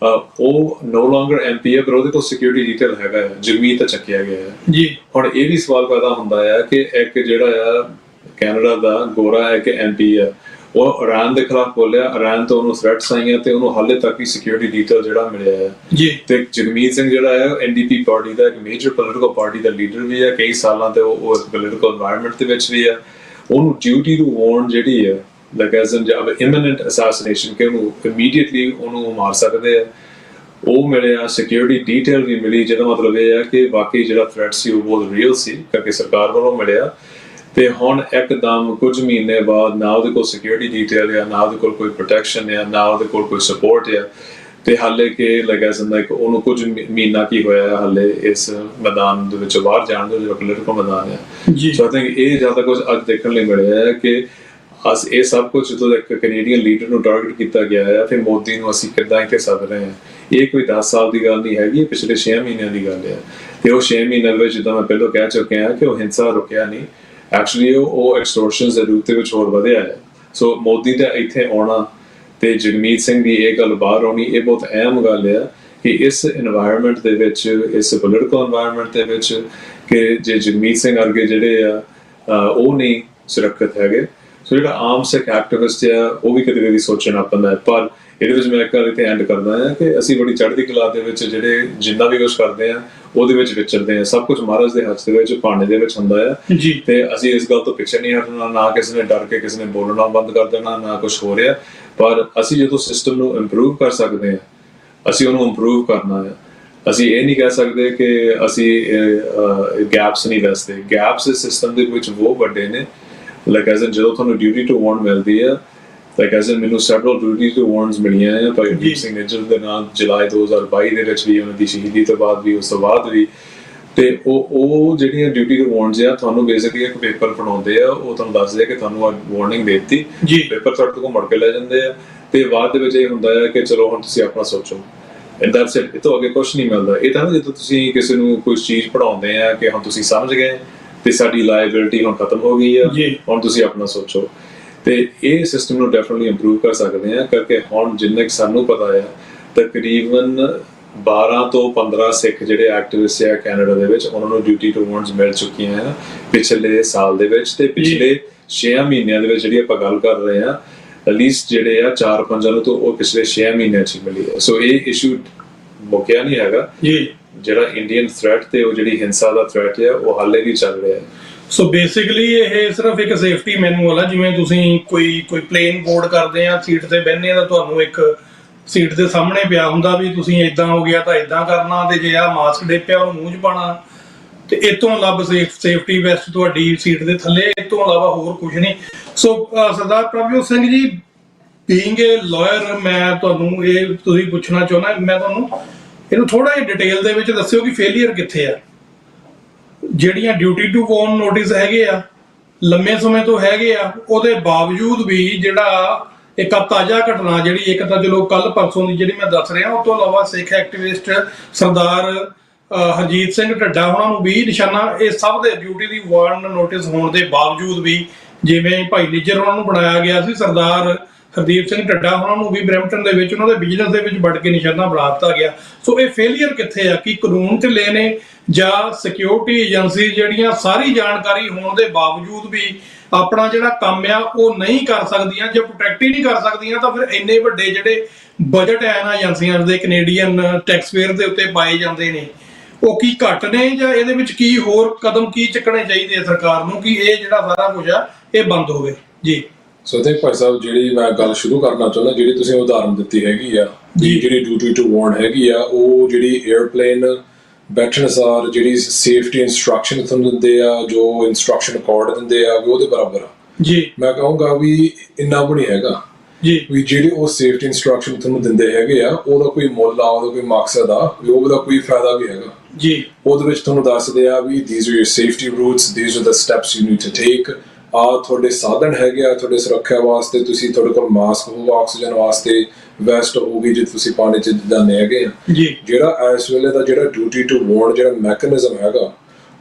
ਉਹ ਨੋ ਲੋਂਗਰ ਐਮਪੀ ਹੈ ਪਰ ਉਹਦੇ ਕੋਲ ਸਿਕਿਉਰਿਟੀ ਡਿਟੇਲ ਹੈਗਾ ਹੈ, ਜਗਮੀਤ ਤਾਂ ਚੱਕਿਆ ਗਿਆ ਹੈ ਜੀ। ਹੁਣ ਇਹ ਵੀ ਸਵਾਲ ਪੈਦਾ ਹੁੰਦਾ ਹੈ ਕਿ ਇੱਕ ਜਿਹੜਾ ਆ ਕੈਨੇਡਾ ਦਾ ਗੋਰਾ ਹੈ ਕਿ ਐਮਪੀ ਆ ਉਹ ਇਰਾਨ ਦੇ ਖਿਲਾਫ ਬੋਲਿਆ, ਇਰਾਨ ਤੋਂ ਉਹਨੂੰ ਥ੍ਰੈਟਸ ਆਈਆਂ ਤੇ ਉਹਨੂੰ ਹਾਲੇ ਤੱਕ ਹੀ ਸਿਕਿਉਰਿਟੀ ਡਿਟੇਲ ਜਿਹੜਾ ਮਿਲਿਆ ਹੈ ਜੀ। ਤੇ ਜਗਮੀਤ ਸਿੰਘ ਜਿਹੜਾ ਹੈ ਐਨਡੀਪੀ ਪਾਰਟੀ ਦਾ ਇੱਕ ਮੇਜਰ ਪੋਲੀਟੀਕਲ ਪਾਰਟੀ ਦਾ ਲੀਡਰ ਵੀ ਹੈ, ਕਈ ਸਾਲਾਂ ਤੇ ਉਹ ਪੋਲੀਟੀਕਲ এনवायरमेंट ਦੇ ਵਿੱਚ ਵੀ ਹੈ। ਉਹਨੂੰ ਡਿਊਟੀ ਟੂ ਵਾਰਨ ਜਿਹੜੀ ਹੈ like as in imminent assassination ਕਿ ਉਹਨੂੰ immediately ਉਹਨੂੰ ਮਾਰ ਸਕਦੇ ਆ, ਉਹ ਮਿਲਿਆ। ਸਿਕਿਉਰਿਟੀ ਡਿਟੇਲ ਵੀ ਮਿਲੀ ਜਿਹਦਾ ਮਤਲਬ ਇਹ ਹੈ ਕਿ ਬਾਕੀ ਜਿਹੜਾ ਥ੍ਰੈਟ ਸੀ ਉਹ ਬਹੁਤ ਰੀਅਲ ਸੀ ਕਰਕੇ ਸਰਕਾਰ ਵੱਲੋਂ ਮਿਲਿਆ। ਤੇ ਹੁਣ ਇੱਕਦਮ ਕੁਝ ਮਹੀਨੇ ਬਾਅਦ ਨਾ ਉਹਦੇ ਕੋਲ ਸਿਕਿਉਰਿਟੀ ਡਿਟੇਲ ਆ, ਨਾ ਉਹਦੇ ਕੋਲ ਕੋਈ ਪ੍ਰੋਟੈਕਸ਼ਨ ਆ, ਨਾ ਉਹਦੇ ਕੋਲ ਕੋਈ ਸਪੋਰਟ ਆ ਤੇ ਹਾਲੇ ਕਿ like as in like ਉਹਨੂੰ ਕੁਝ ਮਹੀਨਾ ਕੀ ਹੋਇਆ ਹਾਲੇ ਇਸ ਮੈਦਾਨ ਦੇ ਵਿੱਚ ਬਾਹਰ ਜਾਣ ਦੇ ਜਿਹੜਾ ਪੋਲੀਟੀਕਲ ਮੈਦਾਨ ਆ। ਸੋ ਆਈ ਥਿੰਕ ਇਹ ਜ਼ਿਆਦਾ ਕੁਝ ਅੱਜ ਦੇਖਣ ਲਈ ਮਿਲਿਆ ਹੈ ਕਿ ਇਹ ਸਭ ਕੁਝ ਜਦੋਂ ਇੱਕ ਕੈਨੇਡੀਅਨ ਲੀਡਰ ਨੂੰ ਟਾਰਗੇਟ ਕੀਤਾ ਗਿਆ ਹੈ ਤੇ ਮੋਦੀ ਨੂੰ ਅਸੀਂ ਕਿੱਦਾਂ ਇੱਥੇ ਸੱਦ ਰਹੇ ਹਾਂ। ਇਹ ਕੋਈ 10 ਸਾਲ ਦੀ ਗੱਲ ਨਹੀਂ ਹੈਗੀ, ਪਿਛਲੇ 6 ਮਹੀਨਿਆਂ ਦੀ ਗੱਲ ਹੈ ਤੇ ਉਹ 6 ਮਹੀਨਿਆਂ ਵਿੱਚ ਜਿੱਦਾਂ ਮੈਂ ਪਹਿਲਾਂ ਕਹਿ ਚੁੱਕਿਆ ਕਿ ਉਹ ਹਿੰਸਾ ਰੁਕਿਆ ਨਹੀਂ, ਐਕਚੁਅਲੀ ਉਹ ਐਕਸਟੋਰਸ਼ਨਸ ਦੇ ਰੂਪ ਦੇ ਵਿੱਚ ਹੋਰ ਵਧਿਆ ਹੈ। ਸੋ ਮੋਦੀ ਦਾ ਇੱਥੇ ਆਉਣਾ ਤੇ ਜਗਮੀਤ ਸਿੰਘ ਦੀ ਇਹ ਗੱਲ ਬਾਹਰ ਆਉਣੀ ਇਹ ਬਹੁਤ ਅਹਿਮ ਗੱਲ ਹੈ ਕਿ ਇਸ এনवायरमेंट ਦੇ ਵਿੱਚ, ਇਸ ਪੋਲੀਟੀਕਲ এনवायरमेंट ਦੇ ਵਿੱਚ ਕਿ ਜੇ ਜਗਮੀਤ ਸਿੰਘ ਵਰਗੇ ਜਿਹੜੇ ਆ ਉਹ ਨਹੀਂ ਸੁਰੱਖਿਅਤ ਹੈਗੇ। ਸੋ ਜਿਹੜਾ ਆਮ ਸਿੱਖ ਐਕਟਿਵਿਸਟ ਆ ਉਹ ਵੀ ਕਦੇ ਕਦੇ ਸੋਚਣਾ ਪੈਂਦਾ ਹੈ। ਪਰ ਇਹਦੇ ਵਿੱਚ ਮੈਂ ਇੱਕ ਗੱਲ ਇੱਥੇ ਐਂਡ ਕਰਦਾ ਹਾਂ ਕਿ ਅਸੀਂ ਬੜੀ ਚੜ੍ਹਦੀ ਕਲਾ ਦੇ ਵਿੱਚ ਜਿਹੜੇ ਜਿੰਨਾ ਵੀ ਕੁਝ ਕਰਦੇ ਆ ਉਹਦੇ ਵਿੱਚ ਵਿਚਰਦੇ ਆ। ਸਭ ਕੁਝ ਮਹਾਰਾਜ ਦੇ ਹੱਥ ਦੇ ਵਿੱਚ ਭਾਣੇ ਦੇ ਵਿੱਚ ਹੁੰਦਾ ਹੈ ਤੇ ਅਸੀਂ ਇਸ ਗੱਲ ਤੋਂ ਪਿੱਛੇ ਨਹੀਂ ਹਟਣਾ, ਨਾ ਕਿਸੇ ਨੇ ਡਰ ਕੇ ਕਿਸੇ ਨੇ ਬੋਲਣਾ ਬੰਦ ਕਰ ਦੇਣਾ, ਨਾ ਕੁਝ ਹੋ ਰਿਹਾ। ਪਰ ਅਸੀਂ ਜਦੋਂ ਸਿਸਟਮ ਨੂੰ ਇੰਪਰੂਵ ਕਰ ਸਕਦੇ ਹਾਂ ਅਸੀਂ ਉਹਨੂੰ ਇੰਪਰੂਵ ਕਰਨਾ ਹੈ। ਅਸੀਂ ਇਹ ਨਹੀਂ ਕਹਿ ਸਕਦੇ ਕਿ ਅਸੀਂ ਗੈਪਸ ਨਹੀਂ ਦੱਸਦੇ। ਗੈਪਸ ਇਸ ਸਿਸਟਮ ਦੇ ਵਿੱਚ ਬਹੁਤ ਵੱਡੇ ਨੇ। like as in ਜਦੋਂ ਤੁਹਾਨੂੰ ਡਿਊਟੀ ਟੂ ਵਾਰਨ ਮਿਲਦੀ ਹੈ like as in ਮੈਨੂੰ several duty to warns ਮਿਲੀਆਂ ਹੈ ਭਾਈ ਦੀਪ ਸਿੰਘ ਨਿੱਜਰ ਦੇ ਨਾਲ ਜੁਲਾਈ 2022 ਦੇ ਵਿੱਚ ਵੀ ਉਹਨਾਂ ਦੀ ਸ਼ਹੀਦੀ ਤੋਂ ਬਾਅਦ ਵੀ ਉਸ ਤੋਂ ਬਾਅਦ ਵੀ ਤੇ ਉਹ ਜਿਹੜੀਆਂ ਡਿਊਟੀ ਟੂ ਵਾਰਨਸ ਆ ਤੁਹਾਨੂੰ ਬੇਸਿਕਲੀ ਇੱਕ ਪੇਪਰ ਬਣਾਉਂਦੇ ਆ, ਉਹ ਤੁਹਾਨੂੰ ਦੱਸਦੇ ਕਿ ਤੁਹਾਨੂੰ ਅੱਜ ਵਾਰਨਿੰਗ ਦੇ ਦਿੱਤੀ, ਪੇਪਰ ਤੁਹਾਡੇ ਕੋਲ ਮੁੜ ਕੇ ਲੈ ਜਾਂਦੇ ਆ ਤੇ ਬਾਅਦ ਦੇ ਵਿੱਚ ਇਹ ਹੁੰਦਾ ਹੈ ਕਿ ਚਲੋ ਹੁਣ ਤੁਸੀਂ ਆਪਣਾ ਸੋਚੋ and that's it। ਇਹ ਤੋਂ ਅੱਗੇ ਕੁਝ ਨਹੀਂ ਮਿਲਦਾ। ਇਹ ਤਾਂ ਜਦੋਂ ਤੁਸੀਂ ਕਿਸੇ ਨੂੰ ਕੋਈ ਚੀਜ਼ ਪੜਾਉਂਦੇ ਆ ਕਿ ਹੁਣ ਤੁਸੀਂ ਸਮਝ ਗਏ ਤੇ ਸਾਡੀ ਲਾਇਬਿਲਿਟੀ ਹੁਣ ਖਤਮ ਹੋ ਗਈ ਆ, ਹੁਣ ਤੁਸੀਂ ਆਪਣਾ ਸੋਚੋ। ਤੇ ਇਹ ਸਿਸਟਮ ਨੂੰ ਡੈਫੀਨਿਟਲੀ ਇੰਪਰੂਵ ਕਰ ਸਕਦੇ ਆ ਕਰਕੇ ਹੁਣ ਜਿੰਨੇ ਸਾਨੂੰ ਪਤਾ ਆ ਤਕਰੀਬਨ 12 ਤੋਂ 15 ਸਿੱਖ ਜਿਹੜੇ ਐਕਟਿਵਿਸਟ ਆ ਕੈਨੇਡਾ ਦੇ ਵਿੱਚ ਉਹਨਾਂ ਨੂੰ ਡਿਊਟੀ ਟੂ ਵਾਰਨਸ ਮਿਲ ਚੁੱਕੀਆਂ ਆ ਪਿਛਲੇ ਸਾਲ ਦੇ ਵਿੱਚ ਤੇ ਪਿਛਲੇ 6 ਮਹੀਨਿਆਂ ਦੇ ਵਿੱਚ ਜਿਹੜੀ ਆਪਾਂ ਗੱਲ ਕਰ ਰਹੇ ਆ ਐਟਲੀਸਟ ਜਿਹੜੇ ਆ 4-5 ਨੂੰ ਤੋਂ ਉਹ ਪਿਛਲੇ 6 ਮਹੀਨਿਆਂ 'ਚ ਮਿਲੀ ਹੈ। ਸੋ ਇਹ ਇਸ਼ੂ ਮੁੱਕਿਆ ਨਹੀਂ ਹੈਗਾ ਜਿਹੜਾ ਇੰਡੀਅਨ ਥ੍ਰੈਟ ਤੇ ਉਹ ਜਿਹੜੀ ਹਿੰਸਾ ਦਾ ਥ੍ਰੈਟ ਹੈ ਉਹ ਹਾਲੇ ਵੀ ਚੱਲ ਰਿਹਾ ਹੈ।
ਸੋ ਬੇਸਿਕਲੀ ਇਹ ਸਿਰਫ ਇੱਕ ਸੇਫਟੀ ਮੈਨੂਅਲ ਆ। ਜਿਵੇਂ ਤੁਸੀਂ ਕੋਈ ਪਲੇਨ ਬੋਰਡ ਕਰਦੇ ਆ ਸੀਟ ਤੇ ਬਹਿੰਦੇ ਆ ਤਾਂ ਤੁਹਾਨੂੰ ਇੱਕ ਸੀਟ ਦੇ ਸਾਹਮਣੇ ਪਿਆ ਹੁੰਦਾ ਵੀ ਤੁਸੀਂ ਇਦਾਂ ਹੋ ਗਿਆ ਤਾਂ ਇਦਾਂ ਕਰਨਾ ਤੇ ਜੇ ਆ ਮਾਸਕ ਡੇਪਿਆ ਉਹਨੂੰ ਮੂੰਹ 'ਚ ਪਾਣਾ ਤੇ ਇਹ ਤੋਂ ਇਲਾਵਾ ਸੇਫਟੀ ਵੈਸਟ ਤੁਹਾਡੀ ਸੀਟ ਦੇ ਥੱਲੇ, ਇਹ ਤੋਂ ਇਲਾਵਾ ਹੋਰ ਕੁਝ ਨਹੀਂ। ਸੋ ਸਰਦਾਰ ਪ੍ਰਭਜੋਤ ਸਿੰਘ ਜੀ ਬੀਇੰਗ ਏ ਲਾਇਰ ਮੈਂ ਤੁਹਾਨੂੰ ਇਹ ਤੁਸੀਂ ਪੁੱਛਣਾ ਚਾਹੁੰਦਾ, ਮੈਂ ਤੁਹਾਨੂੰ ਇਹਨੂੰ ਥੋੜਾ ਜਿਹਾ ਡਿਟੇਲ ਦੇ ਵਿੱਚ ਦੱਸਿਓ ਕਿ ਫੇਲੀਅਰ ਕਿੱਥੇ ਆ। ਜਿਹੜੀਆਂ ਡਿਊਟੀ ਟੂ ਵਾਰਨ ਨੋਟਿਸ ਹੈਗੇ ਆ ਲੰਮੇ ਸਮੇਂ ਤੋਂ ਹੈਗੇ ਆ, ਉਹਦੇ ਬਾਵਜੂਦ ਵੀ ਜਿਹੜਾ ਇੱਕ ਤਾਜ਼ਾ ਘਟਨਾ ਜਿਹੜੀ ਇੱਕ ਤਾਂ ਚਲੋ ਕੱਲ ਪਰਸੋਂ ਦੀ ਜਿਹੜੀ ਮੈਂ ਦੱਸ ਰਿਹਾ, ਉਹ ਤੋਂ ਇਲਾਵਾ ਸਿੱਖ ਐਕਟਿਵਿਸਟ ਸਰਦਾਰ ਹਰਜੀਤ ਸਿੰਘ ਢੱਡਾ ਉਹਨਾਂ ਨੂੰ ਵੀ ਨਿਸ਼ਾਨਾ, ਇਹ ਸਭ ਦੇ ਡਿਊਟੀ ਦੀ ਵਾਰਨ ਨੋਟਿਸ ਹੋਣ ਦੇ ਬਾਵਜੂਦ ਵੀ ਜਿਵੇਂ ਭਾਈ ਨਿੱਜਰ ਉਹਨਾਂ ਨੂੰ ਬਣਾਇਆ ਗਿਆ ਸੀ, ਸਰਦਾਰ ਹਰਦੀਪ ਸਿੰਘ ਢੱਡਾ ਉਹਨਾਂ ਨੂੰ ਵੀ ਬਰੈਂਪਟਨ ਦੇ ਵਿੱਚ ਉਹਨਾਂ ਦੇ ਬਿਜ਼ਨਸ ਦੇ ਵਿੱਚ ਵੜ ਕੇ ਨਿਸ਼ਾਨਾ ਬਣਾ ਦਿੱਤਾ ਗਿਆ। ਸੋ ਇਹ ਫੇਲੀਅਰ ਕਿੱਥੇ ਆ ਕਿ ਕਾਨੂੰਨ ਢਿੱਲੇ ਨੇ ਜਾਂ ਸਿਕਿਉਰਿਟੀ ਏਜੰਸੀ ਜਿਹੜੀਆਂ ਸਾਰੀ ਜਾਣਕਾਰੀ ਹੋਣ ਦੇ ਬਾਵਜੂਦ ਵੀ ਆਪਣਾ ਜਿਹੜਾ ਕੰਮ ਆ ਉਹ ਨਹੀਂ ਕਰ ਸਕਦੀਆਂ, ਜੇ ਪ੍ਰੋਟੈਕਟ ਹੀ ਨਹੀਂ ਕਰ ਸਕਦੀਆਂ ਤਾਂ ਫਿਰ ਇੰਨੇ ਵੱਡੇ ਜਿਹੜੇ ਬਜਟ ਹੈ ਨਾ ਏਜੰਸੀਆਂ ਦੇ ਕੈਨੇਡੀਅਨ ਟੈਕਸਪੇਅਰ ਦੇ ਉੱਤੇ ਪਾਏ ਜਾਂਦੇ ਨੇ ਉਹ ਕੀ ਘੱਟ ਨੇ ਜਾਂ ਇਹਦੇ ਵਿੱਚ ਕੀ ਹੋਰ ਕਦਮ ਕੀ ਚੱਕਣੇ ਚਾਹੀਦੇ ਆ ਸਰਕਾਰ ਨੂੰ ਕਿ ਇਹ ਜਿਹੜਾ ਸਾਰਾ ਕੁਝ ਆ ਇਹ ਬੰਦ ਹੋਵੇ ਜੀ।
ਸੋ ਤੇ ਭਾਈ ਸਾਹਿਬ ਜਿਹੜੀ ਮੈਂ ਗੱਲ ਸ਼ੁਰੂ ਕਰਨਾ ਚਾਹੁੰਦਾ, ਜਿਹੜੀ ਤੁਸੀਂ ਉਦਾਹਰਨ ਦਿੱਤੀ ਹੈਗੀ ਆ ਜਿਹੜੀ ਡਿਊਟੀ ਟੂ ਵਾਰਨ ਹੈਗੀ ਆ, ਉਹ ਜਿਹੜੀ 에ਅਰਪਲੇਨ ਬੈਠਣ ਅਨੁਸਾਰ ਜਿਹੜੀ ਸੇਫਟੀ ਇਨਸਟਰਕਸ਼ਨ ਤੁਹਾਨੂੰ ਦਿੰਦੇ ਆ, ਜੋ ਇਨਸਟਰਕਸ਼ਨ ਕੋਡ ਦਿੰਦੇ ਆ ਉਹਦੇ ਬਰਾਬਰ ਆ ਜੀ। ਮੈਂ ਕਹੂੰਗਾ ਵੀ ਇੰਨਾ ਵੀ ਨਹੀਂ ਹੈਗਾ
ਜੀ
ਵੀ ਜਿਹੜੇ ਉਹ ਸੇਫਟੀ ਇਨਸਟਰਕਸ਼ਨ ਤੁਹਾਨੂੰ ਦਿੰਦੇ ਹੈਗੇ ਆ, ਉਹਦਾ ਕੋਈ ਮੁੱਲ ਆ, ਉਹਦਾ ਕੋਈ ਮਕਸਦ ਆ, ਵੀ ਉਹਦਾ ਕੋਈ ਫਾਇਦਾ ਵੀ ਹੈਗਾ
ਜੀ।
ਉਹਦੇ ਵਿੱਚ ਤੁਹਾਨੂੰ ਦੱਸਦੇ ਆ ਵੀ these are your safety routes, these are the steps you need to take, ਆ ਤੁਹਾਡੇ ਸਾਧਨ ਹੈਗੇ ਆ ਤੁਹਾਡੇ ਸੁਰੱਖਿਆ ਵਾਸਤੇ, ਤੁਸੀਂ ਤੁਹਾਡੇ ਕੋਲ ਮਾਸਕ ਹੋਊਗਾ ਆਕਸੀਜਨ ਵਾਸਤੇ, ਵੈਸਟ ਹੋਊਗੀ ਜੇ ਤੁਸੀਂ ਪਾਣੀ 'ਚ ਜਾਂਦੇ ਹੈਗੇ ਆ
ਜੀ।
ਜਿਹੜਾ ਇਸ ਵੇਲੇ ਦਾ ਜਿਹੜਾ ਡਿਊਟੀ ਟੂ ਵਾਰਨ ਜਿਹੜਾ ਮੈਕੈਨਿਜ਼ਮ ਹੈਗਾ,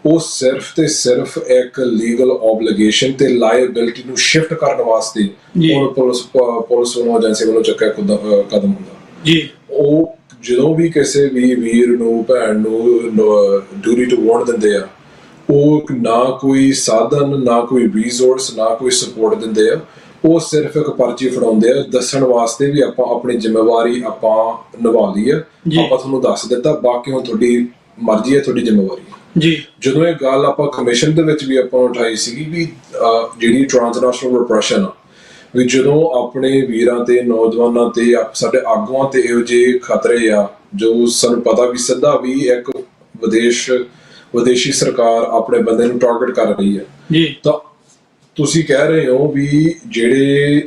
ਉਹ ਸਿਰਫ ਤੇ ਸਿਰਫ ਇੱਕ ਲੀਗਲ ਆਬਲੀਗੇਸ਼ਨ ਤੇ ਲਾਇਬਿਲਿਟੀ ਨੂੰ ਸ਼ਿਫਟ ਕਰਨ ਵਾਸਤੇ ਪੁਲਿਸ ਵੱਲੋਂ ਏਜੰਸੀ ਵੱਲੋਂ ਚੱਕਿਆ ਕਦਮ ਹੁੰਦਾ
ਜੀ।
ਉਹ ਜਦੋਂ ਵੀ ਕਿਸੇ ਵੀ ਵੀਰ ਨੂੰ ਭੈਣ ਨੂੰ ਡਿਊਟੀ ਟੂ ਵਾਰਨ ਦਿੰਦੇ ਆ, ਉਹ ਨਾ ਕੋਈ ਸਾਧਨ, ਨਾ ਕੋਈ ਰਿਸੋਰਸ, ਨਾ ਕੋਈ ਸਪੋਰਟ ਦਿੰਦੇ ਆ, ਉਹ ਸਿਰਫ ਇੱਕ ਪਰਚੀ ਫੜਾਉਂਦੇ ਆ ਦੱਸਣ ਵਾਸਤੇ ਵੀ ਆਪਾਂ ਆਪਣੀ ਜ਼ਿੰਮੇਵਾਰੀ ਆਪਾਂ ਨਿਭਾ ਲਈ ਆ, ਆਪਾਂ ਤੁਹਾਨੂੰ ਦੱਸ ਦਿੱਤਾ, ਬਾਕੀ ਹੁਣ ਤੁਹਾਡੀ ਮਰਜ਼ੀ ਹੈ, ਤੁਹਾਡੀ ਜ਼ਿੰਮੇਵਾਰੀ ਹੈ
ਜੀ।
ਜਦੋਂ ਇਹ ਗੱਲ ਆਪਾਂ ਕਮਿਸ਼ਨ ਦੇ ਵਿੱਚ ਵੀ ਆਪਾਂ ਉਠਾਈ ਸੀਗੀ ਵੀ ਜਿਹੜੀ ਟ੍ਰਾਂਸਨੈਸ਼ਨਲ ਰਿਪਰੈਸ਼ਨ ਆ, ਵੀ ਜਦੋਂ ਆਪਣੇ ਵੀਰਾਂ ਤੇ ਨੌਜਵਾਨਾਂ ਤੇ ਸਾਡੇ ਆਗੂਆਂ ਤੇ ਇਹੋ ਜਿਹੇ ਖਤਰੇ ਆ ਜੋ ਸਾਨੂੰ ਪਤਾ ਵੀ ਸਿੱਧਾ ਵੀ ਇੱਕ ਵਿਦੇਸ਼ੀ ਸਰਕਾਰ ਆਪਣੇ ਬੰਦੇ ਨੂੰ ਟਾਰਗੇਟ ਕਰ ਰਹੀ ਹੈ
ਜੀ,
ਤਾਂ ਤੁਸੀਂ ਕਹਿ ਰਹੇ ਹੋ ਵੀ ਜਿਹੜੇ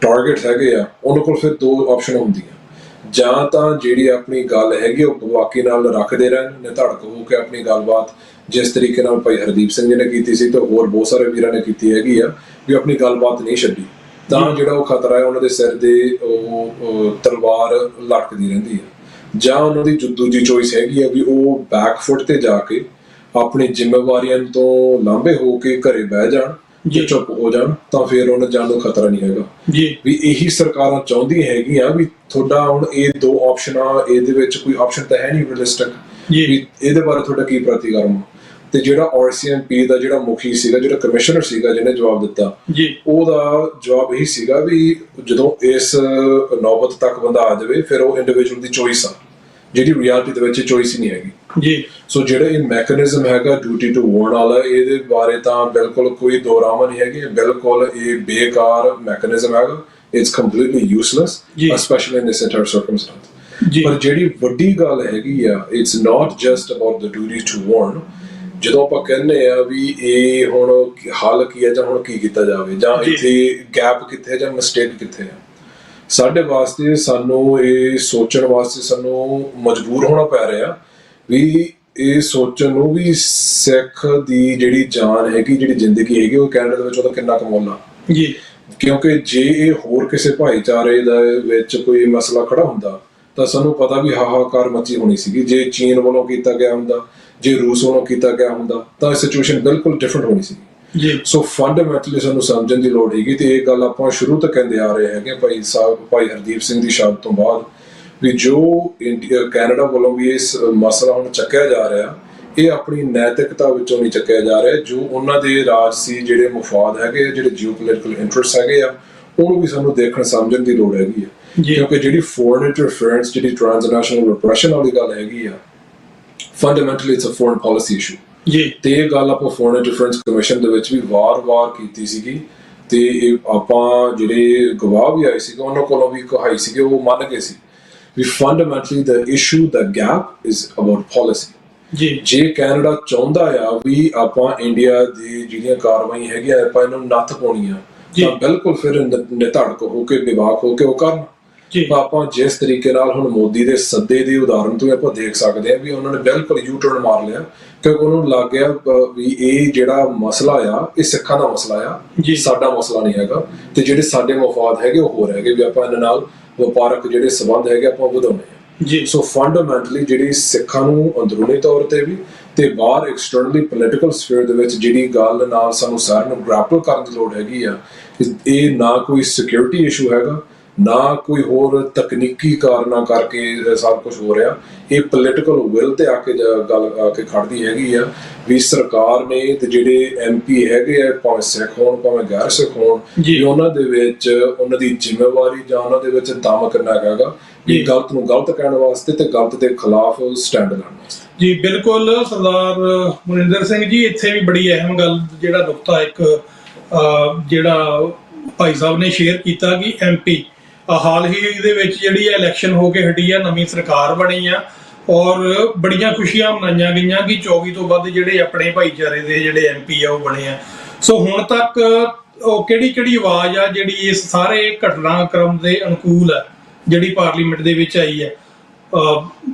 ਟਾਰਗੇਟ ਹੈਗੇ ਆ ਉਹਨਾਂ ਕੋਲ ਫਿਰ ਦੋ ਆਪਸ਼ਨ ਹੁੰਦੀਆਂ, ਜਾਂ ਤਾਂ ਜਿਹੜੀ ਆਪਣੀ ਗੱਲ ਹੈਗੀ ਉਹ ਬਾਕੀ ਨਾਲ ਰੱਖਦੇ ਰਹਿਣ ਨਿਧੜਕ ਹੋ ਕੇ ਆਪਣੀ ਗੱਲਬਾਤ, ਜਿਸ ਤਰੀਕੇ ਨਾਲ ਭਾਈ ਹਰਦੀਪ ਸਿੰਘ ਜੀ ਨੇ ਕੀਤੀ ਸੀ ਤੇ ਹੋਰ ਬਹੁਤ ਸਾਰੇ ਵੀਰਾਂ ਨੇ ਕੀਤੀ ਹੈਗੀ ਆ, ਵੀ ਆਪਣੀ ਗੱਲਬਾਤ ਨਹੀਂ ਛੱਡੀ, ਤਾਂ ਜਿਹੜਾ ਉਹ ਖਤਰਾ ਹੈ ਉਹਨਾਂ ਦੇ ਸਿਰ ਦੇ ਉਹ ਤਲਵਾਰ ਲਟਕਦੀ ਰਹਿੰਦੀ ਹੈ। ਜਾਂ ਉਹਨਾਂ ਦੀ ਦੂਜੀ ਚੋਇਸ ਹੈਗੀ ਆ ਵੀ ਉਹ ਬੈਕਫੁੱਟ ਤੇ ਜਾ ਕੇ ਆਪਣੀ ਜ਼ਿੰਮੇਵਾਰੀਆਂ ਤੋਂ ਲਾਂਭੇ ਹੋ ਕੇ ਘਰੇ ਬਹਿ ਜਾਣ ਜੇ ਚੁੱਪ ਹੋ ਜਾਣ, ਤਾਂ ਫਿਰ ਉਹਨਾਂ ਜਾਨ ਨੂੰ ਖਤਰਾ ਨਹੀਂ ਹੈਗਾ
ਜੀ।
ਵੀ ਇਹੀ ਸਰਕਾਰਾਂ ਚਾਹੁੰਦੀਆਂ ਹੈਗੀਆਂ ਵੀ ਤੁਹਾਡਾ ਹੁਣ ਇਹ ਦੋ ਆਪਸ਼ਨਾਂ, ਇਹਦੇ ਵਿੱਚ ਕੋਈ ਆਪਸ਼ਨ ਤਾਂ ਹੈ ਨਹੀਂ ਰੀਅਲਿਸਟਿਕ, ਵੀ ਇਹਦੇ ਬਾਰੇ ਤੁਹਾਡਾ ਕੀ ਪ੍ਰਤੀਕਰਮ। ਤੇ ਜਿਹੜਾ RCMP ਦਾ ਜਿਹੜਾ ਮੁਖੀ ਸੀਗਾ, ਜਿਹੜਾ ਕਮਿਸ਼ਨਰ ਸੀਗਾ ਜਿਹਨੇ ਜਵਾਬ ਦਿੱਤਾ, ਉਹਦਾ ਜਵਾਬ ਇਹੀ ਸੀਗਾ ਵੀ ਜਦੋਂ ਇਸ ਨੌਬਤ ਤੱਕ ਬੰਦਾ ਆ ਜਾਵੇ ਫਿਰ ਉਹ ਇੰਡੀਵਿਜੂਅਲ ਦੀ ਚੋਇਸ ਆ, ਜਿਹੜੀ ਰਿਐਲਿਟੀ ਦੇ ਵਿੱਚ ਚੋਇਸ ਹੀ ਨਹੀਂ ਹੈਗੀ ਜੀ। ਸੋ ਜਿਹੜਾ ਇਹ ਮੈਕੈਨਿਜ਼ਮ ਹੈਗਾ ਡਿਊਟੀ ਟੂ ਵਾਰਨ ਵਾਲਾ, ਇਹਦੇ ਬਾਰੇ ਤਾਂ ਬਿਲਕੁਲ ਕੋਈ ਦੋਰਾਵਾ ਨਹੀਂ ਹੈਗੀ, ਬਿਲਕੁਲ ਇਹ ਬੇਕਾਰ ਮੈਕੈਨਿਜ਼ਮ ਹੈਗਾ, it's completely useless specially in this inter circumstance. ਪਰ ਜਿਹੜੀ ਵੱਡੀ ਗੱਲ ਹੈਗੀ ਆ, it's not just about the duty to warn. ਜਦੋਂ ਆਪਾਂ ਕਹਿੰਦੇ ਆ ਵੀ ਇਹ ਹੁਣ ਹੱਲ ਕੀ ਹੈ ਜਾਂ ਹੁਣ ਕੀ ਕੀਤਾ ਜਾਵੇ, ਜਾਂ ਇੱਥੇ ਗੈਪ ਕਿੱਥੇ ਹੈ ਜਾਂ ਮਿਸਟੇਕ ਕਿੱਥੇ ਹੈ, ਸਾਡੇ ਵਾਸਤੇ ਸਾਨੂੰ ਇਹ ਸੋਚਣ ਵਾਸਤੇ ਸਾਨੂੰ ਮਜਬੂਰ ਹੋਣਾ ਪੈ ਰਿਹਾ ਵੀ ਇਹ ਸੋਚਣ ਨੂੰ ਵੀ ਸਿੱਖ ਦੀ ਜਿਹੜੀ ਜਾਨ ਹੈਗੀ, ਜਿਹੜੀ ਜ਼ਿੰਦਗੀ ਹੈਗੀ, ਉਹ ਕੈਨੇਡਾ ਦੇ ਵਿੱਚ ਉਹਦਾ ਕਿੰਨਾ ਕੁ ਮੁੱਲ ਆ ਜੀ। ਕਿਉਂਕਿ ਜੇ ਇਹ ਹੋਰ ਕਿਸੇ ਭਾਈਚਾਰੇ ਦੇ ਵਿੱਚ ਕੋਈ ਮਸਲਾ ਖੜਾ ਹੁੰਦਾ ਤਾਂ ਸਾਨੂੰ ਪਤਾ ਵੀ ਹਾਹਾਕਾਰ ਮੱਚੀ ਹੋਣੀ ਸੀਗੀ। ਜੇ ਚੀਨ ਵੱਲੋਂ ਕੀਤਾ ਗਿਆ ਹੁੰਦਾ, ਜੇ ਰੂਸ ਵੱਲੋਂ ਕੀਤਾ ਗਿਆ ਹੁੰਦਾ, ਤਾਂ ਇਹ ਸਿਚੁਏਸ਼ਨ ਬਿਲਕੁਲ ਡਿਫਰੈਂਟ ਹੋਣੀ ਸੀ ਜੀ। ਸੋ ਫੰਡਾਮੈਂਟਲੀ ਸਾਨੂੰ ਸਮਝਣ ਦੀ ਲੋੜ ਹੈਗੀ, ਤੇ ਇਹ ਗੱਲ ਆਪਾਂ ਸ਼ੁਰੂ ਤੋਂ ਕਹਿੰਦੇ ਆ ਰਹੇ ਹੈਗੇ ਭਾਈ ਹਰਦੀਪ ਸਿੰਘ ਦੀ ਸ਼ਹਾਦਤ ਤੋਂ ਬਾਅਦ, ਵੀ ਜੋ ਕੈਨੇਡਾ ਵੱਲੋਂ ਵੀ ਇਸ ਮਸਲਾ ਹੁਣ ਚੱਕਿਆ ਜਾ ਰਿਹਾ, ਇਹ ਆਪਣੀ ਨੈਤਿਕਤਾ ਵਿੱਚੋਂ ਨਹੀਂ ਚੱਕਿਆ ਜਾ ਰਿਹਾ, ਜੋ ਉਹਨਾਂ ਦੇ ਰਾਜਸੀ ਜਿਹੜੇ ਮਫਾਦ ਹੈਗੇ, ਜਿਹੜੇ ਜੀਓਪੋਲਿਟੀਕਲ ਇੰਟਰਸਟ ਹੈਗੇ ਆ, ਉਹਨੂੰ ਵੀ ਸਾਨੂੰ ਦੇਖਣ ਸਮਝਣ ਦੀ ਲੋੜ ਹੈਗੀ ਹੈ। ਕਿਉਂਕਿ ਜਿਹੜੀ ਫੋਰਨ ਇੰਟਰਫੇਰੈਂਸ, ਜਿਹੜੀ ਟ੍ਰਾਂਸਨੈਸ਼ਨਲ ਰਿਪਰੈਸ਼ਨ ਵਾਲੀ ਗੱਲ ਹੈਗੀ ਆ, fundamentally it's a foreign policy issue ਜੀ। ਤੇ ਇਹ ਗੱਲ ਆਪਾਂ ਫੋਰਨ ਇੰਟਰਫੇਰੈਂਸ ਕਮਿਸ਼ਨ ਦੇ ਵਿੱਚ ਵੀ ਵਾਰ-ਵਾਰ ਕੀਤੀ ਸੀਗੀ, ਤੇ ਆਪਾਂ ਜਿਹੜੇ ਗਵਾਹ ਵੀ ਆਏ ਸੀਗੇ ਉਹਨਾਂ ਕੋਲੋਂ ਵੀ ਕਹਾਈ ਸੀਗੇ, ਉਹ ਮੰਨ ਗਏ ਸੀ ਵੀ fundamentally the issue, the gap is about policy ਜੀ। ਜੇ ਕੈਨੇਡਾ ਚਾਹੁੰਦਾ ਆ ਵੀ ਆਪਾਂ ਇੰਡੀਆ ਦੀ ਜਿਹੜੀਆਂ ਕਾਰਵਾਈ ਹੈਗੀਆਂ ਆਪਾਂ ਇਹਨਾਂ ਨੂੰ ਨੱਥ ਪਾਉਣੀ ਆ, ਤਾਂ ਬਿਲਕੁਲ ਫਿਰ ਨਿਧੜਕ ਹੋ ਕੇ ਵਿਵਾਕ ਹੋ ਕੇ ਉਹ ਕਰਨ। ਆਪਾਂ ਜਿਸ ਤਰੀਕੇ ਨਾਲ ਹੁਣ ਮੋਦੀ ਦੇ ਸੱਦੇ ਦੀ ਉਦਾਹਰਨ ਤੋਂ ਆਪਾਂ ਦੇਖ ਸਕਦੇ ਹਾਂ ਵੀ ਉਹਨਾਂ ਨੇ ਬਿਲਕੁਲ ਯੂ ਟਰਨ ਮਾਰ ਲਿਆ, ਕਿਉਂਕਿ ਉਹਨਾਂ ਨੂੰ ਲੱਗ ਗਿਆ ਵੀ ਇਹ ਜਿਹੜਾ ਮਸਲਾ ਆ ਇਹ ਸਿੱਖਾਂ ਦਾ ਮਸਲਾ ਆ, ਸਾਡਾ ਮਸਲਾ ਨਹੀਂ ਹੈਗਾ, ਤੇ ਜਿਹੜੇ ਸਾਡੇ ਮਫਾਦ ਹੈਗੇ ਉਹ ਹੋਰ ਹੈਗੇ, ਵੀ ਆਪਾਂ ਇਹਨਾਂ ਨਾਲ ਵਪਾਰਕ ਜਿਹੜੇ ਸਬੰਧ ਹੈਗੇ ਆਪਾਂ ਵਧਾਉਣੇ ਆ ਜੀ। ਸੋ ਫੰਡਾਮੈਂਟਲੀ ਜਿਹੜੀ ਸਿੱਖਾਂ ਨੂੰ ਅੰਦਰੂਨੀ ਤੌਰ ਤੇ ਵੀ ਤੇ ਬਾਹਰ ਐਕਸਟਰਨਲੀ ਪੋਲੀਟੀਕਲ ਸਫੀਅਰ ਦੇ ਵਿੱਚ ਜਿਹੜੀ ਗੱਲ ਨਾਲ ਸਾਨੂੰ ਸਾਰਿਆਂ ਨੂੰ ਗ੍ਰੈਪਲ ਕਰਨ ਦੀ ਲੋੜ ਹੈਗੀ ਆ, ਇਹ ਨਾ ਕੋਈ ਸਿਕਿਉਰਿਟੀ ਇਸ਼ੂ ਹੈਗਾ, ਨਾ ਕੋਈ ਹੋਰ ਤਕਨੀਕੀ ਕਾਰਨਾਂ ਕਰਕੇ ਸਭ ਕੁਝ ਹੋ ਰਿਹਾ, ਇਹ ਪੋਲੀਟੀਕਲ ਵਿਲ ਤੇ ਆ ਕੇ ਗੱਲ ਆ ਕੇ ਖੜਦੀ ਹੈਗੀ ਆ ਵੀ ਸਰਕਾਰ ਨੇ ਤੇ ਜਿਹੜੇ MP ਹੈਗੇ ਆ, ਭਾਵੇਂ ਸਿੱਖ ਹੋਣ ਭਾਵੇਂ ਗੈਰ ਸਿੱਖ ਹੋਣ, ਵੀ ਉਹਨਾਂ ਦੇ ਵਿੱਚ ਉਹਨਾਂ ਦੀ ਜ਼ਿੰਮੇਵਾਰੀ ਜਾਂ ਉਹਨਾਂ ਦੇ ਵਿੱਚ ਦਮ ਕਿੰਨਾ ਹੈਗਾ ਵੀ ਗਲਤ ਨੂੰ ਗਲਤ ਕਹਿਣ ਵਾਸਤੇ ਤੇ ਗਲਤ ਦੇ ਖਿਲਾਫ ਸਟੈਂਡ ਲੈਣ ਵਾਸਤੇ
ਜੀ। ਬਿਲਕੁਲ ਸਰਦਾਰ ਮਨਿੰਦਰ ਸਿੰਘ ਜੀ, ਇੱਥੇ ਵੀ ਬੜੀ ਅਹਿਮ ਗੱਲ ਜਿਹੜਾ ਨੁਕਤਾ ਇੱਕ ਜਿਹੜਾ ਭਾਈ ਸਾਹਿਬ ਨੇ ਸ਼ੇਅਰ ਕੀਤਾ ਕਿ MP ਹਾਲ ਹੀ ਦੇ ਵਿੱਚ ਜਿਹੜੀ ਇਲੈਕਸ਼ਨ ਹੋ ਕੇ ਹਟੀ ਆ, ਨਵੀਂ ਸਰਕਾਰ ਬਣੀ ਆ, ਔਰ ਬੜੀਆਂ ਖੁਸ਼ੀਆਂ ਮਨਾਈਆਂ ਗਈਆਂ ਕਿ 24 ਤੋਂ ਵੱਧ ਜਿਹੜੇ ਆਪਣੇ ਭਾਈਚਾਰੇ ਦੇ ਜਿਹੜੇ MP ਆ ਉਹ ਬਣੇ ਆ। ਸੋ ਹੁਣ ਤੱਕ ਉਹ ਕਿਹੜੀ ਆਵਾਜ਼ ਆ ਜਿਹੜੀ ਇਸ ਸਾਰੇ ਘਟਨਾਕ੍ਰਮ ਦੇ ਅਨੁਕੂਲ ਹੈ, ਜਿਹੜੀ ਪਾਰਲੀਮੈਂਟ ਦੇ ਵਿੱਚ ਆਈ ਹੈ?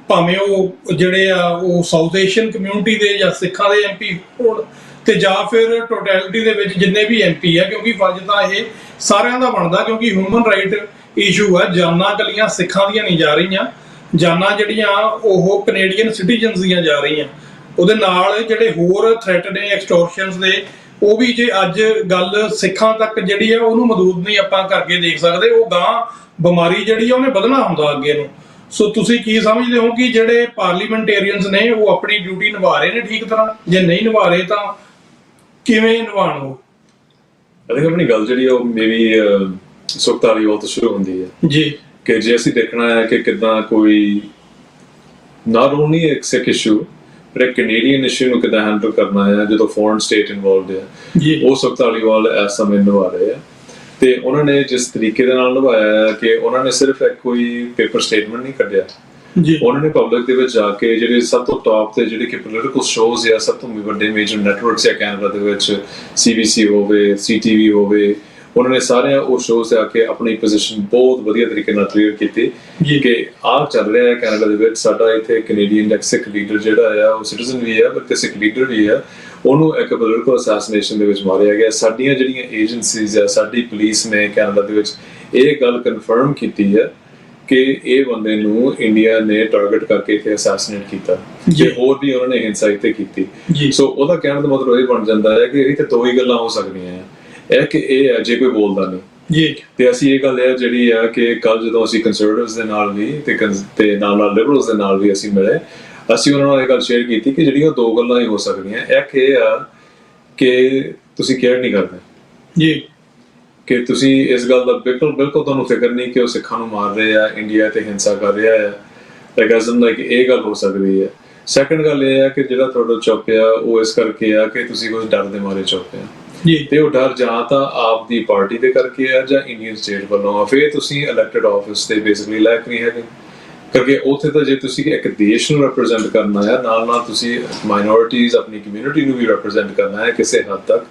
ਭਾਵੇਂ ਉਹ ਜਿਹੜੇ ਆ ਉਹ ਸਾਊਥ ਏਸ਼ੀਅਨ ਕਮਿਊਨਿਟੀ ਦੇ ਜਾਂ ਸਿੱਖਾਂ ਦੇ MP ਹੋਣ, ਤੇ ਜਾਂ ਫਿਰ ਟੋਟੈਲਿਟੀ ਦੇ ਵਿੱਚ ਜਿੰਨੇ ਵੀ MP ਆ, ਕਿਉਂਕਿ ਫਰਜ਼ ਤਾਂ ਇਹ ਸਾਰਿਆਂ ਦਾ ਬਣਦਾ, ਕਿਉਂਕਿ ਹਿਊਮਨ ਰਾਈਟ ਇਸ਼ੂ ਆ। ਜਾਨਾਂ ਇਕੱਲੀਆਂ ਸਿੱਖਾਂ ਦੀਆਂ ਨਹੀਂ ਜਾ ਰਹੀਆਂ, ਜਾਨਾਂ ਜਿਹੜੀਆਂ ਉਹ ਕੈਨੇਡੀਅਨ ਸਿਟੀਜ਼ਨਸ ਦੀਆਂ ਜਾ ਰਹੀਆਂ। ਉਹਦੇ ਨਾਲ ਜਿਹੜੇ ਹੋਰ ਥ੍ਰੈਟ ਨੇ ਐਕਸਟੋਰਸ਼ਨਸ ਦੇ, ਉਹ ਵੀ ਜੇ ਅੱਜ ਗੱਲ ਸਿੱਖਾਂ ਤੱਕ ਜਿਹੜੀ ਆ ਉਹਨੂੰ ਮਦੂਦ ਨਹੀਂ ਆਪਾਂ ਕਰਕੇ ਦੇਖ ਸਕਦੇ, ਉਹ ਗਾਂ ਬਿਮਾਰੀ ਜਿਹੜੀ ਆ ਉਹਨੇ ਵਧਣਾ ਹੁੰਦਾ ਅੱਗੇ ਨੂੰ। ਸੋ ਤੁਸੀਂ ਕੀ ਸਮਝਦੇ ਹੋ ਕਿ ਜਿਹੜੇ ਪਾਰਲੀਮੈਂਟੇਰੀਅਨਸ ਨੇ ਉਹ ਆਪਣੀ ਡਿਊਟੀ ਨਿਭਾ ਰਹੇ ਨੇ ਠੀਕ ਤਰ੍ਹਾਂ? ਜੇ ਨਹੀਂ ਨਿਭਾ ਰਹੇ ਤਾਂ ਕਿਵੇਂ ਨਿਭਾਉਣ ਉਹ?
I think ਆਪਣੀ ਗੱਲ ਜਿਹੜੀ ਉਹ ਮੇਬੀ ਸੁਖ ਧਾਲੀਵਾਲ ਤੋਂ ਸ਼ੁਰੂ ਹੁੰਦੀ ਹੈ
ਜੀ, ਕਿ
ਜੇ ਅਸੀਂ ਦੇਖਣਾ ਹੈ ਕਿ ਕਿੱਦਾਂ ਕੋਈ ਨਾਟ ਓਨਲੀ ਇੱਕ ਸਿੱਖ ਇਸ਼ੂ ਪਰ ਇੱਕ ਕੈਨੇਡੀਅਨ ਇਸ਼ੂ ਨੂੰ ਕਿੱਦਾਂ ਹੈਂਡਲ ਕਰਨਾ ਹੈ ਜਦੋਂ ਫੋਰਨ ਸਟੇਟ ਇਨਵੋਲਵਡ ਹੈ, ਉਹ ਸੁਖ ਧਾਲੀਵਾਲ ਇਸ ਸਮੇਂ ਨਿਭਾ ਰਹੇ ਆ। ਤੇ ਉਹਨਾਂ ਨੇ ਜਿਸ ਤਰੀਕੇ ਦੇ ਨਾਲ ਨਿਭਾਇਆ ਹੈ ਕਿ ਉਹਨਾਂ ਨੇ ਸਿਰਫ ਇੱਕ ਕੋਈ ਪੇਪਰ ਸਟੇਟਮੈਂਟ ਨਹੀਂ ਕੱਢਿਆ ਜੀ, ਉਹਨਾਂ ਨੇ ਪਬਲਿਕ ਦੇ ਵਿੱਚ ਜਾ ਕੇ ਜਿਹੜੇ ਸਭ ਤੋਂ ਟੌਪ ਤੇ ਜਿਹੜੇ ਕਿ ਪੋਲੀਟੀਕਲ ਸ਼ੋਜ਼ ਜਾਂ ਸਭ ਤੋਂ ਵੱਡੇ ਮੇਜਰ ਨੈਟਵਰਕਸ ਆ ਕੈਨੇਡਾ ਦੇ ਵਿੱਚ, CBC ਹੋਵੇ, CTV ਹੋਵੇ, ਉਹਨਾਂ ਨੇ ਸਾਰਿਆਂ ਉਹ ਸ਼ੋਅ ਤੇ ਆ ਕੇ ਆਪਣੀ ਪੋਜੀਸ਼ਨ ਬਹੁਤ ਵਧੀਆ ਤਰੀਕੇ ਨਾਲ ਕਲੀਅਰ ਕੀਤੀ ਕਿ ਆਹ ਚੱਲ ਰਿਹਾ ਹੈ ਕੈਨੇਡਾ ਦੇ ਵਿੱਚ। ਸਾਡਾ ਇੱਥੇ ਕੈਨੇਡੀਅਨ ਸਿੱਖ ਲੀਡਰ ਜਿਹੜਾ ਆ ਉਹ ਸਿਟੀਜ਼ਨ ਵੀ ਆ ਬਲਕਿ ਸਿੱਖ ਲੀਡਰ ਵੀ ਆ, ਉਹਨੂੰ ਇੱਕ ਪੋਲੀਟੀਕਲ ਅਸੈਸੀਨੇਸ਼ਨ ਦੇ ਵਿੱਚ ਮਾਰਿਆ ਗਿਆ। ਸਾਡੀਆਂ ਜਿਹੜੀਆਂ ਏਜੰਸੀਜ਼ ਆ, ਸਾਡੀ ਪੁਲਿਸ ਨੇ ਕੈਨੇਡਾ ਦੇ ਵਿੱਚ ਇਹ ਗੱਲ ਕਨਫਰਮ ਕੀਤੀ ਹੈ ਕਿ ਇਹ ਬੰਦੇ ਨੂੰ ਇੰਡੀਆ ਨੇ ਟਾਰਗੇਟ ਕਰਕੇ ਇੱਥੇ ਅਸੈਸੀਨੇਟ ਕੀਤਾ ਤੇ ਹੋਰ ਵੀ ਉਹਨਾਂ ਨੇ ਹਿੰਸਾ ਇੱਥੇ ਕੀਤੀ। ਸੋ ਉਹਦਾ ਕਹਿਣ ਦਾ ਮਤਲਬ ਇਹ ਬਣ ਜਾਂਦਾ ਹੈ ਕਿ ਇੱਥੇ ਦੋ ਹੀ ਗੱਲਾਂ ਹੋ ਸਕਦੀਆਂ ਆ, ਇਹ ਕਿ ਇਹ ਹੈ ਜੇ ਕੋਈ ਬੋਲਦਾ ਨਹੀਂ ਜੀ। ਤੇ ਅਸੀਂ ਇਹ ਗੱਲ ਹੈ ਜਿਹੜੀ ਆ ਕਿ ਕੱਲ ਜਦੋਂ ਅਸੀਂ ਕੰਜ਼ਰਵੇਟਿਵਸ ਦੇ ਨਾਲ ਵੀ ਤੇ ਨਾਲ ਲਿਬਰਲਸ ਦੇ ਨਾਲ ਵੀ ਅਸੀਂ ਮਿਲੇ, ਅਸੀਂ ਉਹਨਾਂ ਨਾਲ ਇਹ ਗੱਲ ਸ਼ੇਅਰ ਕੀਤੀ ਕਿ ਜਿਹੜੀਆਂ ਦੋ ਗੱਲਾਂ ਹੀ ਹੋ ਸਕਦੀਆਂ। ਇੱਕ ਇਹ ਆ ਕਿ ਤੁਸੀਂ ਕੇਅਰ ਨਹੀਂ ਕਰਦੇ ਜੀ, ਕਿ ਤੁਸੀਂ ਇਸ ਗੱਲ ਦਾ ਬਿਲਕੁਲ ਤੁਹਾਨੂੰ ਫਿਕਰ ਨਹੀਂ ਕਿ ਉਹ ਸਿੱਖਾਂ ਨੂੰ ਮਾਰ ਰਹੇ ਆ, ਇੰਡੀਆ ਤੇ ਹਿੰਸਾ ਕਰ ਰਿਹਾ ਹੈ, ਲਾਈਕ ਇਹ ਗੱਲ ਹੋ ਸਕਦੀ ਹੈ। ਸੈਕੰਡ ਗੱਲ ਇਹ ਹੈ ਕਿ ਜਿਹੜਾ ਤੁਹਾਡਾ ਚੁੱਪ ਆ ਉਹ ਇਸ ਕਰਕੇ ਆ ਕਿ ਤੁਸੀਂ ਕੁਝ ਡਰ ਦੇ ਮਾਰੇ ਚੁੱਪ ਆ ਜੀ, ਤੇ ਉਹ ਡਰ ਜਾਂ ਤਾਂ ਆਪ ਦੀ ਪਾਰਟੀ ਦੇ ਕਰਕੇ ਆ ਜਾਂ ਇੰਡੀਅਨ ਸਟੇਟ ਵੱਲੋਂ ਆ। ਫਿਰ ਤੁਸੀਂ ਇਲੈਕਟਡ ਆਫਿਸ ਤੇ ਬੇਸਿਕਲੀ ਲਾਇਕ ਨਹੀਂ ਹੈਗੇ, ਕਿਉਂਕਿ ਉੱਥੇ ਤਾਂ ਜੇ ਤੁਸੀਂ ਇੱਕ ਦੇਸ਼ ਨੂੰ ਰਿਪਰੈਜ਼ੈਂਟ ਕਰਨਾ ਹੈ, ਨਾਲ ਤੁਸੀਂ ਮਾਈਨੋਰਿਟੀਜ਼ ਆਪਣੀ ਕਮਿਊਨਿਟੀ ਨੂੰ ਵੀ ਰਿਪਰੈਜ਼ੈਂਟ ਕਰਨਾ ਹੈ ਕਿਸੇ ਹੱਦ ਤੱਕ।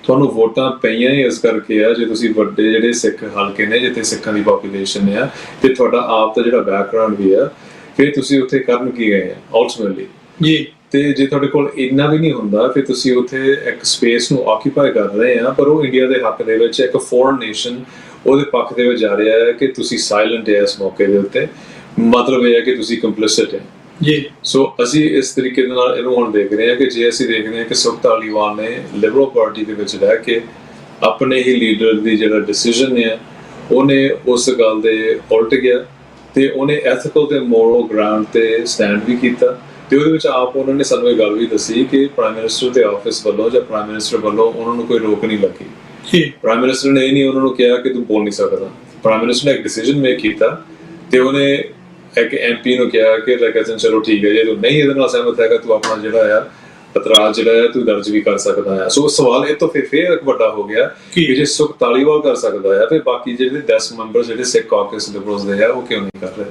ਤੁਹਾਨੂੰ ਵੋਟਾਂ ਪਈਆਂ ਹੀ ਇਸ ਕਰਕੇ ਆ ਜੇ ਤੁਸੀਂ ਵੱਡੇ ਜਿਹੜੇ ਸਿੱਖ ਹਲਕੇ ਨੇ ਜਿੱਥੇ ਸਿੱਖਾਂ ਦੀ ਪੋਪੂਲੇਸ਼ਨ ਆ ਤੇ ਤੁਹਾਡਾ ਆਪ ਦਾ ਜਿਹੜਾ ਬੈਕਗ੍ਰਾਉਂਡ ਵੀ ਆ, ਫਿਰ ਤੁਸੀਂ ਉੱਥੇ ਕਰਨ ਕੀ ਗਏ ਆ ਅਲਟੀਮੇਟਲੀ ਜੀ। ਤੇ ਜੇ ਤੁਹਾਡੇ ਕੋਲ ਇੰਨਾ ਵੀ ਨਹੀਂ ਹੁੰਦਾ ਫਿਰ ਤੁਸੀਂ ਉੱਥੇ ਇੱਕ ਸਪੇਸ ਨੂੰ ਆਕੂਪਾਈ ਕਰ ਰਹੇ ਆ, ਪਰ ਉਹ ਇੰਡੀਆ ਦੇ ਹੱਕ ਦੇ ਵਿੱਚ ਇੱਕ ਫੋਰਨ ਨੇਸ਼ਨ ਉਹਦੇ ਪੱਖ ਦੇ ਵਿੱਚ ਜਾ ਰਿਹਾ ਹੈ ਕਿ ਤੁਸੀਂ ਸਾਇਲੈਂਟ ਹੈ ਇਸ ਮੌਕੇ ਦੇ ਉੱਤੇ। ਮਤਲਬ ਇਹ ਹੈ ਕਿ ਤੁਸੀਂ ਕੰਪਲਿਸਿਟ ਹੈ ਜੀ। ਸੋ ਅਸੀਂ ਇਸ ਤਰੀਕੇ ਦੇ ਨਾਲ ਇਹਨੂੰ ਹੁਣ ਦੇਖ ਰਹੇ ਹਾਂ ਕਿ ਜੇ ਅਸੀਂ ਦੇਖਦੇ ਹਾਂ ਕਿ ਸੁਖ ਧਾਲੀਵਾਲ ਨੇ ਲਿਬਰਲ ਪਾਰਟੀ ਦੇ ਵਿੱਚ ਰਹਿ ਕੇ ਆਪਣੇ ਹੀ ਲੀਡਰ ਦੀ ਜਿਹੜਾ ਡਿਸੀਜਨ ਹੈ ਉਹਨੇ ਉਸ ਗੱਲ ਦੇ ਉਲਟ ਗਿਆ ਤੇ ਉਹਨੇ ਐਥੀਕਲ ਤੇ ਮੋਰਲ ਗਰਾਊਂਡ ਤੇ ਸਟੈਂਡ ਵੀ ਕੀਤਾ। ਤੇ ਉਹਦੇ ਵਿੱਚ ਆਪ ਉਹਨਾਂ ਨੇ ਸਾਨੂੰ ਇਹ ਗੱਲ ਵੀ ਦੱਸੀ ਕਿ ਪ੍ਰਾਈਮ ਮਿਨਿਸਟਰ ਦੇ ਆਫਿਸ ਵੱਲੋਂ ਜਾਂ ਪ੍ਰਾਈਮ ਮਿਨਿਸਟਰ ਵੱਲੋਂ ਉਹਨਾਂ ਨੂੰ ਕੋਈ ਰੋਕ ਨਹੀਂ ਲੱਗੀ ਜੀ। ਪ੍ਰਾਈਮ ਮਿਨਿਸਟਰ ਨੇ ਇਹ ਨਹੀਂ ਉਹਨਾਂ ਨੂੰ ਕਿਹਾ ਕਿ ਤੂੰ ਬੋਲ ਨਹੀਂ ਸਕਦਾ। ਪ੍ਰਾਈਮ ਮਿਨਿਸਟਰ ਨੇ ਇੱਕ ਡਿਸੀਜਨ ਮੇਕ ਕੀਤਾ ਤੇ ਉਹਨੇ ਇੱਕ MP ਨੂੰ ਕਿਹਾ ਕਿ ਕਹਿੰਦੇ ਚਲੋ ਠੀਕ ਹੈ, ਜੇ ਤੂੰ ਨਹੀਂ ਇਹਦੇ ਨਾਲ ਸਹਿਮਤ ਹੈਗਾ ਤੂੰ ਆਪਣਾ ਜਿਹੜਾ ਆ ਇਤਰਾਜ਼ ਜਿਹੜਾ ਹੈ ਤੂੰ ਦਰਜ ਵੀ ਕਰ ਸਕਦਾ ਹੈ। ਸੋ ਸਵਾਲ ਇਹ ਤੋਂ ਫਿਰ ਇੱਕ ਵੱਡਾ ਹੋ ਗਿਆ ਕਿ ਜੇ ਸੁਖ ਧਾਲੀਵਾਲ ਕਰ ਸਕਦਾ ਹੈ ਤੇ ਬਾਕੀ ਜਿਹੜੇ 10 ਮੈਂਬਰ ਜਿਹੜੇ ਸਿੱਖ ਕਾਕਸ ਲਿਬਰਲਸ ਦੇ ਆ ਉਹ ਕਿਉਂ ਨਹੀਂ ਕਰ ਰਹੇ?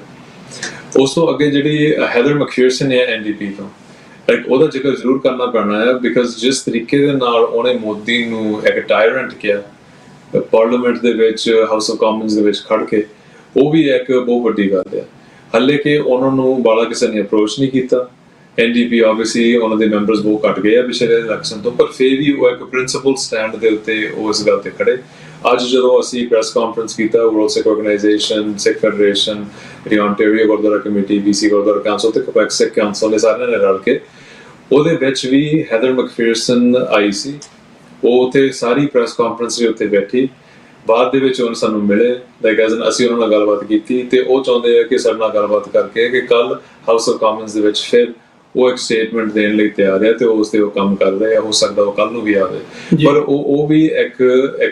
ਉਸ ਤੋਂ ਅੱਗੇ ਜਿਹੜੀ ਹੈਦਰ ਮੈਕਫੀਰਸਨ ਹੈ NDP ਤੋਂ, ਉਹਦਾ ਜ਼ਿਕਰ ਜ਼ਰੂਰ ਕਰਨਾ ਪੈਣਾ ਹੈ ਬਿਕਾਜ਼ ਜਿਸ ਤਰੀਕੇ ਦੇ ਨਾਲ ਉਹਨੇ ਮੋਦੀ ਨੂੰ ਇੱਕ ਟਾਇਰੈਂਟ ਕਿਹਾ ਪਾਰਲੀਮੈਂਟ ਦੇ ਵਿੱਚ, ਹਾਊਸ ਆਫ ਕਾਮਨਸ ਦੇ ਵਿੱਚ ਖੜ ਕੇ, ਉਹ ਵੀ ਇੱਕ ਬਹੁਤ ਵੱਡੀ ਗੱਲ ਹੈ। ਹਾਲੇ ਕਿ ਉਹਨਾਂ ਨੂੰ ਬਾਲਾ ਕਿਸੇ ਨੇ ਅਪਰੋਚ ਨਹੀਂ ਕੀਤਾ। NDP ਆਬਵੀਅਸਲੀ ਉਹਨਾਂ ਦੇ ਮੈਂਬਰਸ ਬਹੁਤ ਘੱਟ ਗਏ ਆ ਪਿਛਲੇ ਇਲੈਕਸ਼ਨ ਤੋਂ, ਪਰ ਫਿਰ ਵੀ ਉਹ ਇੱਕ ਪ੍ਰਿੰਸੀਪਲ ਸਟੈਂਡ ਦੇ ਉੱਤੇ ਉਹ ਇਸ ਗੱਲ ਤੇ ਖੜੇ। ਅੱਜ ਜਦੋਂ ਅਸੀਂ ਪ੍ਰੈਸ ਕਾਨਫਰੰਸ ਕੀਤਾ world Sikh organisation, Sikh federation, Ontario Gurdwara committee, BC Gurdwara council ਤੇ ਕੁਬੈਕ ਸਿੱਖ ਕਾਉਂਸਲ ਨੇ ਸਾਰਿਆਂ ਨੇ ਰਲ ਕੇ, ਉਹਦੇ ਵਿੱਚ ਵੀ ਹੈਦਰ ਮੈਕਫੀਰਸਨ ਆਈ ਸੀ। ਉਹ ਉੱਥੇ ਸਾਰੀ ਪ੍ਰੈਸ ਕਾਨਫਰੰਸ ਦੇ ਉੱਤੇ ਬੈਠੀ, ਬਾਅਦ ਦੇ ਵਿੱਚ ਉਹਨਾਂ ਸਾਨੂੰ ਮਿਲੇ, ਅਸੀਂ ਉਹਨਾਂ ਨਾਲ ਗੱਲਬਾਤ ਕੀਤੀ ਤੇ ਉਹ ਚਾਹੁੰਦੇ ਆ ਕਿ ਸਾਡੇ ਨਾਲ ਗੱਲਬਾਤ ਕਰਕੇ ਕਿ ਕੱਲ ਹਾਊਸ ਆਫ ਕਾਮਨਸ ਦੇ ਵਿੱਚ ਫਿਰ ਉਹ ਇੱਕ ਸਟੇਟਮੈਂਟ ਦੇਣ ਲਈ ਤਿਆਰ ਹੈ ਤੇ ਉਸ ਤੇ ਉਹ ਕੰਮ ਕਰ ਰਹੇ ਆ। ਹੋ ਸਕਦਾ ਉਹ ਕੱਲ ਨੂੰ ਵੀ ਆਵੇ, ਪਰ ਉਹ ਵੀ ਇੱਕ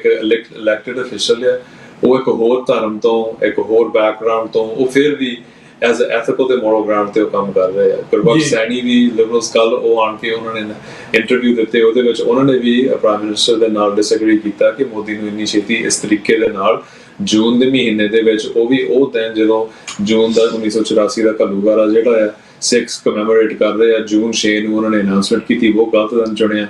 ਇਲੈਕਟਡ ਅਫੀਸ਼ੀਅਲ ਹੈ। ਉਹ ਇੱਕ ਹੋਰ ਧਰਮ ਤੋਂ, ਇੱਕ ਹੋਰ ਬੈਕਗ੍ਰਾਉਂਡ ਤੋਂ, ਉਹ ਫਿਰ ਵੀ ਐਜ਼ ਐਥੀਕਲ ਤੇ ਮੋਰਲ ਗਰਾਊਂਡ ਤੇ ਉਹ ਕੰਮ ਕਰ ਰਹੇ ਆ। ਗੁਰਬਖਸ਼ ਸੈਣੀ ਵੀ ਲਿਬਰਲਸ ਕੱਲ ਉਹ ਆਣ ਕੇ ਉਹਨਾਂ ਨੇ ਇੰਟਰਵਿਊ ਦਿੱਤੇ, ਉਹਦੇ ਵਿੱਚ ਉਹਨਾਂ ਨੇ ਵੀ ਪ੍ਰਾਈਮ ਮਿਨਿਸਟਰ ਦੇ ਨਾਲ ਡਿਸਐਗਰੀ ਕੀਤਾ ਕਿ ਮੋਦੀ ਨੂੰ ਇੰਨੀ ਛੇਤੀ ਇਸ ਤਰੀਕੇ ਦੇ ਨਾਲ ਜੂਨ ਦੇ ਮਹੀਨੇ ਦੇ ਵਿੱਚ, ਉਹ ਵੀ ਉਹ ਦਿਨ ਜਦੋਂ ਜੂਨ ਦਾ 1984 ਦਾ ਘੱਲੂਘਾਰਾ ਜਿਹੜਾ ਆ ਸਿੱਖ ਕਮੈਮੋਰੇਟ ਕਰ ਰਹੇ ਆ, ਜੂਨ 6 ਨੂੰ ਉਹਨਾਂ ਨੇ ਅਨਾਉਂਸਮੈਂਟ ਕੀਤੀ, ਉਹ ਗਲਤ ਦਿਨ ਚੁਣਿਆ।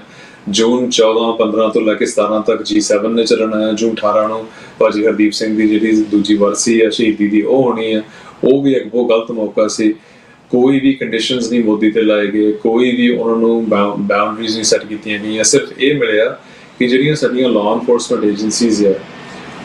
ਜੂਨ 14-15 ਤੋਂ ਲੈ ਕੇ 17 ਤੱਕ G7 ਨੇ ਚੱਲਣਾ ਹੈ। ਜੂਨ 18 ਨੂੰ ਭਾਜੀ ਹਰਦੀਪ ਸਿੰਘ ਦੀ ਜਿਹੜੀ ਦੂਜੀ ਵਰਸੀ ਹੈ ਸ਼ਹੀਦੀ ਦੀ ਉਹ ਹੋਣੀ ਹੈ। ਉਹ ਵੀ ਇੱਕ ਬਹੁਤ ਗਲਤ ਮੌਕਾ ਸੀ। ਕੋਈ ਵੀ ਕੰਡੀਸ਼ਨਸ ਨਹੀਂ ਮੋਦੀ ਤੇ ਲਾਏ ਗਏ, ਕੋਈ ਵੀ ਉਹਨਾਂ ਨੂੰ ਬਾਉਂਡਰੀਜ਼ ਨਹੀਂ ਸੈੱਟ ਕੀਤੀਆਂ ਗਈਆਂ। ਸਿਰਫ ਇਹ ਮਿਲਿਆ ਕਿ ਜਿਹੜੀਆਂ ਸਾਡੀਆਂ ਲਾਅ ਐਨਫੋਰਸਮੈਂਟ ਏਜੰਸੀਜ਼ ਆ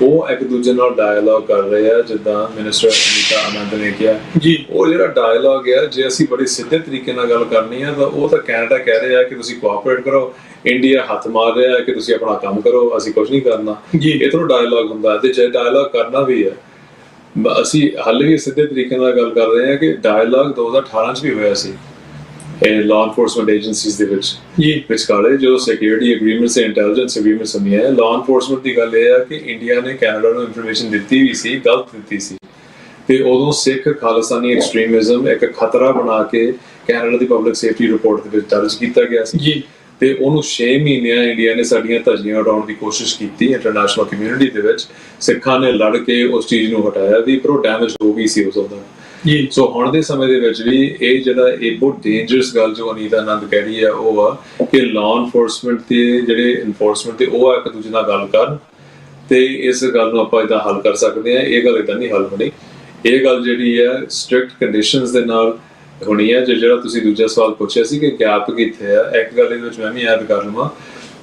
ਉਹ ਇੱਕ ਦੂਜੇ ਨਾਲ ਡਾਇਲੌਗ ਕਰ ਰਹੇ ਆ। ਜਿੱਦਾਂ ਮਿਨਿਸਟਰ ਅਨੀਤਾ ਆਨੰਦ ਨੇ ਕਿਹਾ ਜੀ, ਉਹ ਜਿਹੜਾ ਡਾਇਲੌਗ ਹੈ ਜੇ ਅਸੀਂ ਬੜੇ ਸਿੱਧੇ ਤਰੀਕੇ ਨਾਲ ਗੱਲ ਕਰਨੀ ਆ ਤਾਂ ਉਹ ਤਾਂ ਕੈਨੇਡਾ ਕਹਿ ਰਿਹਾ ਕਿ ਤੁਸੀਂ ਕੋਆਪਰੇਟ ਕਰੋ, ਇੰਡੀਆ ਹੱਥ ਮਾਰ ਰਿਹਾ ਕਿ ਤੁਸੀਂ ਆਪਣਾ ਕੰਮ ਕਰੋ, ਅਸੀਂ ਕੁਝ ਨਹੀਂ ਕਰਨਾ। ਇੱਥੋਂ ਡਾਇਲੌਗ ਹੁੰਦਾ ਤੇ ਜੇ ਡਾਇਲੌਗ ਕਰਨਾ ਵੀ ਹੈ ਅਸੀਂ ਹਾਲੇ ਵੀ ਸਿੱਧੇ ਤਰੀਕੇ ਨਾਲ ਗੱਲ ਕਰ ਰਹੇ ਹਾਂ ਕਿ ਡਾਇਲੌਗ 2018 ਚ ਵੀ ਹੋਇਆ ਸੀ ਇਹ ਲਾਅ ਐਨਫੋਰਸਮੈਂਟ ਏਜੰਸੀਜ਼ ਦੇ ਵਿੱਚ ਵਿਚਕਾਲੇ ਜੋ ਸਿਕਿਉਰਿਟੀ ਐਗਰੀਮੈਂਟਸ ਤੇ ਇੰਟੈਲੀਜੈਂਸ ਐਗਰੀਮੈਂਟਸ ਹੁੰਦੀਆਂ ਹੈ। ਲਾਅ ਐਨਫੋਰਸਮੈਂਟ ਦੀ ਗੱਲ ਇਹ ਹੈ ਕਿ ਇੰਡੀਆ ਨੇ ਕੈਨੇਡਾ ਨੂੰ ਇਨਫੋਰਮੇਸ਼ਨ ਦਿੱਤੀ ਵੀ ਸੀ, ਗਲਤ ਦਿੱਤੀ ਸੀ, ਤੇ ਉਦੋਂ ਸਿੱਖ ਖਾਲਿਸਤਾਨੀ ਐਕਸਟ੍ਰੀਮਿਜ਼ਮ ਇੱਕ ਖਤਰਾ ਬਣਾ ਕੇ ਕੈਨੇਡਾ ਦੀ ਪਬਲਿਕ ਸੇਫਟੀ ਰਿਪੋਰਟ ਦੇ ਵਿੱਚ ਦਰਜ ਕੀਤਾ ਗਿਆ ਸੀ ਤੇ ਉਹਨੂੰ 6 ਮਹੀਨਿਆਂ ਇੰਡੀਆ ਨੇ ਸਾਡੀਆਂ ਧੱਜੀਆਂ ਉਡਾਉਣ ਦੀ ਕੋਸ਼ਿਸ਼ ਕੀਤੀ ਇੰਟਰਨੈਸ਼ਨਲ ਕਮਿਊਨਿਟੀ ਦੇ ਵਿੱਚ। ਸਿੱਖਾਂ ਨੇ ਲੜ ਕੇ ਉਸ ਚੀਜ਼ ਨੂੰ ਹਟਾਇਆ ਵੀ ਪਰ ਉਹ ਡੈਮੇਜ ਹੋ ਗਈ ਸੀ ਉਸ ਦਾ। ਸੋ ਹੁਣ ਦੇ ਸਮੇਂ ਦੇ ਵਿੱਚ ਵੀ ਇਹ ਜਿਹੜਾ ਇਹ ਬਹੁਤ ਡੇਂਜਰਸ ਗੱਲ ਜੋ ਅਨੀਤਾ ਆਨੰਦ ਕਹਿ ਰਹੀ ਹੈ ਉਹ ਆ ਕਿ ਲਾਅ ਐਨਫੋਰਸਮੈਂਟ ਤੇ ਜਿਹੜੇ ਐਨਫੋਰਸਮੈਂਟ ਤੇ ਉਹ ਇੱਕ ਦੂਜੇ ਨਾਲ ਗੱਲ ਕਰਨ ਤੇ ਇਸ ਗੱਲ ਨੂੰ ਆਪਾਂ ਇਦਾਂ ਹੱਲ ਕਰ ਸਕਦੇ ਹਾਂ। ਇਹ ਗੱਲ ਇਦਾਂ ਨਹੀਂ ਹੱਲ ਹੋਣੀ। ਇਹ ਗੱਲ ਜਿਹੜੀ ਹੈ ਸਟ੍ਰਿਕਟ ਕੰਡੀਸ਼ਨਸ ਦੇ ਨਾਲ ਹੋਣੀ ਹੈ। ਜਿਹੜਾ ਤੁਸੀਂ ਦੂਜਾ ਸਵਾਲ ਪੁੱਛਿਆ ਸੀ ਕਿ ਗੈਪ ਕਿੱਥੇ ਆ, ਇੱਕ ਗੱਲ ਇਹਦੇ ਵਿੱਚ ਮੈਂ ਵੀ ਐਡ ਕਰ ਲਵਾਂ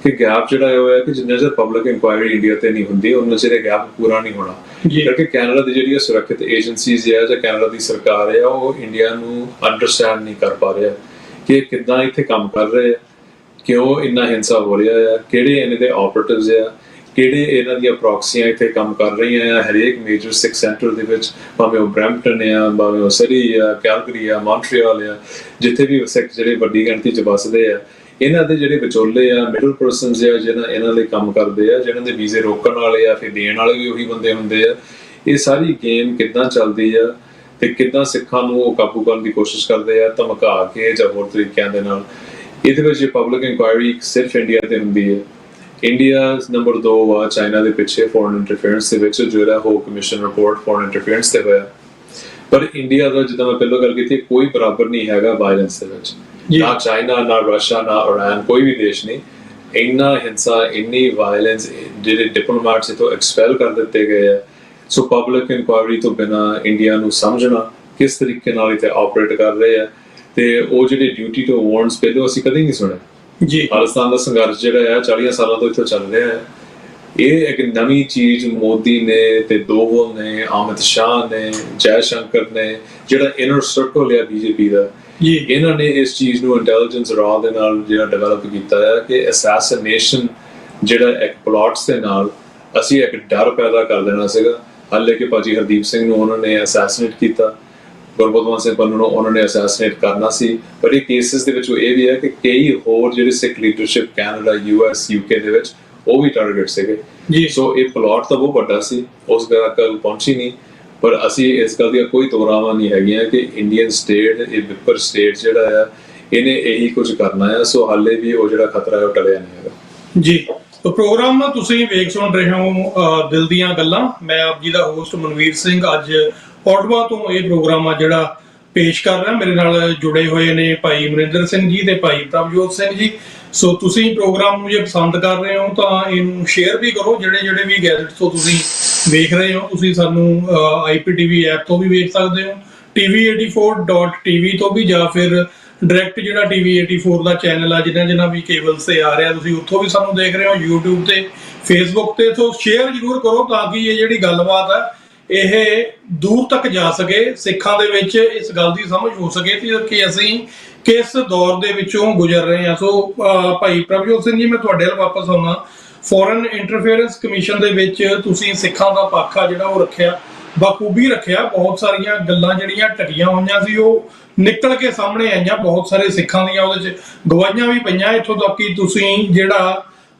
ਕਿ ਗੈਪ ਜਿਹੜਾ ਇਹ ਹੈ ਕਿ ਜਿੰਨਾ ਚਿਰ ਪਬਲਿਕ ਇਨਕੁਆਇਰੀ ਇੰਡੀਆ ਤੇ ਨਹੀਂ ਹੁੰਦੀ ਉਹਨਾਂ ਚਿਰ ਇਹ ਗੈਪ ਪੂਰਾ ਨਹੀਂ ਹੋਣਾ। ਕਿਉਂਕਿ ਕੈਨੇਡਾ ਦੀ ਜਿਹੜੀਆਂ ਸੁਰੱਖਿਅਤ ਏਜੰਸੀਜ਼ ਹੈ ਜਾਂ ਕੈਨੇਡਾ ਦੀ ਸਰਕਾਰ ਹੈ ਉਹ ਇੰਡੀਆ ਨੂੰ ਅੰਡਰਸਟੈਂਡ ਨਹੀਂ ਕਰ ਪਾ ਰਿਹਾ ਕਿ ਕਿੱਦਾਂ ਇੱਥੇ ਕੰਮ ਕਰ ਰਹੇ ਆ, ਕਿਉਂ ਇੰਨਾ ਹਿੰਸਾ ਹੋ ਰਿਹਾ ਆ, ਕਿਹੜੇ ਇਹਨਾਂ ਦੇ ਆਪਰੇਟਿਵਸ ਆ, ਕਿਹੜੇ ਇਹਨਾਂ ਦੀਆਂ ਪ੍ਰੌਕਸੀਆਂ ਇੱਥੇ ਕੰਮ ਕਰ ਰਹੀਆਂ ਆ। ਹਰੇਕ ਮੇਜਰ ਸਿੱਖ ਸੈਂਟਰ ਦੇ ਵਿੱਚ ਭਾਵੇਂ ਉਹ ਬਰੈਂਪਟਨ ਆ, ਭਾਵੇਂ ਉਹ ਸਰੀ ਆ, ਕੈਲਗਰੀ ਆ, ਮੌਂਟਰੀਅਲ ਆ, ਜਿੱਥੇ ਵੀ ਸਿੱਖ ਜਿਹੜੇ ਵੱਡੀ ਗਿਣਤੀ 'ਚ ਵੱਸਦੇ ਆ, ਇਹਨਾਂ ਦੇ ਜਿਹੜੇ ਵਿਚੋਲੇ ਆ, ਮਿਡਲ ਪਰਸਨਸ ਆ ਜਿਹਨਾਂ ਇਹਨਾਂ ਲਈ ਕੰਮ ਕਰਦੇ ਆ, ਜਿਹਨਾਂ ਦੇ ਵੀਜ਼ੇ ਰੋਕਣ ਵਾਲੇ ਆ, ਫਿਰ ਦੇਣ ਵਾਲੇ ਵੀ ਉਹੀ ਬੰਦੇ ਹੁੰਦੇ ਆ। ਇਹ ਸਾਰੀ ਗੇਮ ਕਿੱਦਾਂ ਚੱਲਦੀ ਆ ਤੇ ਕਿੱਦਾਂ ਸਿੱਖਾਂ ਨੂੰ ਉਹ ਕਾਬੂ ਕਰਨ ਦੀ ਕੋਸ਼ਿਸ਼ ਕਰਦੇ ਆ ਧਮਕਾ ਕੇ ਜਾਂ ਹੋਰ ਤਰੀਕਿਆਂ ਦੇ ਨਾਲ। ਇਹਦੇ ਵਿੱਚ ਪਬਲਿਕ ਇਨਕੁਆਇਰੀ ਸਿਰਫ ਇੰਡੀਆ ਤੇ ਹੁੰਦੀ ਹੈ। ਇੰਡੀਆ ਨੰਬਰ 2 ਆ ਚਾਈਨਾ ਦੇ ਪਿੱਛੇ ਫੋਰਨ ਇੰਟਰਫੇਰੈਂਸ ਦੇ ਵਿੱਚ ਜਿਹੜਾ ਹੋ ਕਮਿਸ਼ਨ ਰਿਪੋਰਟ ਫੋਰਨ ਇੰਟਰਫੇਰੈਂਸ ਤੇ ਹੋਇਆ। ਪਰ ਇੰਡੀਆ ਦਾ ਜਿੱਦਾਂ ਮੈਂ ਪਹਿਲਾਂ ਗੱਲ ਕੀਤੀ ਕੋਈ ਬਰਾਬਰ ਨਹੀਂ ਹੈਗਾ ਵਾਇਲੈਂਸ ਦੇ ਵਿੱਚ। ਨਾ ਚਾਈਨਾ, ਨਾ ਰਸ਼ੀਆ, ਨਾ ਇਰਾਨ, ਕੋਈ ਵੀ ਦੇਸ਼ ਨਹੀਂ। ਇੰਨਾ ਹਿੰਸਾ, ਇੰਨੀ ਵਾਇਲੈਂਸ, ਜਿਹੜੇ ਡਿਪਲੋਮੈਟਸ ਇਥੋਂ ਐਕਸਪੈਲ ਕਰ ਦਿੱਤੇ ਗਏ ਆ। ਸੋ ਪਬਲਿਕ ਇਨਕੁਆਇਰੀ ਤੋਂ ਬਿਨਾਂ ਇੰਡੀਆ ਨੂੰ ਸਮਝਣਾ ਕਿਸ ਤਰੀਕੇ ਨਾਲ ਇੱਥੇ ਆਪਰੇਟ ਕਰ ਰਹੇ ਆ ਤੇ ਉਹ ਜਿਹੜੇ ਡਿਊਟੀ ਟੂ ਵਾਰਨਸ ਪਹਿਲਾਂ ਅਸੀਂ ਕਦੇ ਨਹੀਂ ਸੁਣੇ। ਖਾਲਿਸਤਾਨ ਦਾ ਸੰਘਰਸ਼ ਜਿਹੜਾ ਆ 40 ਸਾਲਾਂ ਤੋਂ ਇੱਥੇ ਚੱਲ ਰਿਹਾ ਹੈ। ਇਹ ਇੱਕ ਨਵੀਂ ਚੀਜ਼ ਮੋਦੀ ਨੇ ਤੇ ਦੋਵਲ ਨੇ, ਅਮਿਤ ਸ਼ਾਹ ਨੇ, ਜੈ ਸ਼ੰਕਰ ਨੇ, ਜਿਹੜਾ ਇਨਰ ਸਰਕਲ ਆ ਬੀਜੇਪੀ ਦਾ, ਇਹਨਾਂ ਨੇ ਇਸ ਚੀਜ਼ ਨੂੰ ਇੰਟੈਲੀਜੈਂਸ ਰਾਅ ਦੇ ਨਾਲ ਜਿਹੜਾ ਡਿਵੈਲਪ ਕੀਤਾ ਹੈ ਕਿ ਅਸੈਸੀਨੇਸ਼ਨ ਜਿਹੜਾ ਇੱਕ ਪਲਾਟਸ ਦੇ ਨਾਲ ਅਸੀਂ ਇੱਕ ਡਰ ਪੈਦਾ ਕਰ ਦੇਣਾ ਸੀਗਾ। ਹਾਲੇ ਕਿ ਭਾਜੀ ਹਰਦੀਪ ਸਿੰਘ ਨੂੰ ਉਹਨਾਂ ਨੇ ਅਸੈਸੀਨੇਟ ਕੀਤਾ, ਗੁਰਬਖਸ਼ ਸਿੰਘ ਪੰਨੂ ਨੂੰ ਉਹਨਾਂ ਨੇ ਅਸੈਸੀਨੇਟ ਕਰਨਾ ਸੀ। ਪਰ ਇਹ ਕੇਸਿਸ ਦੇ ਵਿੱਚ ਇਹ ਵੀ ਹੈ ਕਿ ਕਈ ਹੋਰ ਜਿਹੜੇ ਸਿੱਖ ਲੀਡਰਸ਼ਿਪ ਕੈਨੇਡਾ, US, UK ਦੇ ਵਿੱਚ ਉਹ ਵੀ ਟਾਰਗੇਟ ਸੀਗੇ। ਸੋ ਇਹ ਪਲਾਟ ਤਾਂ ਬਹੁਤ ਵੱਡਾ ਸੀ, ਉਸ ਗੱਲ ਪਹੁੰਚੀ ਨਹੀਂ। ਪਰ ਅਸੀਂ ਇਸ ਗੱਲ ਦੀਆਂ ਕੋਈ ਤੋਰਾਵਾਂ ਨਹੀਂ ਹੈਗੀਆਂ ਕਿ ਇੰਡੀਅਨ ਸਟੇਟ, ਇਹ ਵਿਪਰ ਸਟੇਟ ਜਿਹੜਾ ਆ ਇਹਨੇ ਇਹੀ ਕੁਝ ਕਰਨਾ ਹੈ। ਸੋ ਹਾਲੇ ਵੀ ਉਹ ਜਿਹੜਾ ਖਤਰਾ ਹੈ ਉਹ ਟਲਿਆ ਨਹੀਂ ਹੈਗਾ
ਜੀ। तो प्रोग्राम तुसीं वेख सुन रहे हो दिल दीयां गल्लां। मैं आप जी दा होस्ट मनवीर सिंह अज ओटावा तो ये प्रोग्राम आ जिहड़ा पेश कर रहा। मेरे नाल जुड़े हुए ने भाई मनिंदर सिंह जी ते भाई प्रभजोत सिंह जी। सो तुसीं प्रोग्राम नूं जे पसंद कर रहे हो तो इनू शेयर भी करो। जिहड़े भी गैजेट्स तो तुसीं वेख रहे हो तुसीं सानू IPTV ऐप तो भी वेख सकदे हो, TV84.tv तो भी, ਜਾਂ फिर डायरैक्ट जो TV84 का चैनल है जिन्हें भी केबल से आ रहा तुसीं उत्थों भी सानू देख रहे हो, यूट्यूब ते, फेसबुक ते। सो शेयर जरूर करो ताकि ये जिहड़ी गलबात है ये दूर तक जा सके, सिखां दे विच इस गल दी समझ हो सके कि असीं किस दौर दे विचों गुजर रहे हैं। सो भाई प्रभजोत सिंह जी मैं तुहाडे नाल वापस आउणा। फॉरेन इंटरफेरेंस कमीशन दे विच तुसीं सिखां दा पक्ष आ जिहड़ा ओह रखिया, बखूबी रखिया। बहुत सारियां गल्लां जिहड़ियां ढकियां होईयां सी ओह निकल के सामने आईयां। बहुत सारे सिखां दियां उहदे च गवाहियां भी पईयां। इत्थों तक कि तुसीं जिहड़ा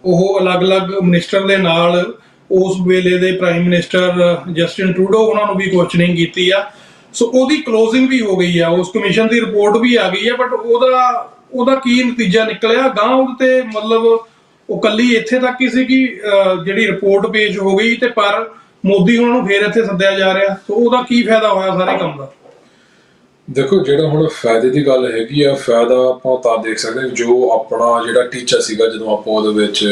ओह अलग-अलग मिनिस्टर दे नाल उस वेले दे प्राइम मिनिस्टर जस्टिन ट्रूडो उन्हां नूं भी क्वेश्चनिंग कीती आ। सो ओहदी क्लोजिंग भी हो गई है, उस कमीशन की रिपोर्ट भी आ गई है। बट ओहदा की नतीजा निकलिया गां उहदे ते मतलब ਉਹ ਕੱਲੀ ਇੱਥੇ ਤੱਕ ਹੀ ਸੀ ਕਿ ਜਿਹੜੀ ਰਿਪੋਰਟ ਪੇਸ਼ ਹੋ ਗਈ ਤੇ ਪਰ ਮੋਦੀ ਉਹਨਾਂ ਨੂੰ ਫੇਰ ਇੱਥੇ ਸੱਦਿਆ ਜਾ ਰਿਹਾ। ਸੋ ਉਹਦਾ ਕੀ ਫਾਇਦਾ ਹੋਇਆ ਸਾਰੇ ਕੰਮ ਦਾ?
ਦੇਖੋ ਜਿਹੜਾ ਹੁਣ ਫਾਇਦੇ ਦੀ ਗੱਲ ਹੈਗੀ ਆ, ਫਾਇਦਾ ਆਪਾਂ ਤਾਂ ਦੇਖ ਸਕਦੇ ਹਾਂ ਜੋ ਆਪਣਾ ਜਿਹੜਾ ਟੀਚਾ ਸੀਗਾ ਜਦੋਂ ਆਪਾਂ ਉਹਦੇ ਵਿੱਚ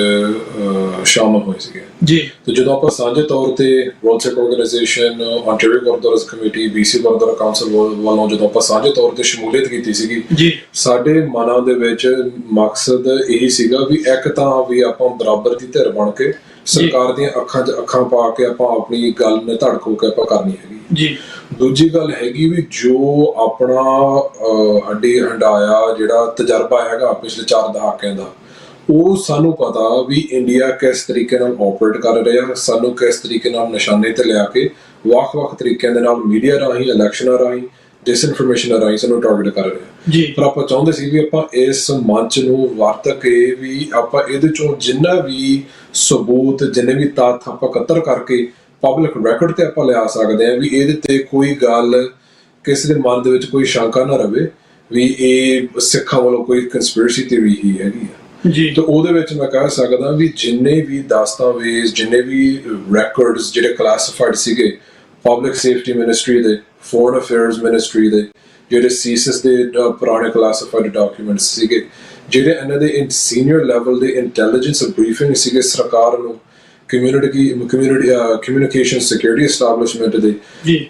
ਸ਼ਾਮਲ ਹੋਏ ਸੀਗੇ
ਜੀ।
ਤੇ ਜਦੋਂ ਆਪਾਂ ਸਾਂਝੇ ਤੌਰ ਤੇ world Sikh organisation, Ontario Gurdwara committee, BC Gurdwara council ਵੱਲੋਂ ਜਦੋਂ ਆਪਾਂ ਸਾਂਝੇ ਤੌਰ ਤੇ ਸ਼ਮੂਲੀਅਤ ਕੀਤੀ ਸੀਗੀ
ਜੀ,
ਸਾਡੇ ਮਨਾਂ ਦੇ ਵਿੱਚ ਮਕਸਦ ਇਹੀ ਸੀਗਾ ਵੀ ਇੱਕ ਤਾਂ ਵੀ ਆਪਾਂ ਬਰਾਬਰ ਦੀ ਧਿਰ ਬਣ ਕੇ ਸਰਕਾਰ ਦੀਆਂ ਅੱਖਾਂ 'ਚ ਅੱਖਾਂ ਪਾ ਕੇ ਆਪਾਂ ਆਪਣੀ ਗੱਲ ਨੇ ਧੜਕ ਹੋ ਕੇ ਆਪਾਂ ਕਰਨੀ ਹੈਗੀ
ਜੀ।
ਦੂਜੀ ਗੱਲ ਹੈਗੀ ਵੀ ਜੋ ਆਪਣਾ ਹੱਡੀ ਹੰਡਾਇਆ ਜਿਹੜਾ ਤਜਰਬਾ ਹੈਗਾ ਪਿਛਲੇ 4 ਦਹਾਕਿਆਂ ਦਾ, ਉਹ ਸਾਨੂੰ ਪਤਾ ਵੀ ਇੰਡੀਆ ਕਿਸ ਤਰੀਕੇ ਨਾਲ ਆਪਰੇਟ ਕਰ ਰਿਹਾ, ਸਾਨੂੰ ਕਿਸ ਤਰੀਕੇ ਨਾਲ ਨਿਸ਼ਾਨੇ ਤੇ ਲਿਆ ਕੇ ਵੱਖ-ਵੱਖ ਤਰੀਕਿਆਂ ਦੇ ਨਾਲ ਮੀਡੀਆ ਰਾਹੀਂ, ਇਲੈਕਸ਼ਨਾਂ ਰਾਹੀਂ, ਡਿਸਇਨਫੋਰਮੇਸ਼ਨ ਰਾਹੀਂ ਸਾਨੂੰ ਟਾਰਗੇਟ ਕਰ ਰਿਹਾ
ਜੀ।
ਪਰ ਆਪਾਂ ਚਾਹੁੰਦੇ ਸੀ ਵੀ ਆਪਾਂ ਇਸ ਮੰਚ ਨੂੰ ਵਰਤ ਕੇ ਵੀ ਆਪਾਂ ਇਹਦੇ ਚੋਂ ਜਿੰਨਾ ਵੀ ਸਬੂਤ, ਜਿੰਨੇ ਵੀ ਤੱਥ ਆਪਾਂ ਇਕੱਤਰ ਕਰਕੇ ਪਬਲਿਕ ਰੈਕੋਰਡ ਤੇ ਆਪਾਂ ਲਿਆ ਸਕਦੇ ਹਾਂ ਵੀ ਇਹਦੇ ਤੇ ਕੋਈ ਗੱਲ ਕਿਸੇ ਦੇ ਮਨ ਦੇ ਵਿੱਚ ਕੋਈ ਸ਼ੰਕਾ ਨਾ ਰਵੇ ਵੀ ਇਹ ਸਿੱਖਾਂ ਵੱਲੋਂ ਕੋਈ ਕੰਸਪੀਰੇਸੀ ਥਿਊਰੀ ਹੀ ਹੈਗੀ ਆ
ਜੀ।
ਤੇ ਉਹਦੇ ਵਿੱਚ ਮੈਂ ਕਹਿ ਸਕਦਾ ਵੀ ਜਿੰਨੇ ਵੀ ਦਸਤਾਵੇਜ਼, ਜਿੰਨੇ ਵੀ ਰੈਕੋਰਡਸ ਜਿਹੜੇ ਕਲਾਸੀਫਾਈਡ ਸੀਗੇ ਪਬਲਿਕ ਸੇਫਟੀ ਮਿਨਿਸਟਰੀ ਦੇ, ਫੋਰਨ ਅਫੇਅਰਸ ਮਿਨਿਸਟਰੀ ਦੇ, ਜਿਹੜੇ ਸੀਸਸ ਦੇ ਪੁਰਾਣੇ ਕਲਾਸੀਫਾਈਡ ਡਾਕੂਮੈਂਟਸ ਸੀਗੇ, ਜਿਹੜੇ ਇਹਨਾਂ ਦੇ ਸੀਨੀਅਰ ਲੈਵਲ ਦੇ ਇੰਟੈਲੀਜੈਂਸ ਬਰੀਫਿੰਗ ਸੀਗੇ ਸਰਕਾਰ ਨੂੰ, ਕਮਿਊਨੀਕੇਸ਼ਨ ਸਿਕਿਉਰਿਟੀ ਐਸਟੈਬਲਿਸ਼ਮੈਂਟ ਦੇ,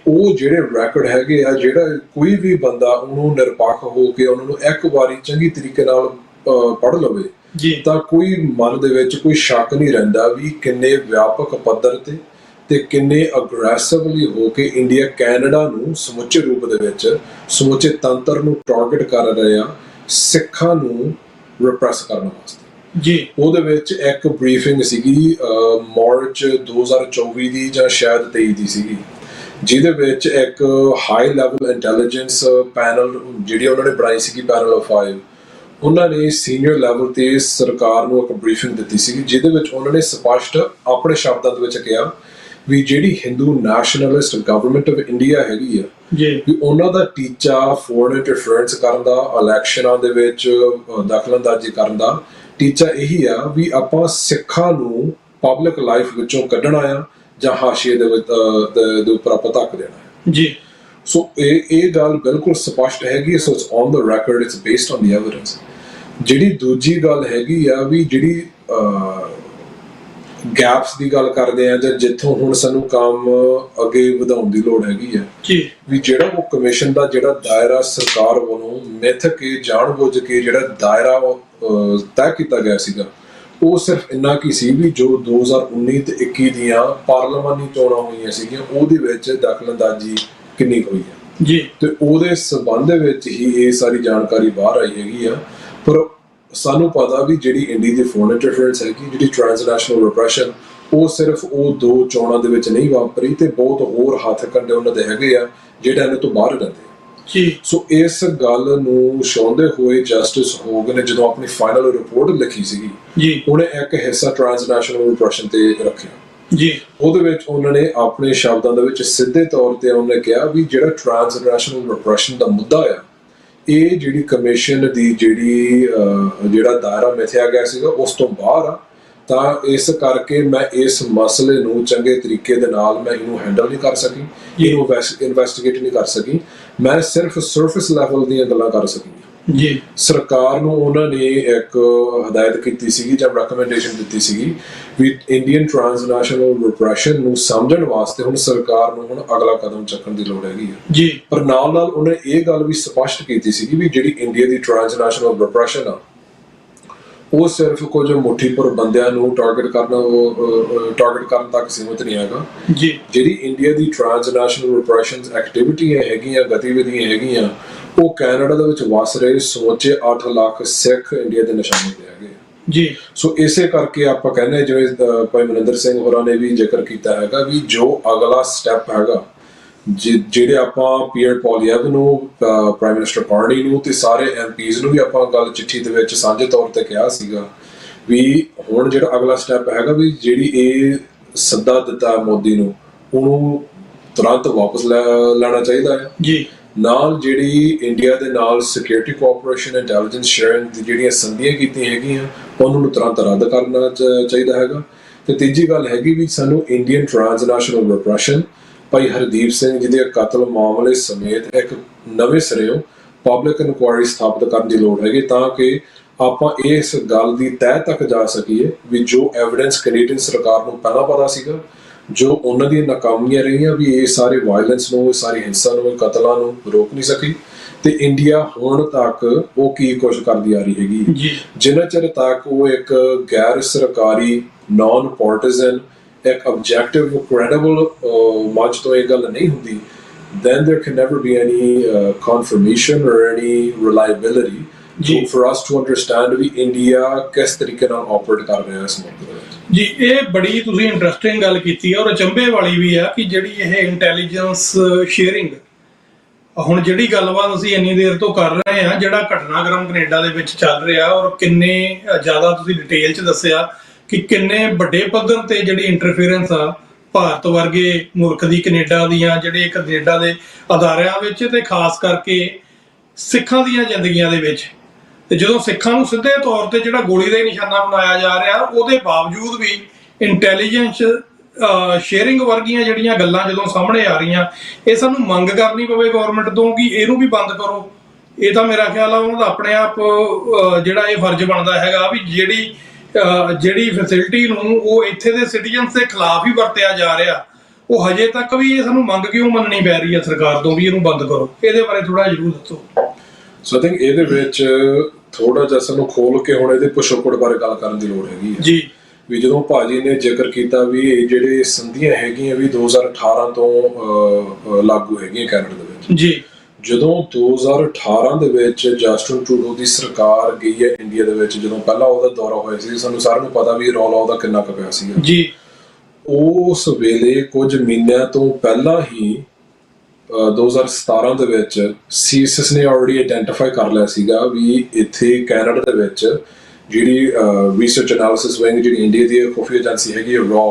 ਉਹ ਜਿਹੜੇ ਰੈਕੋਰਡ ਹੈਗੇ ਆ, ਜਿਹੜਾ ਕੋਈ ਵੀ ਬੰਦਾ ਉਹਨੂੰ ਨਿਰਪੱਖ ਹੋ ਕੇ ਉਹਨਾਂ ਨੂੰ ਇੱਕ ਵਾਰੀ ਚੰਗੀ ਤਰੀਕੇ ਨਾਲ ਪੜ੍ਹ ਲਵੇ ਤਾਂ ਕੋਈ ਮਨ ਦੇ ਵਿੱਚ ਕੋਈ ਸ਼ੱਕ ਨਹੀਂ ਰਹਿੰਦਾ ਵੀ ਕਿੰਨੇ ਵਿਆਪਕ ਪੱਧਰ ਤੇ ਕਿੰਨੇ ਅਗਰੈਸਿਵਲੀ ਹੋ ਕੇ ਇੰਡੀਆ ਕੈਨੇਡਾ ਨੂੰ ਸਮੁੱਚੇ ਰੂਪ ਦੇ ਵਿੱਚ, ਸਮੁੱਚੇ ਤੰਤਰ ਨੂੰ ਟਾਰਗੇਟ ਕਰ ਰਿਹਾ ਸਿੱਖਾਂ ਨੂੰ ਰਿਪਰੈਸ ਕਰਨ ਵਾਸਤੇ ਜੀ। ਉਹਦੇ ਵਿੱਚ ਇੱਕ ਬਰੀਫਿੰਗ ਸੀਗੀ ਮਾਰਚ 2024 ਦੀ ਜਾਂ ਸ਼ਾਇਦ 23 ਦੀ ਸੀਗੀ, ਜਿਹਦੇ ਵਿੱਚ ਇੱਕ ਹਾਈ ਲੈਵਲ ਇੰਟੈਲੀਜੈਂਸ ਪੈਨਲ ਜਿਹੜੀ ਉਹਨਾਂ ਨੇ ਬਣਾਈ ਸੀਗੀ, ਪੈਨਲ ਆਫ 5, ਉਹਨਾਂ ਨੇ ਸੀਨੀਅਰ ਲੈਵਲ ਤੇ ਸਰਕਾਰ ਨੂੰ ਇੱਕ ਬਰੀਫਿੰਗ ਦਿੱਤੀ ਸੀਗੀ, ਜਿਹਦੇ ਵਿੱਚ ਉਹਨਾਂ ਨੇ ਸਪਸ਼ਟ ਆਪਣੇ ਸ਼ਬਦਾਂ ਦੇ ਵਿੱਚ ਕਿਹਾ ਵੀ ਜਿਹੜੀ Hindu nationalist government of India ਹੈਗੀ ਆ ਵੀ ਉਹਨਾਂ ਦਾ ਟੀਚਾ ਫੋਰਨ ਇੰਟਰਫੇਰੈਂਸ ਕਰਨ ਦਾ, ਇਲੈਕਸ਼ਨਾਂ ਦੇ ਵਿੱਚ ਦਖਲਅੰਦਾਜ਼ੀ ਕਰਨ ਦਾ ਟੀਚਾ ਇਹੀ ਆ ਵੀ ਆਪਾਂ ਸਿੱਖਾਂ ਨੂੰ ਪਬਲਿਕ ਲਾਈਫ ਵਿੱਚੋਂ ਕੱਢਣਾ ਆ ਜਾਂ ਹਾਸ਼ੀਏ ਦੇ ਉੱਪਰ ਆਪਾਂ ਧੱਕ ਦੇਣਾ ਜੀ। ਸੋ ਇਹ ਗੱਲ ਬਿਲਕੁਲ ਸਪਸ਼ਟ ਹੈਗੀ। So it's on the record, it's based on the evidence. ਜਿਹੜੀ ਦੂਜੀ ਗੱਲ ਹੈਗੀ ਆ ਵੀ ਜਿਹੜੀ ਗੈਪਸ ਦੀ ਗੱਲ ਕਰਦੇ ਆ ਜਾਂ ਜਿੱਥੋਂ ਹੁਣ ਸਾਨੂੰ ਕੰਮ ਅੱਗੇ ਵਧਾਉਣ ਦੀ ਲੋੜ ਹੈਗੀ ਆ ਵੀ ਜਿਹੜਾ ਉਹ ਕਮਿਸ਼ਨ ਦਾ ਜਿਹੜਾ ਦਾਇਰਾ ਸਰਕਾਰ ਵੱਲੋਂ ਮਿੱਥ ਕੇ ਜਾਣਬੁੱਝ ਕੇ ਜਿਹੜਾ ਦਾਇਰਾ ਤੈਅ ਕੀਤਾ ਗਿਆ ਸੀਗਾ, ਉਹ ਸਿਰਫ ਇੰਨਾ ਕੀ ਸੀ ਵੀ ਜੋ 2019 ਤੇ 21 ਦੀਆਂ ਪਾਰਲੀਮਾਨੀ ਚੋਣਾਂ ਹੋਈਆਂ ਸੀਗੀਆਂ ਉਹਦੇ ਵਿੱਚ ਦਖਲਅੰਦਾਜ਼ੀ ਕਿੰਨੀ ਹੋਈ ਹੈ ਜੀ, ਤੇ ਉਹਦੇ ਸਬੰਧ ਦੇ ਵਿੱਚ ਹੀ ਇਹ ਸਾਰੀ ਜਾਣਕਾਰੀ ਬਾਹਰ ਆਈ ਹੈਗੀ ਆ। ਪਰ ਸਾਨੂੰ ਪਤਾ ਵੀ ਜਿਹੜੀ ਇੰਡੀਆ ਦੀ ਫੋਰਨ ਇੰਟਰਫੇਰੈਂਸ ਹੈਗੀ, ਜਿਹੜੀ ਟ੍ਰਾਂਸਨੈਸ਼ਨਲ ਰਿਪਰੈਸ਼ਨ, ਉਹ ਸਿਰਫ ਉਹ 2 ਚੋਣਾਂ ਦੇ ਵਿੱਚ ਨਹੀਂ ਵਾਪਰੀ ਤੇ ਬਹੁਤ ਹੋਰ ਹੱਥ ਕੰਡੇ ਉਹਨਾਂ ਦੇ ਹੈਗੇ ਆ ਜਿਹੜੇ ਇਹਨਾਂ ਤੋਂ ਬਾਹਰ ਰਹਿੰਦੇ ਜੀ। ਸੋ ਇਸ ਗੱਲ ਨੂੰ ਛਾਉਂਦੇ ਹੋਏ ਜਸਟਿਸ ਹੋਗ ਨੇ ਜਦੋਂ ਆਪਣੀ ਫਾਈਨਲ ਰਿਪੋਰਟ ਲਿਖੀ ਸੀਗੀ ਜੀ, ਉਹਨੇ ਇੱਕ ਹਿੱਸਾ ਟ੍ਰਾਂਸਨੈਸ਼ਨਲ ਰਿਪਰੈਸ਼ਨ ਤੇ ਰੱਖਿਆ ਜੀ। ਉਹਦੇ ਵਿੱਚ ਉਹਨਾਂ ਨੇ ਆਪਣੇ ਸ਼ਬਦਾਂ ਦੇ ਵਿੱਚ ਸਿੱਧੇ ਤੌਰ ਤੇ ਉਹਨੇ ਕਿਹਾ ਵੀ ਜਿਹੜਾ ਟ੍ਰਾਂਸਨੈਸ਼ਨਲ ਰਿਪਰੈਸ਼ਨ ਦਾ ਮੁੱਦਾ ਆ, ਇਹ ਜਿਹੜੀ ਕਮਿਸ਼ਨ ਦੀ ਜਿਹੜਾ ਦਾਇਰਾ ਮਿਥਿਆ ਗਿਆ ਸੀਗਾ ਉਸ ਤੋਂ ਬਾਹਰ ਆ, ਤਾਂ ਇਸ ਕਰਕੇ ਮੈਂ ਇਸ ਮਸਲੇ ਨੂੰ ਚੰਗੇ ਤਰੀਕੇ ਦੇ ਨਾਲ ਮੈਂ ਇਹਨੂੰ ਹੈਂਡਲ ਨਹੀਂ ਕਰ ਸਕੀ, ਇਹਨੂੰ ਇਨਵੈਸਟੀਗੇਟ ਨਹੀਂ ਕਰ ਸਕੀ, ਮੈਂ ਸਿਰਫ ਸਰਫੇਸ ਲੈਵਲ ਦੀਆਂ ਗੱਲਾਂ ਕਰ ਸਕੀ ਜੀ। ਸਰਕਾਰ ਨੂੰ ਉਹਨਾਂ ਨੇ ਇੱਕ ਹਦਾਇਤ ਕੀਤੀ ਸੀਗੀ ਜਾਂ ਰეკਮੈਂਡੇਸ਼ਨ ਦਿੱਤੀ ਸੀਗੀ ਵੀ ਇੰਡੀਅਨ ਟ੍ਰਾਂਸਨੈਸ਼ਨਲ ਰਿਪਰੈਸ਼ਨ ਨੂੰ ਸਮਝਣ ਵਾਸਤੇ ਹੁਣ ਸਰਕਾਰ ਨੂੰ ਹੁਣ ਅਗਲਾ ਕਦਮ ਚੱਕਣ ਦੀ ਲੋੜ ਹੈਗੀ ਹੈ ਜੀ। ਪਰ ਨਾਲ ਨਾਲ ਉਹਨੇ ਇਹ ਗੱਲ ਵੀ ਸਪਸ਼ਟ ਕੀਤੀ ਸੀਗੀ ਵੀ ਜਿਹੜੀ ਇੰਡੀਆ ਦੀ ਟ੍ਰਾਂਸਨੈਸ਼ਨਲ ਰਿਪਰੈਸ਼ਨ ਆ, ਉਹ ਸਿਰਫ ਕੁਝ ਮੁੱਠੀਪੁਰ ਬੰਦਿਆਂ ਨੂੰ ਟਾਰਗੇਟ ਕਰਨ ਤੱਕ ਸੀਮਿਤ ਨਹੀਂ ਹੈਗਾ ਜੀ। ਜਿਹੜੀ ਇੰਡੀਆ ਦੀ ਟ੍ਰਾਂਸਨੈਸ਼ਨਲ ਰਿਪਰੈਸ਼ਨ ਐਕਟੀਵਿਟੀਆਂ ਹੈਗੀਆਂ, ਗਤੀਵਿਧੀਆਂ ਹੈਗੀਆਂ, ਉਹ ਕੈਨੇਡਾ ਦੇ ਵਿੱਚ ਵਸ ਰਹੇ ਸਮੁੱਚੇ 8 ਲੱਖ ਸਿੱਖ ਇੰਡੀਆ ਦੇ ਨਿਸ਼ਾਨੇ ਤੇ ਹੈਗੇ ਜੀ। ਸੋ ਇਸੇ ਕਰਕੇ ਆਪਾਂ ਕਹਿੰਦੇ ਜਿਵੇਂ ਭਾਈ ਮਨਿੰਦਰ ਸਿੰਘ ਹੋਰਾਂ ਨੇ ਵੀ ਜ਼ਿਕਰ ਕੀਤਾ ਹੈਗਾ ਵੀ ਜੋ ਅਗਲਾ ਸਟੈਪ ਹੈਗਾ, ਜਿਹੜੇ ਆਪਾਂ ਪੀਅਰ ਪੋਲੀਐਵ ਨੂੰ, ਪ੍ਰਾਈਮ ਮਿਨਿਸਟਰ ਕਾਰਨੀ ਨੂੰ ਤੇ ਸਾਰੇ ਐਮਪੀਜ਼ ਨੂੰ ਵੀ ਆਪਾਂ ਗੱਲ ਚਿੱਠੀ ਦੇ ਵਿੱਚ ਸਾਂਝੇ ਤੌਰ ਤੇ ਕਿਹਾ ਸੀਗਾ ਵੀ ਹੁਣ ਜਿਹੜਾ ਅਗਲਾ ਸਟੈਪ ਹੈਗਾ ਵੀ ਜਿਹੜੀ ਇਹ ਸੱਦਾ ਦਿੱਤਾ ਮੋਦੀ ਨੂੰ ਉਹਨੂੰ ਤੁਰੰਤ ਵਾਪਸ ਲੈਣਾ ਚਾਹੀਦਾ ਹੈ ਜੀ। ਨਾਲ ਜਿਹੜੀ ਇੰਡੀਆ ਦੇ ਨਾਲ ਸਿਕਿਉਰਿਟੀ ਕੋਆਪਰੇਸ਼ਨ, ਇੰਟੈਲੀਜੈਂਸ ਸ਼ੇਅਰਿੰਗ ਦੀ ਜਿਹੜੀਆਂ ਸੰਧੀਆਂ ਕੀਤੀਆਂ ਹੈਗੀਆਂ ਉਹਨਾਂ ਨੂੰ ਤੁਰੰਤ ਰੱਦ ਕਰਨਾ ਚਾਹੀਦਾ ਹੈਗਾ। ਤੇ ਤੀਜੀ ਗੱਲ ਹੈਗੀ ਵੀ ਸਾਨੂੰ ਇੰਡੀਅਨ ਟ੍ਰਾਂਸਨੈਸ਼ਨਲ ਰਿਪਰੈਸ਼ਨ ਭਾਈ ਹਰਦੀਪ ਸਿੰਘ ਜੀ ਦੇ ਕਤਲ ਮਾਮਲੇ ਸਮੇਤ ਇੱਕ ਨਵੇਂ ਸਿਰਿਓਂ ਪਬਲਿਕ ਇਨਕੁਆਇਰੀ ਸਥਾਪਿਤ ਕਰਨ ਦੀ ਲੋੜ ਹੈਗੀ ਤਾਂ ਕਿ ਆਪਾਂ ਇਸ ਗੱਲ ਦੀ ਤਹਿ ਤੱਕ ਜਾ ਸਕੀਏ ਵੀ ਜੋ ਐਵੀਡੈਂਸ ਕੈਨੇਡੀਅਨ ਸਰਕਾਰ ਨੂੰ ਪਹਿਲਾਂ ਪਤਾ ਸੀਗਾ, ਜੋ ਉਹਨਾਂ ਦੀਆਂ ਨਾਕਾਮੀਆਂ ਰਹੀਆਂ ਵੀ ਇਹ ਸਾਰੇ ਵਾਇਲੈਂਸ ਨੂੰ, ਇਹ ਸਾਰੀ ਹਿੰਸਾ ਨੂੰ, ਕਤਲਾਂ ਨੂੰ ਰੋਕ ਨਹੀਂ ਸਕੀ, ਤੇ ਇੰਡੀਆ ਹੁਣ ਤੱਕ ਉਹ ਕੀ ਕੁਛ ਕਰਦੀ ਆ ਰਹੀ ਹੈਗੀ। ਜਿੰਨਾ ਚਿਰ ਤੱਕ ਉਹ ਇੱਕ ਗੈਰ ਸਰਕਾਰੀ ਨਾਨ ਪਾਰਟੀਜ਼ਨ ਇੱਕ ਆਬਜੈਕਟਿਵ ਕ੍ਰੈਡੀਬਲ ਮੰਚ ਤੋਂ ਇਹ ਗੱਲ ਨਹੀਂ ਹੁੰਦੀ, then there can never be any confirmation or any reliability for us to understand ਵੀ ਇੰਡੀਆ ਕਿਸ ਤਰੀਕੇ ਨਾਲ ਆਪਰੇਟ ਕਰ ਰਿਹਾ ਇਸ ਮੁਲਕ ਦੇ ਵਿੱਚ।
ਜੀ, ਇਹ ਬੜੀ ਤੁਸੀਂ ਇੰਟਰਸਟਿੰਗ ਗੱਲ ਕੀਤੀ ਹੈ ਔਰ ਅਚੰਭੇ ਵਾਲੀ ਵੀ ਆ ਕਿ ਜਿਹੜੀ ਇਹ ਇੰਟੈਲੀਜੈਂਸ ਸ਼ੇਅਰਿੰਗ, ਹੁਣ ਜਿਹੜੀ ਗੱਲਬਾਤ ਅਸੀਂ ਇੰਨੀ ਦੇਰ ਤੋਂ ਕਰ ਰਹੇ ਹਾਂ, ਜਿਹੜਾ ਘਟਨਾਕ੍ਰਮ ਕੈਨੇਡਾ ਦੇ ਵਿੱਚ ਚੱਲ ਰਿਹਾ ਔਰ ਕਿੰਨੇ ਜ਼ਿਆਦਾ ਤੁਸੀਂ ਡਿਟੇਲ 'ਚ ਦੱਸਿਆ ਕਿ ਕਿੰਨੇ ਵੱਡੇ ਪੱਧਰ ਤੇ ਜਿਹੜੀ ਇੰਟਰਫੇਰੈਂਸ ਆ ਭਾਰਤ ਵਰਗੇ ਮੁਲਕ ਦੀ ਕੈਨੇਡਾ ਦੀਆਂ ਜਿਹੜੇ ਕੈਨੇਡਾ ਦੇ ਅਦਾਰਿਆਂ ਵਿੱਚ ਤੇ ਖਾਸ ਕਰਕੇ ਸਿੱਖਾਂ ਦੀਆਂ ਜ਼ਿੰਦਗੀਆਂ ਦੇ ਵਿੱਚ। ਤੇ ਜਦੋਂ ਸਿੱਖਾਂ ਨੂੰ ਸਿੱਧੇ ਤੌਰ ਤੇ ਜਿਹੜਾ ਗੋਲੀ ਦਾ ਹੀ ਨਿਸ਼ਾਨਾ ਬਣਾਇਆ ਜਾ ਰਿਹਾ, ਉਹਦੇ ਬਾਵਜੂਦ ਵੀ ਇੰਟੈਲੀਜੈਂਸ ਸ਼ੇਅਰਿੰਗ ਵਰਗੀਆਂ ਜਿਹੜੀਆਂ ਗੱਲਾਂ ਜਦੋਂ ਸਾਹਮਣੇ ਆ ਰਹੀਆਂ, ਇਹ ਸਾਨੂੰ ਮੰਗ ਕਰਨੀ ਪਵੇ ਗਵਰਨਮੈਂਟ ਤੋਂ ਕਿ ਇਹਨੂੰ ਵੀ ਬੰਦ ਕਰੋ। ਇਹ ਤਾਂ ਮੇਰਾ ਖਿਆਲ ਆ ਉਹਨਾਂ ਦਾ ਆਪਣੇ ਆਪ ਜਿਹੜਾ ਇਹ ਫਰਜ਼ ਬਣਦਾ ਹੈਗਾ ਵੀ ਜਿਹੜੀ ਫੈਸਿਲਿਟੀ ਨੂੰ ਉਹ ਇੱਥੇ ਦੇ ਸਿਟੀਜ਼ਨਸ ਦੇ ਖਿਲਾਫ ਹੀ ਵਰਤਿਆ ਜਾ ਰਿਹਾ, ਉਹ ਹਜੇ ਤੱਕ ਵੀ ਇਹ ਸਾਨੂੰ ਮੰਗ ਕਿਉਂ ਮੰਨਣੀ ਪੈ ਰਹੀ ਹੈ ਸਰਕਾਰ ਤੋਂ ਵੀ ਇਹਨੂੰ ਬੰਦ ਕਰੋ। ਇਹਦੇ ਬਾਰੇ ਥੋੜਾ ਜ਼ਰੂਰ ਦੱਸੋ।
ਸੋ ਆਈ ਥਿੰਕ ਇਹਦੇ ਵਿੱਚ ਥੋੜਾ ਜਿਹਾ ਸਾਨੂੰ ਖੋਲ ਕੇ ਹੁਣ ਇਹਦੇ ਪਿਛੋਕੜ ਬਾਰੇ ਗੱਲ ਕਰਨ ਦੀ ਲੋੜ ਹੈਗੀ ਹੈ ਜੀ। ਵੀ ਜਦੋਂ ਭਾਜੀ ਨੇ ਜ਼ਿਕਰ ਕੀਤਾ ਵੀ ਇਹ ਜਿਹੜੇ ਸੰਧੀਆਂ ਹੈਗੀਆਂ ਵੀ 2018 ਤੋਂ ਲਾਗੂ ਹੈਗੀਆਂ ਕੈਨੇਡਾ ਦੇ ਵਿੱਚ ਜੀ। ਜਦੋਂ 2018 ਦੇ ਵਿੱਚ ਜਸਟਿਨ ਟਰੂਡੋ ਦੀ ਸਰਕਾਰ ਗਈ ਹੈ ਇੰਡੀਆ ਦੇ ਵਿੱਚ, ਜਦੋਂ ਪਹਿਲਾਂ ਉਹਦਾ ਦੌਰਾ ਹੋਇਆ ਸੀ, ਸਾਨੂੰ ਸਾਰਿਆਂ ਨੂੰ ਪਤਾ ਵੀ ਰੌਲਾ ਉਹਦਾ ਕਿੰਨਾ ਕੁ ਪਿਆ ਸੀਗਾ ਜੀ। ਉਸ ਵੇਲੇ ਕੁਝ ਮਹੀਨਿਆਂ ਤੋਂ ਪਹਿਲਾਂ ਹੀ 2017 ਦੇ ਵਿੱਚ ਸੀਐਸਐਸ ਨੇ ਆਲਰੇਡੀ ਆਇਡੈਂਟੀਫਾਈ ਕਰ ਲਿਆ ਸੀਗਾ ਵੀ ਇੱਥੇ ਕੈਨੇਡਾ ਦੇ ਵਿੱਚ ਜਿਹੜੀ ਰਿਸਰਚ ਐਨਾਲਿਸਿਸ ਵਿੰਗ ਜਿਹੜੀ ਇੰਡੀਆ ਦੀ ਖੁਫੀਆ ਏਜੰਸੀ ਹੈਗੀ ਹੈ ਰॉ,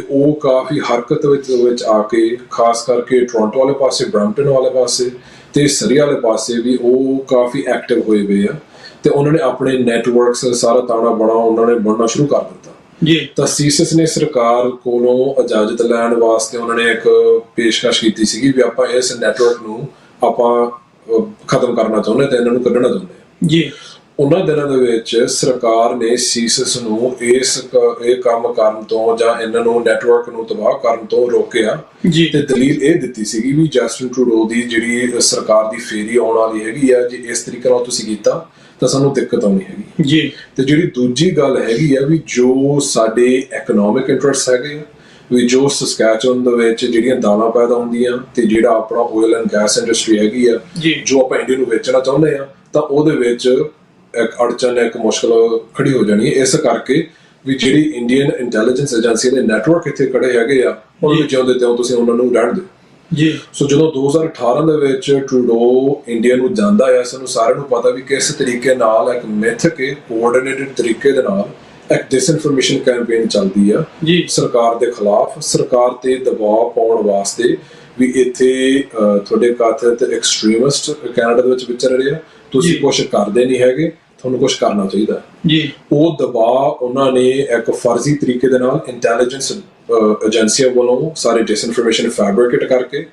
ਉਹ ਕਾਫੀ ਹਰਕਤ ਵਿੱਚ ਆ ਕੇ ਖਾਸ ਕਰਕੇ ਟੋਰਾਂਟੋ ਵਾਲੇ ਪਾਸੇ, ਬ੍ਰੈਂਪਟਨ ਵਾਲੇ ਪਾਸੇ ਤੇ ਸਰੀ ਵਾਲੇ ਪਾਸੇ ਵੀ ਉਹ ਕਾਫੀ ਐਕਟਿਵ ਹੋਏ ਪਏ ਆ ਤੇ ਉਹਨਾਂ ਨੇ ਆਪਣੇ ਨੈਟਵਰਕਸ ਸਾਰਾ ਤਾਣਾ ਬਣਾ ਉਹਨਾਂ ਨੇ ਬਣਨਾ ਸ਼ੁਰੂ ਕਰ ਦਿੱਤਾ ਜੀ। ਤਾਂ ਸੀਐਸਐਸ ਨੇ ਸਰਕਾਰ ਕੋਲੋਂ ਇਜਾਜ਼ਤ ਲੈਣ ਵਾਸਤੇ ਉਹਨਾਂ ਨੇ ਇੱਕ ਪੇਸ਼ਕਸ਼ ਕੀਤੀ ਸੀਗੀ ਵੀ ਆਪਾਂ ਇਸ ਨੈਟਵਰਕ ਨੂੰ ਆਪਾਂ ਖਤਮ ਕਰਨਾ ਚਾਹੁੰਦੇ ਤੇ ਇਹਨਾਂ ਨੂੰ ਕੱਢਣਾ ਚਾਹੁੰਦੇ ਜੀ। ਉਹਨਾਂ ਦਿਨਾਂ ਦੇ ਵਿੱਚ ਸਰਕਾਰ ਨੇ ਸੀਐਸਐਸ ਨੂੰ ਇਹ ਕੰਮ ਕਰਨ ਤੋਂ ਜਾਂ ਇਹਨਾਂ ਨੂੰ ਨੈਟਵਰਕ ਨੂੰ ਤਬਾਹ ਕਰਨ ਤੋਂ ਰੋਕਿਆ ਤੇ ਦਲੀਲ ਇਹ ਦਿੱਤੀ ਸੀਗੀ ਵੀ ਜਸਟਿਨ ਟਰੂਡੋ ਦੀ ਜਿਹੜੀ ਸਰਕਾਰ ਦੀ ਫੇਰੀ ਆਉਣ ਵਾਲੀ ਹੈਗੀ ਆ, ਜੇ ਇਸ ਤਰੀਕੇ ਨਾਲ ਤੁਸੀਂ ਕੀਤਾ ਤਾਂ ਸਾਨੂੰ ਦਿੱਕਤ ਆਉਣੀ ਹੈਗੀ ਜੀ। ਤੇ ਜਿਹੜੀ ਦੂਜੀ ਗੱਲ ਹੈਗੀ ਆ ਵੀ ਜੋ ਸਾਡੇ ਇਕਨੋਮਿਕ ਇੰਟਰਸਟ ਹੈਗੇ ਆ ਵੀ ਜੋ ਸਸਕੈਚੁਅਨ ਦੇ ਵਿੱਚ ਜਿਹੜੀਆਂ ਦਾਲਾਂ ਪੈਦਾ ਹੁੰਦੀਆਂ ਤੇ ਜਿਹੜਾ ਆਪਣਾ ਆਇਲ ਐਂਡ ਗੈਸ ਇੰਡਸਟਰੀ ਹੈਗੀ ਆ ਜੋ ਆਪਾਂ ਇੰਡੀਆ ਨੂੰ ਵੇਚਣਾ ਚਾਹੁੰਦੇ ਆ, ਤਾਂ ਉਹਦੇ ਵਿੱਚ ਇੱਕ ਅੜਚਨ, ਇੱਕ ਮੁਸ਼ਕਲ ਖੜੀ ਹੋ ਜਾਣੀ ਹੈ। ਇਸ ਕਰਕੇ ਵੀ ਜਿਹੜੀ ਇੰਡੀਅਨ ਇੰਟੈਲੀਜੈਂਸ ਏਜੰਸੀ ਦੇ ਨੈਟਵਰਕ ਇੱਥੇ ਖੜੇ ਹੈਗੇ ਆ, ਉਹਨਾਂ ਨੂੰ ਚਾਹੁੰਦੇ ਤੇ ਤੁਸੀਂ ਉਹਨਾਂ ਨੂੰ ਰਹਿਣ ਦਿਓ ਜੀ। ਸੋ ਜਦੋਂ 2018 ਦੇ ਵਿੱਚ ਟਰੂਡੋ ਇੰਡੀਆ ਨੂੰ ਜਾਂਦਾ ਆ, ਸਾਨੂੰ ਸਾਰਿਆਂ ਨੂੰ ਪਤਾ ਵੀ ਕਿਸ ਤਰੀਕੇ ਨਾਲ ਇੱਕ ਮਿਥ ਕੇ ਕੋਆਰਡੀਨੇਟਡ ਤਰੀਕੇ ਦੇ ਨਾਲ ਇੱਕ ਡਿਸਇਨਫੋਰਮੇਸ਼ਨ ਕੈਂਪੇਨ ਚੱਲਦੀ ਆ ਸਰਕਾਰ ਦੇ ਖਿਲਾਫ, ਸਰਕਾਰ ਤੇ ਦਬਾਅ ਪਾਉਣ ਵਾਸਤੇ ਵੀ ਇੱਥੇ ਤੁਹਾਡੇ ਕਥਿਤ ਐਕਸਟ੍ਰੀਮਿਸਟ ਕੈਨੇਡਾ ਦੇ ਵਿੱਚ ਵਿਚਰ ਰਹੇ ਆ, ਤੁਸੀਂ ਕੁਝ ਕਰਦੇ ਨਹੀਂ ਹੈਗੇ, ਤੁਹਾਨੂੰ ਕੁਝ ਕਰਨਾ ਚਾਹੀਦਾ ਜੀ। ਉਹ ਦਬਾਅ ਉਹਨਾਂ ਨੇ ਇੱਕ ਫਰਜ਼ੀ ਤਰੀਕੇ ਦੇ ਨਾਲ ਇੰਟੈਲੀਜੈਂਸ ਏਜੰਸੀਆਂ ਵੱਲੋਂ ਸਾਰੇ ਡਿਸਇਨਫੋਰਮੇਸ਼ਨ ਫੈਬਰਿਕੇਟ ਕਰਕੇ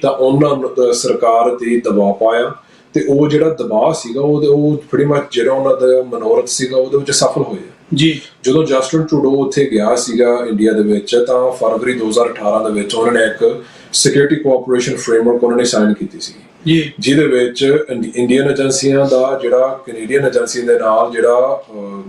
ਤਾਂ ਉਹਨਾਂ ਸਰਕਾਰ ਤੇ ਦਬਾਅ ਪਾਇਆ ਤੇ ਉਹ ਜਿਹੜਾ ਦਬਾਅ ਸੀਗਾ ਉਹ pretty much ਜਿਹੜਾ ਉਹਨਾਂ ਦਾ ਮਨੋਰਥ ਸੀਗਾ ਉਹਦੇ ਵਿੱਚ ਸਫਲ ਹੋਇਆ ਜੀ। ਜਦੋਂ ਜਸਟਿਨ ਟਰੂਡੋ ਉੱਥੇ ਗਿਆ ਸੀਗਾ ਇੰਡੀਆ ਦੇ ਵਿੱਚ, ਤਾਂ ਫਰਵਰੀ 2018 ਦੇ ਵਿੱਚ ਉਹਨਾਂ ਨੇ ਇੱਕ ਸਿਕਿਉਰਿਟੀ ਕੋਆਪਰੇਸ਼ਨ ਫਰੇਮਵਰਕ ਉਹਨਾਂ ਨੇ ਸਾਈਨ ਕੀਤੀ ਸੀ ਜੀ, ਜਿਹਦੇ ਵਿੱਚ ਇੰਡੀਅਨ ਏਜੰਸੀਆਂ ਦਾ ਜਿਹੜਾ ਕੈਨੇਡੀਅਨ ਏਜੰਸੀ ਦੇ ਨਾਲ ਜਿਹੜਾ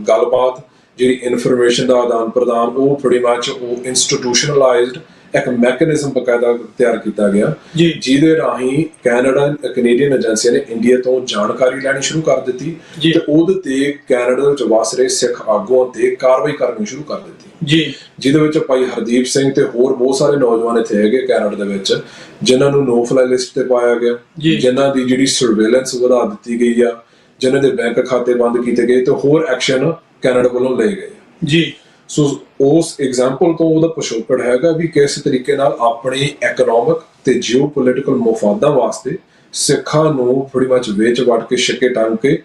ਗੱਲਬਾਤ, ਜਿਹੜੀ ਇਨਫੋਰਮੇਸ਼ਨ ਦਾ ਆਦਾਨ ਪ੍ਰਦਾਨ, ਉਹ pretty much ਉਹ ਇੰਸਟੀਟਿਊਸ਼ਨਲਾਈਜ਼ਡ ਇੱਕ ਮੈਕੈਨਿਜ਼ਮ ਬਕਾਇਦਾ ਤਿਆਰ ਕੀਤਾ ਗਿਆ ਜਿਹਦੇ ਰਾਹੀਂ ਕੈਨੇਡੀਅਨ ਏਜੰਸੀਆਂ ਨੇ ਇੰਡੀਆ ਤੋਂ ਜਾਣਕਾਰੀ ਲੈਣੀ ਸ਼ੁਰੂ ਕਰ ਦਿੱਤੀ ਤੇ ਉਹਦੇ ਤੇ ਕੈਨੇਡਾ ਵਿੱਚ ਵਸ ਰਹੇ ਸਿੱਖ ਆਗੂਆਂ ਤੇ ਕਾਰਵਾਈ ਕਰਨੀ ਸ਼ੁਰੂ ਕਰ ਦਿੱਤੀ ਜੀ, ਜਿਹਦੇ ਵਿੱਚ ਭਾਈ ਹਰਦੀਪ ਸਿੰਘ ਤੇ ਹੋਰ ਬਹੁਤ ਸਾਰੇ ਨੌਜਵਾਨ ਇੱਥੇ ਹੈਗੇ ਕੈਨੇਡਾ ਦੇ ਵਿੱਚ ਜਿਨ੍ਹਾਂ ਨੂੰ ਨੋ ਫਲਾਈ ਲਿਸਟ ਤੇ ਪਾਇਆ ਗਿਆ, ਜਿਨ੍ਹਾਂ ਦੀ ਜਿਹੜੀ ਸਰਵੇਲੈਂਸ ਵਧਾ ਦਿੱਤੀ ਗਈ ਆ, ਜਿਨ੍ਹਾਂ ਦੇ ਬੈਂਕ ਖਾਤੇ ਬੰਦ ਕੀਤੇ ਗਏ ਤੇ ਹੋਰ ਐਕਸ਼ਨ ਕੈਨੇਡਾ ਵੱਲੋਂ ਲਏ ਗਏ ਜੀ। ਸੋ ਉਸ ਐਗਜ਼ਾਮਪਲ ਤੋਂ ਉਹਦਾ ਪਿਛੋਕੜ ਹੈਗਾ ਵੀ ਕਿਸ ਤਰੀਕੇ ਨਾਲ ਆਪਣੀ ਇਕਨੋਮਿਕ ਤੇ ਜੀਓਪੋਲਿਟੀਕਲ ਮਫਾਦਾਂ ਵਾਸਤੇ ਸਿੱਖਾਂ ਨੂੰ pretty much ਵੇਚ ਵਟ ਕੇ ਛੱਕੇ ਟੰਗ ਕੇ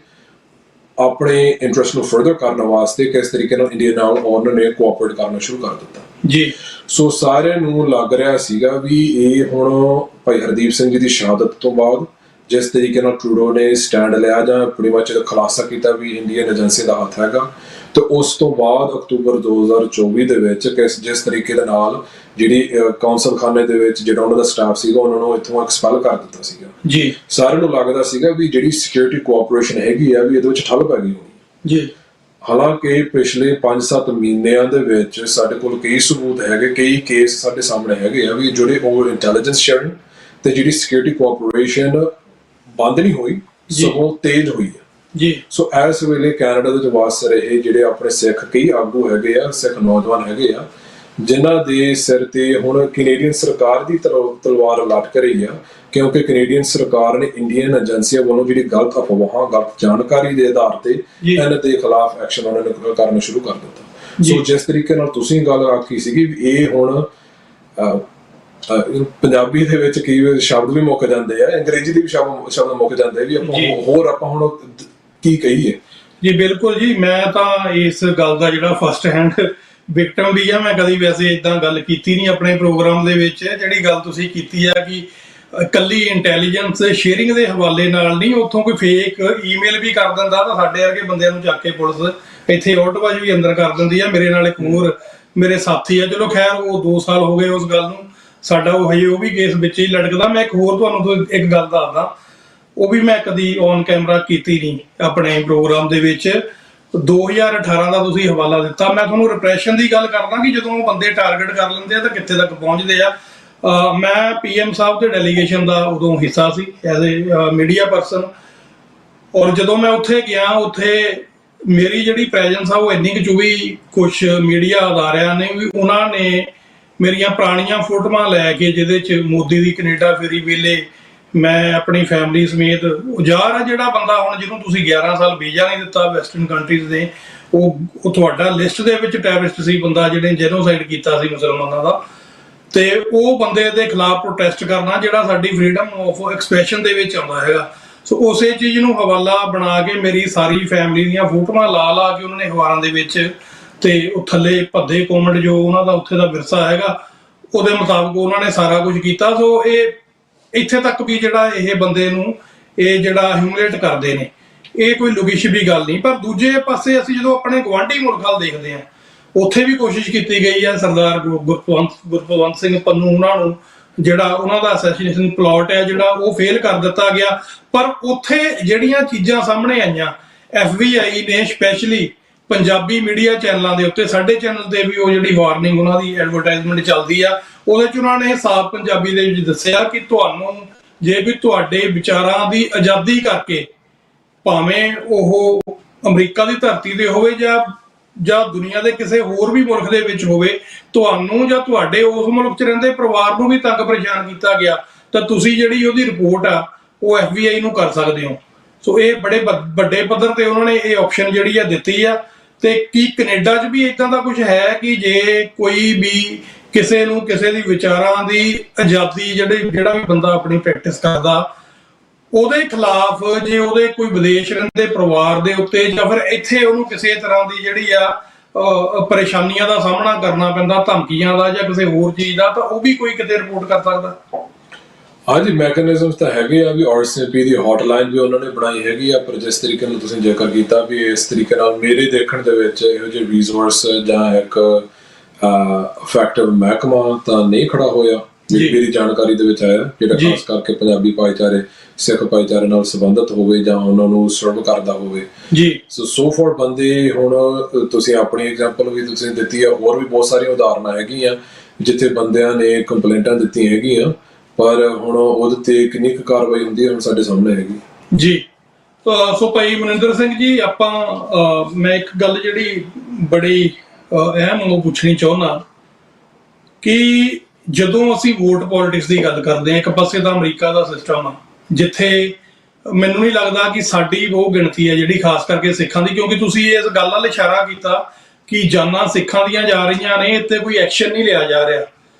ਆਪਣੇ ਇੰਟਰਸਟ ਨੂੰ ਫਰਦਰ ਕਰਨ ਵਾਸਤੇ ਕਿਸ ਤਰੀਕੇ ਨਾਲ ਇੰਡੀਆ ਨਾਲ ਉਹਨਾਂ ਨੇ ਕੋਆਪਰੇਟ ਕਰਨਾ ਸ਼ੁਰੂ ਕਰ ਦਿੱਤਾ ਜੀ। ਸੋ ਸਾਰਿਆਂ ਨੂੰ ਲੱਗ ਰਿਹਾ ਸੀਗਾ ਵੀ ਇਹ ਹੁਣ ਭਾਈ ਹਰਦੀਪ ਸਿੰਘ ਜੀ ਦੀ ਸ਼ਹਾਦਤ ਤੋਂ ਬਾਅਦ ਜਿਸ ਤਰੀਕੇ ਨਾਲ ਟਰੂਡੋ ਨੇ ਸਟੈਂਡ ਲਿਆ ਜਾਂ pretty much ਖੁਲਾਸਾ ਕੀਤਾ ਵੀ ਇੰਡੀਅਨ ਏਜੰਸੀ ਦਾ ਹੱਥ ਹੈਗਾ, ਤੇ ਉਸ ਤੋਂ ਬਾਅਦ ਅਕਤੂਬਰ 2024 ਦੇ ਵਿੱਚ ਜਿਸ ਤਰੀਕੇ ਦੇ ਨਾਲ ਜਿਹੜੀ ਕੌਂਸਲ ਖਾਨੇ ਦੇ ਵਿੱਚ ਜਿਹੜਾ ਉਹਨਾਂ ਦਾ ਸਟਾਫ ਸੀਗਾ ਉਹਨਾਂ ਨੂੰ ਇੱਥੋਂ ਐਕਸਪੈਲ ਕਰ ਦਿੱਤਾ ਸੀਗਾ ਜੀ। ਸਾਰਿਆਂ ਨੂੰ ਲੱਗਦਾ ਸੀਗਾ ਵੀ ਜਿਹੜੀ ਸਿਕਿਉਰਿਟੀ ਕੋਆਪਰੇਸ਼ਨ ਹੈਗੀ ਆ ਵੀ ਇਹਦੇ ਵਿੱਚ ਠੱਲ ਪੈ ਗਈ ਹੋਣੀ ਜੀ। ਹਾਲਾਂਕਿ ਪਿਛਲੇ 5-7 ਮਹੀਨਿਆਂ ਦੇ ਵਿੱਚ ਸਾਡੇ ਕੋਲ ਕਈ ਸਬੂਤ ਹੈਗੇ, ਕਈ ਕੇਸ ਸਾਡੇ ਸਾਹਮਣੇ ਹੈਗੇ ਆ ਵੀ ਜਿਹੜੇ ਓਵਰ ਇੰਟੈਲੀਜੈਂਸ ਸ਼ੇਅਰਿੰਗ ਤੇ ਜਿਹੜੀ ਸਿਕਿਉਰਿਟੀ ਕੋਆਪਰੇਸ਼ਨ ਬੰਦ ਨਹੀਂ ਹੋਈ, ਸਗੋਂ ਤੇਜ਼ ਹੋਈ ਹੈ ਜੀ। ਸੋ ਇਸ ਵੇਲੇ ਕੈਨੇਡਾ ਦੇ ਵਿੱਚ ਵਸ ਰਹੇ ਜਿਹੜੇ ਆਪਣੇ ਸਿੱਖ ਕਈ ਆਗੂ ਹੈਗੇ ਆ, ਸਿੱਖ ਨੌਜਵਾਨ ਹੈਗੇ ਆ, ਜਿਨ੍ਹਾਂ ਦੇ ਸਿਰ ਤੇ ਹੁਣ ਕੈਨੇਡੀਅਨ ਸਰਕਾਰ ਦੀ ਤਲਵਾਰ ਲਟਕ ਰਹੀ ਆ, ਕਿਉਂਕਿ ਕੈਨੇਡੀਅਨ ਸਰਕਾਰ ਨੇ ਇੰਡੀਅਨ ਏਜੰਸੀਆਂ ਵੱਲੋਂ ਜਿਹੜੀ ਗਲਤ ਅਫਵਾਹਾਂ, ਗਲਤ ਜਾਣਕਾਰੀ ਦੇ ਆਧਾਰ ਤੇ ਇਹਨਾਂ ਦੇ ਖਿਲਾਫ ਐਕਸ਼ਨ ਉਹਨਾਂ ਨੇ ਕਰਨਾ ਸ਼ੁਰੂ ਕਰ ਦਿੱਤਾ। ਸੋ ਜਿਸ ਤਰੀਕੇ ਨਾਲ ਤੁਸੀਂ ਗੱਲ ਆਖੀ ਸੀਗੀ ਵੀ ਇਹ ਹੁਣ ਪੰਜਾਬੀ ਦੇ ਵਿੱਚ ਕਈ ਸ਼ਬਦ ਵੀ ਮੁੱਕ ਜਾਂਦੇ ਆ, ਅੰਗਰੇਜ਼ੀ ਦੇ ਵੀ ਸ਼ਬਦ ਮੁੱਕ ਜਾਂਦੇ ਵੀ ਆਪਾਂ ਹੁਣ ਕੀ ਕਹੀਏ
ਜੀ। ਬਿਲਕੁਲ ਜੀ, ਮੈਂ ਤਾਂ ਇਸ ਗੱਲ ਦਾ ਜਿਹੜਾ ਫਸਟ ਹੈਂਡ ਵਿਕਟਮ ਵੀ ਆ। ਮੈਂ ਕਦੀ ਵੈਸੇ ਇਦਾਂ ਗੱਲ ਕੀਤੀ ਨਹੀਂ ਆਪਣੇ ਪ੍ਰੋਗਰਾਮ ਦੇ ਵਿੱਚ। ਜਿਹੜੀ ਗੱਲ ਤੁਸੀਂ ਕੀਤੀ ਆ ਕਿ ਇਕੱਲੀ ਇੰਟੈਲੀਜੈਂਸ ਸ਼ੇਅਰਿੰਗ ਦੇ ਹਵਾਲੇ ਨਾਲ ਨਹੀਂ, ਉੱਥੋਂ ਕੋਈ ਫੇਕ ਈਮੇਲ ਵੀ ਕਰ ਦਿੰਦਾ ਤਾਂ ਸਾਡੇ ਵਰਗੇ ਬੰਦਿਆਂ ਨੂੰ ਚੱਕ ਕੇ ਪੁਲਿਸ ਇੱਥੇ ਆਟੋਵਾਜ ਵੀ ਅੰਦਰ ਕਰ ਦਿੰਦੀ ਆ। ਮੇਰੇ ਨਾਲ ਇੱਕ ਹੋਰ ਮੇਰੇ ਸਾਥੀ ਆ, ਚਲੋ ਖੈਰ ਉਹ 2 ਸਾਲ ਹੋ ਗਏ ਉਸ ਗੱਲ ਨੂੰ, ਸਾਡਾ ਉਹ ਵੀ ਕੇਸ ਵਿੱਚ ਹੀ ਲਟਕਦਾ। ਮੈਂ ਇੱਕ ਹੋਰ ਤੁਹਾਨੂੰ ਇੱਕ ਗੱਲ ਦੱਸਦਾ, ਉਹ ਵੀ ਮੈਂ ਕਦੀ ਔਨ ਕੈਮਰਾ ਕੀਤੀ ਨਹੀਂ ਆਪਣੇ ਪ੍ਰੋਗਰਾਮ ਦੇ ਵਿੱਚ। 2018 ਦਾ ਤੁਸੀਂ ਹਵਾਲਾ ਦਿੱਤਾ, ਮੈਂ ਤੁਹਾਨੂੰ ਰਿਪਰੈਸ਼ਨ ਦੀ ਗੱਲ ਕਰਦਾ ਕਿ ਜਦੋਂ ਬੰਦੇ ਟਾਰਗੇਟ ਕਰ ਲੈਂਦੇ ਆ ਤਾਂ ਕਿੱਥੇ ਤੱਕ ਪਹੁੰਚਦੇ ਆ। ਮੈਂ PM ਸਾਹਿਬ ਦੇ ਡੈਲੀਗੇਸ਼ਨ ਦਾ ਉਦੋਂ ਹਿੱਸਾ ਸੀ ਐਜ਼ ਏ ਮੀਡੀਆ ਪਰਸਨ, ਔਰ ਜਦੋਂ ਮੈਂ ਉੱਥੇ ਗਿਆ, ਉੱਥੇ ਮੇਰੀ ਜਿਹੜੀ ਪ੍ਰੈਜ਼ੈਂਸ ਆ ਉਹ ਇੰਨੀ ਕੁ ਚੁਭੀ ਕੁਛ ਮੀਡੀਆ ਅਦਾਰਿਆਂ ਨੇ ਵੀ ਉਹਨਾਂ ਨੇ ਮੇਰੀਆਂ ਪੁਰਾਣੀਆਂ ਫੋਟੋਆਂ ਲੈ ਕੇ, ਜਿਹਦੇ 'ਚ ਮੋਦੀ ਦੀ ਕੈਨੇਡਾ ਫੇਰੀ ਵੇਲੇ ਮੈਂ ਆਪਣੀ ਫੈਮਿਲੀ ਸਮੇਤ ਉਜਾਰ ਆ ਜਿਹੜਾ ਬੰਦਾ ਹੁਣ ਜਿਹਨੂੰ ਤੁਸੀਂ 11 ਸਾਲ ਵੀਜ਼ਾ ਨਹੀਂ ਦਿੱਤਾ ਵੈਸਟਰਨ ਕੰਟਰੀਜ਼ ਦੇ, ਉਹ ਤੁਹਾਡਾ ਲਿਸਟ ਦੇ ਵਿੱਚ ਟੈਰਰਿਸਟ ਸੀ ਬੰਦਾ ਜਿਹਨੇ ਜੈਨੋਸਾਈਡ ਕੀਤਾ ਸੀ ਮੁਸਲਮਾਨਾਂ ਦਾ, ਤੇ ਉਹ ਬੰਦੇ ਦੇ ਖਿਲਾਫ ਪ੍ਰੋਟੈਸਟ ਕਰਨਾ ਜਿਹੜਾ ਸਾਡੀ ਫਰੀडम ਆਫ ਐਕਸਪ੍ਰੈਸ਼ਨ ਦੇ ਵਿੱਚ ਆਉਂਦਾ ਹੈਗਾ। ਸੋ ਉਸੇ ਚੀਜ਼ ਨੂੰ ਹਵਾਲਾ ਬਣਾ ਕੇ ਮੇਰੀ ਸਾਰੀ ਫੈਮਿਲੀ ਦੀਆਂ ਫੋਟੋਆਂ ਲਾ ਕੇ ਉਹਨਾਂ ਨੇ ਅਖਬਾਰਾਂ ਦੇ ਵਿੱਚ, ਤੇ ਉਹ ਥੱਲੇ ਭੱਦੇ ਕੋਮੈਂਟ ਜੋ ਉਹਨਾਂ ਦਾ ਉੱਥੇ ਦਾ ਵਿਰਸਾ ਹੈਗਾ ਉਹਦੇ ਮੁਤਾਬਕ ਉਹਨਾਂ ਨੇ ਸਾਰਾ ਕੁਝ ਕੀਤਾ। ਸੋ ਇਹ ਇੱਥੇ ਤੱਕ ਵੀ ਜਿਹੜਾ ਇਹ ਬੰਦੇ ਨੂੰ ਇਹ ਜਿਹੜਾ ਹਿਊਮਿਲੇਟ ਕਰਦੇ ਨੇ, ਇਹ ਕੋਈ ਲੁਕਿਸ਼ ਵੀ ਗੱਲ ਨਹੀਂ। ਪਰ ਦੂਜੇ ਪਾਸੇ ਅਸੀਂ ਜਦੋਂ ਆਪਣੇ ਗੁਆਂਢੀ ਮੁਲਕ ਵੱਲ ਦੇਖਦੇ ਹਾਂ, ਉੱਥੇ ਵੀ ਕੋਸ਼ਿਸ਼ ਕੀਤੀ ਗਈ ਹੈ ਸਰਦਾਰ ਗੁਰਪਵੰਤ ਸਿੰਘ ਪੰਨੂ ਉਹਨਾਂ ਨੂੰ ਜਿਹੜਾ ਉਹਨਾਂ ਦਾ ਅਸੈਸੀਨੇਸ਼ਨ ਪਲਾਟ ਹੈ ਜਿਹੜਾ ਉਹ ਫੇਲ ਕਰ ਦਿੱਤਾ ਗਿਆ। ਪਰ ਉੱਥੇ ਜਿਹੜੀਆਂ ਚੀਜ਼ਾਂ ਸਾਹਮਣੇ ਆਈਆਂ, FBI ਨੇ ਸਪੈਸ਼ਲੀ ਪੰਜਾਬੀ ਮੀਡੀਆ ਚੈਨਲਾਂ ਦੇ ਉੱਤੇ, ਸਾਡੇ ਚੈਨਲ ਤੇ ਵੀ ਉਹ ਜਿਹੜੀ ਵਾਰਨਿੰਗ ਉਹਨਾਂ ਦੀ ਐਡਵਰਟਾਈਜ਼ਮੈਂਟ ਚੱਲਦੀ ਆ, ਉਹਦੇ 'ਚ ਉਹਨਾਂ ਨੇ ਸਾਫ਼ ਪੰਜਾਬੀ ਦੇ ਵਿੱਚ ਦੱਸਿਆ ਕਿ ਤੁਹਾਨੂੰ ਜੇ ਵੀ ਤੁਹਾਡੇ ਵਿਚਾਰਾਂ ਦੀ ਆਜ਼ਾਦੀ ਕਰਕੇ, ਭਾਵੇਂ ਉਹ ਅਮਰੀਕਾ ਦੀ ਧਰਤੀ ਤੇ ਹੋਵੇ ਜਾਂ ਦੁਨੀਆ ਦੇ ਕਿਸੇ ਹੋਰ ਵੀ ਮੁਲਕ ਦੇ ਵਿੱਚ ਹੋਵੇ, ਤੁਹਾਨੂੰ ਜਾਂ ਤੁਹਾਡੇ ਉਸ ਮੁਲਕ 'ਚ ਰਹਿੰਦੇ ਪਰਿਵਾਰ ਨੂੰ ਵੀ ਤੰਗ ਪਰੇਸ਼ਾਨ ਕੀਤਾ ਗਿਆ ਤਾਂ ਤੁਸੀਂ ਜਿਹੜੀ ਉਹਦੀ ਰਿਪੋਰਟ ਆ ਉਹ FBI ਨੂੰ ਕਰ ਸਕਦੇ ਹੋ। ਸੋ ਇਹ ਬੜੇ ਵੱਡੇ ਪੱਧਰ ਤੇ ਉਹਨਾਂ ਨੇ ਇਹ ਆਪਸ਼ਨ ਜਿਹੜੀ ਆ ਦਿੱਤੀ ਆ। ਤੇ ਕੀ ਕੈਨੇਡਾ 'ਚ ਵੀ ਇਦਾਂ ਦਾ ਕੁਝ ਹੈ ਕਿ ਜੇ ਕੋਈ ਵੀ ਕਿਸੇ ਨੂੰ ਕਿਸੇ ਦੀ ਵਿਚਾਰਾਂ ਦੀ ਆਜ਼ਾਦੀ ਜਿਹੜਾ ਵੀ ਬੰਦਾ ਆਪਣੀ ਪ੍ਰੈਕਟਿਸ ਕਰਦਾ ਉਹਦੇ ਖਿਲਾਫ, ਜੇ ਉਹਦੇ ਕੋਈ ਵਿਦੇਸ਼ ਰਹਿੰਦੇ ਪਰਿਵਾਰ ਦੇ ਉੱਤੇ ਜਾਂ ਫਿਰ ਇੱਥੇ ਉਹਨੂੰ ਕਿਸੇ ਤਰ੍ਹਾਂ ਦੀ ਜਿਹੜੀ ਆ ਪਰੇਸ਼ਾਨੀਆਂ ਦਾ ਸਾਹਮਣਾ ਕਰਨਾ ਪੈਂਦਾ, ਧਮਕੀਆਂ ਦਾ ਜਾਂ ਕਿਸੇ ਹੋਰ ਚੀਜ਼ ਦਾ, ਤਾਂ ਉਹ ਵੀ ਕੋਈ ਕਿਤੇ ਰਿਪੋਰਟ ਕਰ ਸਕਦਾ?
ਹਾਂਜੀ, ਮੈਕੈਨਿਜ਼ਮਸ ਤਾਂ ਹੈਗੇ ਆ ਵੀ RCMP ਦੀ ਹੌਟਲਾਈਨ ਵੀ ਉਹਨਾਂ ਨੇ ਬਣਾਈ ਹੈਗੀ ਆ। ਪਰ ਜਿਸ ਤਰੀਕੇ ਨਾਲ ਤੁਸੀਂ ਜ਼ਿਕਰ ਕੀਤਾ ਵੀ ਇਸ ਤਰੀਕੇ ਨਾਲ ਮੇਰੇ ਦੇਖਣ ਦੇ ਵਿੱਚ ਇਹੋ ਜਿਹੇ ਰਿਸੋਰਸ ਜਾਂ ਇੱਕ ਇਫੈਕਟਿਵ ਮਹਿਕਮਾ ਤਾਂ ਨਹੀਂ ਖੜਾ ਹੋਇਆ ਮੇਰੀ ਜਾਣਕਾਰੀ ਦੇ ਵਿੱਚ ਆਇਆ, ਜਿਹੜਾ ਖਾਸ ਕਰਕੇ ਪੰਜਾਬੀ ਭਾਈਚਾਰੇ, ਸਿੱਖ ਭਾਈਚਾਰੇ ਨਾਲ ਸੰਬੰਧਿਤ ਹੋਵੇ ਜਾਂ ਉਹਨਾਂ ਨੂੰ ਸਰਵ ਕਰਦਾ ਹੋਵੇ ਜੀ। ਸੋ ਫਾਰ ਬੰਦੇ, ਹੁਣ ਤੁਸੀਂ ਆਪਣੀ ਐਗਜ਼ਾਮਪਲ ਵੀ ਤੁਸੀਂ ਦਿੱਤੀ ਆ, ਹੋਰ ਵੀ ਬਹੁਤ ਸਾਰੀਆਂ ਉਦਾਹਰਨਾਂ ਹੈਗੀਆਂ ਜਿੱਥੇ ਬੰਦਿਆਂ ਨੇ ਕੰਪਲੇਂਟਾਂ ਦਿੱਤੀਆਂ ਹੈਗੀਆਂ, ਪਰ ਹੁਣ ਉਹਦੇ ਤੇ ਕਿੰਨੀ ਕੁ ਕਾਰਵਾਈ ਹੁੰਦੀ ਹੈ ਹੁਣ ਸਾਡੇ ਸਾਹਮਣੇ ਹੈਗੀ ਜੀ। ਸੋ ਭਾਈ ਮਨਿੰਦਰ ਸਿੰਘ ਜੀ, ਮੈਂ ਇੱਕ ਗੱਲ ਜਿਹੜੀ ਬੜੀ ਅਹਿਮ ਉਹ ਪੁੱਛਣੀ ਚਾਹੁੰਦਾ ਕਿ ਜਦੋਂ ਅਸੀਂ ਵੋਟ ਪੋਲਿਟਿਕਸ ਦੀ ਗੱਲ ਕਰਦੇ ਹਾਂ, ਇੱਕ ਪਾਸੇ ਤਾਂ ਅਮਰੀਕਾ ਦਾ ਸਿਸਟਮ ਆ ਜਿੱਥੇ ਮੈਨੂੰ ਨਹੀਂ ਲੱਗਦਾ ਕਿ ਸਾਡੀ ਉਹ ਗਿਣਤੀ ਹੈ ਜਿਹੜੀ ਖਾਸ ਕਰਕੇ ਸਿੱਖਾਂ ਦੀ, ਕਿਉਂਕਿ ਤੁਸੀਂ ਇਸ ਗੱਲ ਵੱਲ ਇਸ਼ਾਰਾ ਕੀਤਾ ਕਿ ਜਾਨਾਂ ਸਿੱਖਾਂ ਦੀਆਂ ਜਾ ਰਹੀਆਂ ਨੇ, ਇੱਥੇ ਕੋਈ ਐਕਸ਼ਨ ਨਹੀਂ ਲਿਆ ਜਾ ਰਿਹਾ।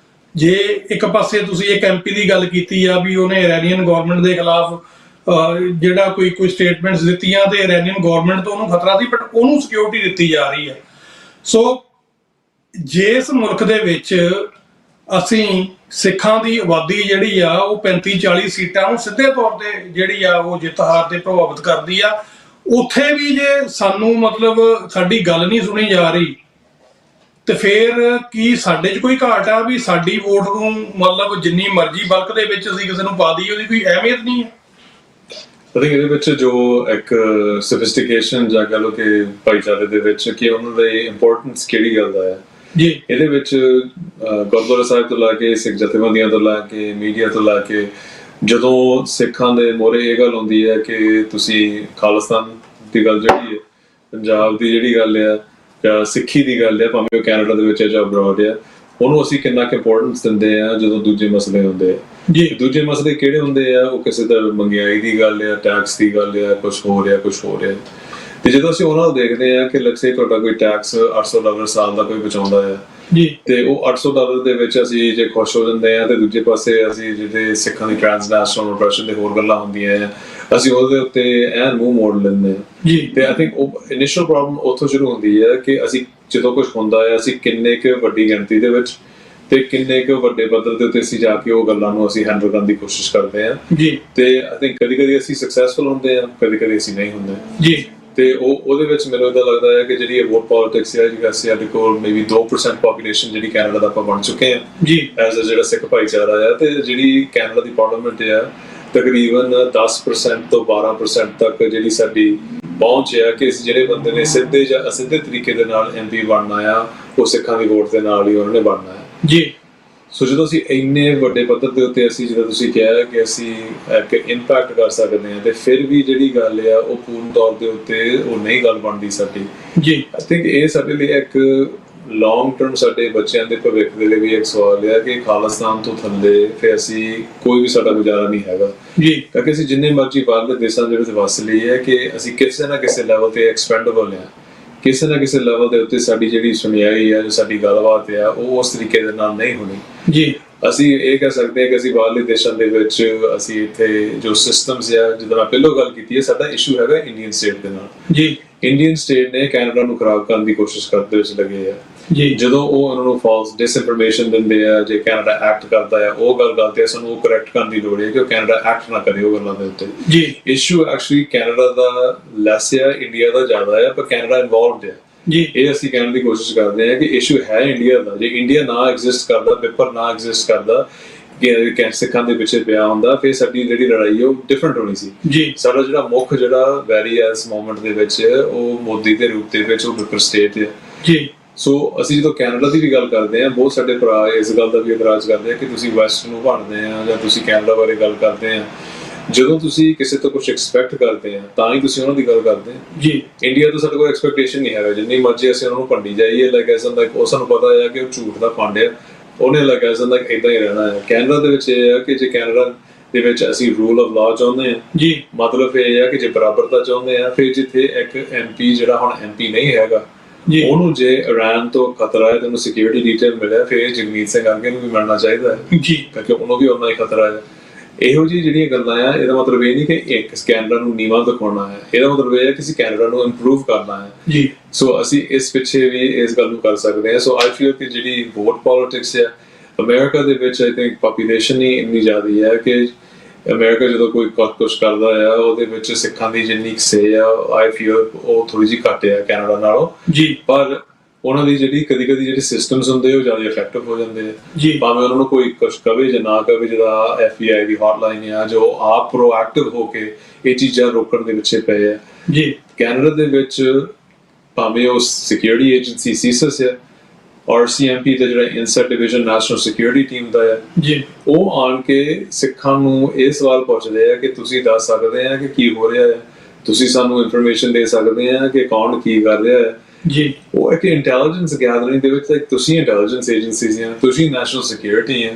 ਜੇ ਇੱਕ ਪਾਸੇ ਤੁਸੀਂ ਇੱਕ MP ਦੀ ਗੱਲ ਕੀਤੀ ਆ ਵੀ ਉਹਨੇ ਇਰਾਨੀਅਨ ਗਵਰਨਮੈਂਟ ਦੇ ਖਿਲਾਫ ਜਿਹੜਾ ਕੋਈ ਸਟੇਟਮੈਂਟਸ ਦਿੱਤੀਆਂ ਤੇ ਇਰਾਨੀਅਨ ਗਵਰਨਮੈਂਟ ਤੋਂ ਉਹਨੂੰ ਖਤਰਾ ਸੀ, ਬਟ ਉਹਨੂੰ ਸਿਕਿਉਰਿਟੀ ਦਿੱਤੀ ਜਾ ਰਹੀ ਹੈ। ਸੋ ਜਿਸ ਮੁਲਕ ਦੇ ਵਿੱਚ ਅਸੀਂ
ਸਿੱਖਾਂ ਦੀ ਆਬਾਦੀ ਜਿਹੜੀ ਆ ਉਹ 35-40 ਸੀਟਾਂ ਨੂੰ ਸਿੱਧੇ ਤੌਰ ਤੇ ਜਿਹੜੀ ਆ ਉਹ ਜਿੱਤ ਹਾਰ ਤੇ ਪ੍ਰਭਾਵਿਤ ਕਰਦੀ ਆ। ਉੱਥੇ ਵੀ ਜੇ ਸਾਨੂੰ ਮਤਲਬ ਸਾਡੀ ਗੱਲ ਨਹੀਂ ਸੁਣੀ ਜਾ ਰਹੀ ਤੇ ਫਿਰ ਕੀ ਸਾਡੇ 'ਚ ਕੋਈ ਘਾਟ ਆ ਵੀ ਸਾਡੀ ਵੋਟ ਨੂੰ ਮਤਲਬ ਜਿੰਨੀ ਮਰਜ਼ੀ ਬਲਕ ਦੇ ਵਿੱਚ ਅਸੀਂ ਕਿਸੇ ਨੂੰ ਪਾ ਦਈਏ ਉਹਦੀ ਕੋਈ ਅਹਿਮੀਅਤ ਨਹੀਂ ਹੈ?
I think ਇਹਦੇ ਵਿੱਚ ਜੋ ਇੱਕ ਸੋਫਿਸਟੀਕੇਸ਼ਨ ਜਾਂ ਕਹ ਲਓ ਕਿ ਭਾਈਚਾਰੇ ਦੇ ਵਿੱਚ ਕਿ ਉਹਨਾਂ ਦੀ ਇੰਪੋਰਟੈਂਸ ਕਿਹੜੀ ਗੱਲ ਦਾ ਹੈ
ਜੀ,
ਇਹਦੇ ਵਿੱਚ ਗੁਰਦੁਆਰਾ ਸਾਹਿਬ ਤੋਂ ਲੈ ਕੇ ਸਿੱਖ ਜਥੇਬੰਦੀਆਂ ਤੋਂ ਲੈ ਕੇ ਮੀਡੀਆ ਤੋਂ ਲੈ ਕੇ ਜਦੋਂ ਸਿੱਖਾਂ ਦੇ ਮੋਹਰੇ ਇਹ ਗੱਲ ਹੁੰਦੀ ਹੈ ਕਿ ਤੁਸੀਂ ਖਾਲਿਸਤਾਨ ਦੀ ਗੱਲ ਜਿਹੜੀ ਹੈ, ਪੰਜਾਬ ਦੀ ਜਿਹੜੀ ਗੱਲ ਆ ਜਾਂ ਸਿੱਖੀ ਦੀ ਗੱਲ ਆ, ਭਾਵੇਂ ਉਹ ਕੈਨੇਡਾ ਦੇ ਵਿੱਚ ਹੈ ਜਾਂ ਅਬਰੋਡ ਆ, ਉਹਨੂੰ ਅਸੀਂ ਕਿੰਨਾ ਕੁ ਇੰਪੋਰਟੈਂਸ ਦਿੰਦੇ ਆ ਜਦੋਂ ਦੂਜੇ ਮਸਲੇ ਹੁੰਦੇ ਆ
ਜੀ।
ਦੂਜੇ ਮਸਲੇ ਕਿਹੜੇ ਹੁੰਦੇ ਆ? ਉਹ ਕਿਸੇ ਦਾ ਮਹਿੰਗਾਈ ਦੀ ਗੱਲ ਆ, ਟੈਕਸ ਦੀ ਗੱਲ ਆ, ਕੁਝ ਹੋ ਰਿਹਾ ਤੇ ਜਦੋਂ ਅਸੀਂ ਉਹਨਾਂ ਨੂੰ ਦੇਖਦੇ ਆ ਕਿ ਲੈਟਸ ਸੇ ਤੁਹਾਡਾ ਕੋਈ ਟੈਕਸ $800 ਸਾਲ ਦਾ ਕੋਈ ਬਚਾਉਂਦਾ ਹੈ
ਜੀ,
ਤੇ ਉਹ $800 ਦੇ ਵਿੱਚ ਅਸੀਂ ਜੇ ਖੁਸ਼ ਹੋ ਜਾਂਦੇ ਆ ਤੇ ਦੂਜੇ ਪਾਸੇ ਅਸੀਂ ਜਿਹੜੇ ਸਿੱਖਾਂ ਦੀ ਟ੍ਰਾਂਸਨੈਸ਼ਨਲ ਆਪਰੇਸ਼ਨ ਦੇ ਹੋਰ ਗੱਲਾਂ ਹੁੰਦੀਆਂ ਆ ਅਸੀਂ ਉਹਦੇ ਉੱਤੇ ਐਨ ਮੂੰਹ ਮੋੜ ਲੈਂਦੇ ਆ
ਜੀ।
ਤੇ ਆਈ ਥਿੰਕ ਉਹ ਇਨੀਸ਼ੀਅਲ ਪ੍ਰੋਬਲਮ ਉੱਥੋਂ ਸ਼ੁਰੂ ਹੁੰਦੀ ਹੈ ਕਿ ਅਸੀਂ ਜਦੋਂ ਕੁਝ ਹੁੰਦਾ ਹੈ ਅਸੀਂ ਕਿੰਨੇ ਕੁ ਵੱਡੀ ਗਿਣਤੀ ਦੇ ਵਿੱਚ ਤੇ ਕਿੰਨੇ ਕੁ ਵੱਡੇ ਪੱਧਰ ਦੇ ਉੱਤੇ ਅਸੀਂ ਜਾ ਕੇ ਉਹ ਗੱਲਾਂ ਨੂੰ ਅਸੀਂ ਹੈਂਡਲ ਕਰਨ ਦੀ ਕੋਸ਼ਿਸ਼ ਕਰਦੇ ਆ
ਜੀ।
ਤੇ ਆਈ ਥਿੰਕ ਕਦੀ ਅਸੀਂ ਸਕਸੈਸਫੁਲ ਹੁੰਦੇ ਆ, ਕਦੀ ਅਸੀਂ ਨਹੀਂ ਹੁੰਦੇ
ਜੀ।
ਤੇ ਉਹਦੇ ਵਿੱਚ ਮੈਨੂੰ ਇਦਾਂ ਲੱਗਦਾ ਹੈ ਕਿ ਜਿਹੜੀ ਵੋਟ ਪੋਲਿਟਿਕਸ ਹੈ ਜਿਹੜਾ ਸਾਡੇ ਕੋਲ ਮੇਬੀ 2% ਪੋਪੂਲੇਸ਼ਨ ਜਿਹੜੀ ਕੈਨੇਡਾ ਦਾ ਆਪਾਂ ਬਣ ਚੁੱਕੇ ਆ
ਜੀ,
ਐਜ਼ ਅ ਜਿਹੜਾ ਸਿੱਖ ਭਾਈਚਾਰਾ ਆ, ਤੇ ਜਿਹੜੀ ਕੈਨੇਡਾ ਦੀ ਪਾਰਲੀਮੈਂਟ ਆ ਤਕਰੀਬਨ 10% ਤੋਂ 12% ਤੱਕ ਜਿਹੜੀ ਸਾਡੀ ਪਹੁੰਚ ਆ ਕਿ ਜਿਹੜੇ ਬੰਦੇ ਨੇ ਸਿੱਧੇ ਜਾਂ ਅਸਿੱਧੇ ਤਰੀਕੇ ਦੇ ਨਾਲ MP ਬਣਨਾ ਆ ਉਹ ਸਿੱਖਾਂ ਦੀ ਵੋਟ ਦੇ ਨਾਲ ਹੀ ਉਹਨਾਂ ਨੇ ਬਣਨਾ ਹੈ
ਜੀ।
ਸੋ ਜਦੋਂ ਅਸੀਂ ਇੰਨੇ ਵੱਡੇ ਪੱਧਰ ਦੇ ਉੱਤੇ ਅਸੀਂ ਜਦੋਂ ਤੁਸੀਂ ਕਿਹਾ ਕਿ ਅਸੀਂ ਇੱਕ ਇੰਪੈਕਟ ਕਰ ਸਕਦੇ ਹਾਂ ਤੇ ਫਿਰ ਵੀ ਜਿਹੜੀ ਗੱਲ ਆ ਉਹ ਪੂਰਨ ਤੌਰ ਦੇ ਉੱਤੇ ਉਹ ਨਹੀਂ ਗੱਲ ਬਣਦੀ ਸਾਡੀ
ਜੀ।
ਆਈ ਥਿੰਕ ਇਹ ਸਾਡੇ ਲਈ ਇੱਕ ਲੌਂਗ ਟਰਮ ਸਾਡੇ ਬੱਚਿਆਂ ਦੇ ਭਵਿੱਖ ਦੇ ਲਈ ਵੀ ਇੱਕ ਸਵਾਲ ਹੈ ਕਿ ਖਾਲਿਸਤਾਨ ਤੋਂ ਥੱਲੇ ਫਿਰ ਅਸੀਂ ਕੋਈ ਵੀ ਸਾਡਾ ਗੁਜ਼ਾਰਾ ਨਹੀਂ ਹੈਗਾ
ਜੀ।
ਕਿਉਂਕਿ ਅਸੀਂ ਜਿੰਨੇ ਮਰਜ਼ੀ ਬਾਹਰਲੇ ਦੇਸ਼ਾਂ ਦੇ ਵਿੱਚ ਵਸ ਲਈਏ ਕਿ ਅਸੀਂ ਕਿਸੇ ਨਾ ਕਿਸੇ ਲੈਵਲ ਤੇ ਐਕਸਪੈਂਡੇਬਲ ਹਾਂ, ਕਿਸੇ ਨਾ ਕਿਸੇ ਲੈਵਲ ਦੇ ਉੱਤੇ ਸਾਡੀ ਜਿਹੜੀ ਸੁਣਿਆਈ ਹੈ, ਜੋ ਸਾਡੀ ਗੱਲਬਾਤ ਆ ਉਹ ਉਸ ਤਰੀਕੇ ਦੇ ਨਾਲ ਨਹੀਂ ਹੋਣੀ
ਜੀ।
ਅਸੀਂ ਇਹ ਕਹਿ ਸਕਦੇ ਹਾਂ ਕਿ ਅਸੀਂ ਬਾਹਰਲੇ ਦੇਸ਼ਾਂ ਦੇ ਵਿੱਚ ਅਸੀਂ ਇੱਥੇ ਜੋ ਸਿਸਟਮਸ ਆ, ਜਿੱਦਾਂ ਮੈਂ ਪਹਿਲਾਂ ਗੱਲ ਕੀਤੀ ਹੈ, ਸਾਡਾ ਇਸ਼ੂ ਹੈਗਾ ਇੰਡੀਅਨ ਸਟੇਟ ਦੇ ਨਾਲ
ਜੀ।
ਇੰਡੀਅਨ ਸਟੇਟ ਨੇ ਕੈਨੇਡਾ ਨੂੰ ਖਰਾਬ ਕਰਨ ਦੀ ਕੋਸ਼ਿਸ਼ ਕਰਦੇ ਵਿੱਚ ਲੱਗੇ ਆ
ਜੀ।
ਜਦੋਂ ਉਹ ਉਹਨਾਂ ਨੂੰ ਫਾਲਸ ਡਿਸਇਨਫੋਰਮੇਸ਼ਨ ਦਿੰਦੇ ਆ, ਜੇ ਕੈਨੇਡਾ ਐਕਟ ਕਰਦਾ ਆ ਉਹ ਗੱਲ ਤੇ ਸਾਨੂੰ ਉਹ ਕਰੈਕਟ ਕਰਨ ਦੀ ਲੋੜ ਹੈ ਕਿ ਉਹ ਕੈਨੇਡਾ ਐਕਟ ਨਾ ਕਰੇ ਉਹ ਗੱਲਾਂ ਦੇ ਉੱਤੇ
ਜੀ।
ਇਸ਼ੂ ਐਕਚੁਅਲੀ ਕੈਨੇਡਾ ਦਾ ਲੈਸ ਆ, ਇੰਡੀਆ ਦਾ ਜ਼ਿਆਦਾ ਆ, ਪਰ ਕੈਨੇਡਾ ਇਨਵੋਲਵਡ ਹੈ
ਜੀ।
ਇਹ ਅਸੀਂ ਕਹਿਣ ਦੀ ਕੋਸ਼ਿਸ਼ ਕਰਦੇ ਹਾਂ ਕਿ ਇਸ਼ੂ ਹੈ ਇੰਡੀਆ ਦਾ। ਜੇ ਇੰਡੀਆ ਨਾ ਐਗਜ਼ਿਸਟ ਕਰਦਾ, ਪੇਪਰ ਨਾ ਐਗਜ਼ਿਸਟ ਕਰਦਾ, ਕਿ ਸਿੱਖਾਂ ਦੇ ਪਿੱਛੇ ਪਿਆ ਹੁੰਦਾ, ਫਿਰ ਸਾਡੀ ਜਿਹੜੀ ਲੜਾਈ ਉਹ ਡਿਫਰੈਂਟ ਹੋਣੀ ਸੀ
ਜੀ।
ਸਾਡਾ ਜਿਹੜਾ ਮੁੱਖ ਜਿਹੜਾ ਵੈਰੀ ਇਸ ਮੂਮੈਂਟ ਦੇ ਵਿੱਚ ਉਹ ਮੋਦੀ ਦੇ ਰੂਪ ਦੇ ਵਿੱਚ ਉਹ ਪੇਪਰ ਸਟੇਟ ਹੈ
ਜੀ।
ਸੋ ਅਸੀਂ ਜਦੋਂ ਕੈਨੇਡਾ ਦੀ ਵੀ ਗੱਲ ਕਰਦੇ ਹਾਂ, ਬਹੁਤ ਸਾਡੇ ਭਰਾ ਇਸ ਗੱਲ ਦਾ ਵੀ ਇਤਰਾਜ਼ ਕਰਦੇ ਆ ਕਿ ਤੁਸੀਂ ਵੈਸਟ ਨੂੰ ਭੰਡਦੇ ਆ ਜਾਂ ਤੁਸੀਂ ਕੈਨੇਡਾ ਬਾਰੇ ਗੱਲ ਕਰਦੇ ਆ। ਜਦੋਂ ਤੁਸੀਂ ਕਿਸੇ ਤੋਂ ਕੁਝ ਐਕਸਪੈਕਟ ਕਰਦੇ ਆ ਤਾਂ ਹੀ ਤੁਸੀਂ ਉਹਨਾਂ ਦੀ ਗੱਲ ਕਰਦੇ ਆ
ਜੀ।
ਇੰਡੀਆ ਤੋਂ ਸਾਡੇ ਕੋਲ ਐਕਸਪੈਕਟੇਸ਼ਨ ਨਹੀਂ ਹੈਗਾ, ਜਿੰਨੀ ਮਰਜ਼ੀ ਅਸੀਂ ਉਹਨਾਂ ਨੂੰ ਭੰਡੀ ਜਾਈਏ ਲਾਈਕ ਐਸਾ ਦਾ ਉਹ ਸਾਨੂੰ ਪਤਾ ਹੈ ਕਿ ਉਹ ਝੂਠ ਦਾ ਪੰਡ ਆ, ਉਹਨੇ ਲੱਗ ਐਸਾ ਦਾ ਇਦਾਂ ਹੀ ਰਹਿਣਾ ਹੈ। ਕੈਨੇਡਾ ਦੇ ਵਿੱਚ ਇਹ ਹੈ ਕਿ ਜੇ ਕੈਨੇਡਾ ਦੇ ਵਿੱਚ ਅਸੀਂ ਰੂਲ ਆਫ ਲਾਅ ਚਾਹੁੰਦੇ ਆ
ਜੀ,
ਮਤਲਬ ਇਹ ਹੈ ਕਿ ਜੇ ਬਰਾਬਰਤਾ ਚਾਹੁੰਦੇ ਆ, ਫਿਰ ਜਿੱਥੇ ਇੱਕ MP ਜਿਹੜਾ ਹੁਣ MP ਨਹੀਂ ਹੈਗਾ
ਜੀ,
ਉਹਨੂੰ ਜੇ ਇਰਾਨ ਤੋਂ ਖਤਰਾ ਹੈ, ਤੈਨੂੰ ਸਿਕਿਉਰਿਟੀ ਡੀਟੇਲ ਮਿਲਿਆ, ਫਿਰ ਜਗਮੀਤ ਸਿੰਘ ਅਰਗੇ ਨੂੰ ਵੀ ਮਿਲਣਾ ਚਾਹੀਦਾ ਹੈ
ਜੀ।
ਕਿਉਂਕਿ ਉਹਨੂੰ ਵੀ ਉਹਨਾਂ ਹੀ ਖਤਰਾ ਹੈ। ਇਹੋ ਜਿਹੀ ਜਿਹੜੀਆਂ ਗੱਲਾਂ ਆ, ਇਹਦਾ ਮਤਲਬ ਇਹ ਨਹੀਂ ਕਿ ਇੱਕ ਕੈਨੇਡਾ ਨੂੰ ਨੀਵਾਂ ਦਿਖਾਉਣਾ ਹੈ, ਇਹਦਾ ਮਤਲਬ ਇਹ ਹੈ ਕਿ ਅਸੀਂ ਕੈਨੇਡਾ ਨੂੰ ਇੰਪਰੂਵ ਕਰਨਾ ਹੈ
ਜੀ।
ਸੋ ਅਸੀਂ ਇਸ ਪਿੱਛੇ ਵੀ ਇਸ ਗੱਲ ਨੂੰ ਕਰ ਸਕਦੇ ਹਾਂ। ਸੋ ਆਈ ਫੀਲ ਕਿ ਜਿਹੜੀ ਵੋਟ ਪੋਲਿਟਿਕਸ ਹੈ ਅਮਰੀਕਾ ਦੇ ਵਿੱਚ ਆਈ ਥਿੰਕ ਪੋਪੂਲੇਸ਼ਨ ਹੀ ਇੰਨੀ ਜ਼ਿਆਦਾ ਹੈ ਕਿ ਅਮਰੀਕਾ ਜਦੋਂ ਕੋਈ ਕੁਝ ਕਰਦਾ ਆ ਉਹਦੇ ਵਿੱਚ ਸਿੱਖਾਂ ਦੀ ਜਿੰਨੀ ਸੇ ਆ ਆਈ ਫੀਲ ਉਹ ਥੋੜੀ ਜਿਹੀ ਘੱਟ ਆ ਕੈਨੇਡਾ ਨਾਲੋਂ
ਜੀ।
ਪਰ ਉਹਨਾਂ ਦੀ ਜਿਹੜੀ ਕਦੀ ਜਿਹੜੇ ਸਿਸਟਮਸ ਹੁੰਦੇ ਉਹ ਜ਼ਿਆਦਾ ਇਫੈਕਟਿਵ ਹੋ ਜਾਂਦੇ ਆ
ਜੀ।
ਭਾਵੇਂ ਉਹਨਾਂ ਨੂੰ ਕੋਈ ਕੁਝ ਕਵੇ ਜਾਂ ਨਾ ਕਵੇ, ਜਿਹਦਾ FBI ਦੀ ਹੌਟਲਾਈਨ ਆ ਜੋ ਆਪ ਪ੍ਰੋਐਕਟਿਵ ਹੋ ਕੇ ਇਹ ਚੀਜ਼ਾਂ ਰੋਕਣ ਦੇ ਪਿੱਛੇ ਪਏ ਆ
ਜੀ।
ਕੈਨੇਡਾ ਦੇ ਵਿੱਚ ਭਾਵੇਂ ਉਹ ਸਿਕਿਉਰਿਟੀ ਏਜੰਸੀ ਸੀਸਸ ਹੈ, RCMP ਦਾ ਜਿਹੜਾ ਇਨਸੈਟ ਡਿਵੀਜ਼ਨ ਨੈਸ਼ਨਲ ਸਿਕਿਉਰਿਟੀ ਟੀਮ ਦਾ ਹੈ
ਜੀ,
ਉਹ ਆਣ ਕੇ ਸਿੱਖਾਂ ਨੂੰ ਇਹ ਸਵਾਲ ਪੁੱਛਦੇ ਆ ਕਿ ਤੁਸੀਂ ਦੱਸ ਸਕਦੇ ਆ ਕਿ ਕੀ ਹੋ ਰਿਹਾ ਹੈ, ਤੁਸੀਂ ਸਾਨੂੰ ਇਨਫੋਰਮੇਸ਼ਨ ਦੇ ਸਕਦੇ ਆ ਕਿ ਕੌਣ ਕੀ ਕਰ ਰਿਹਾ ਹੈ
ਜੀ।
ਉਹ ਇੱਕ ਇੰਟੈਲੀਜੈਂਸ ਗੈਦਰਿੰਗ ਦੇ ਵਿੱਚ ਤੁਸੀਂ ਇੰਟੈਲੀਜੈਂਸ ਏਜੰਸੀਜ਼ ਆ, ਤੁਸੀਂ ਨੈਸ਼ਨਲ ਸਿਕਿਉਰਿਟੀ ਆ।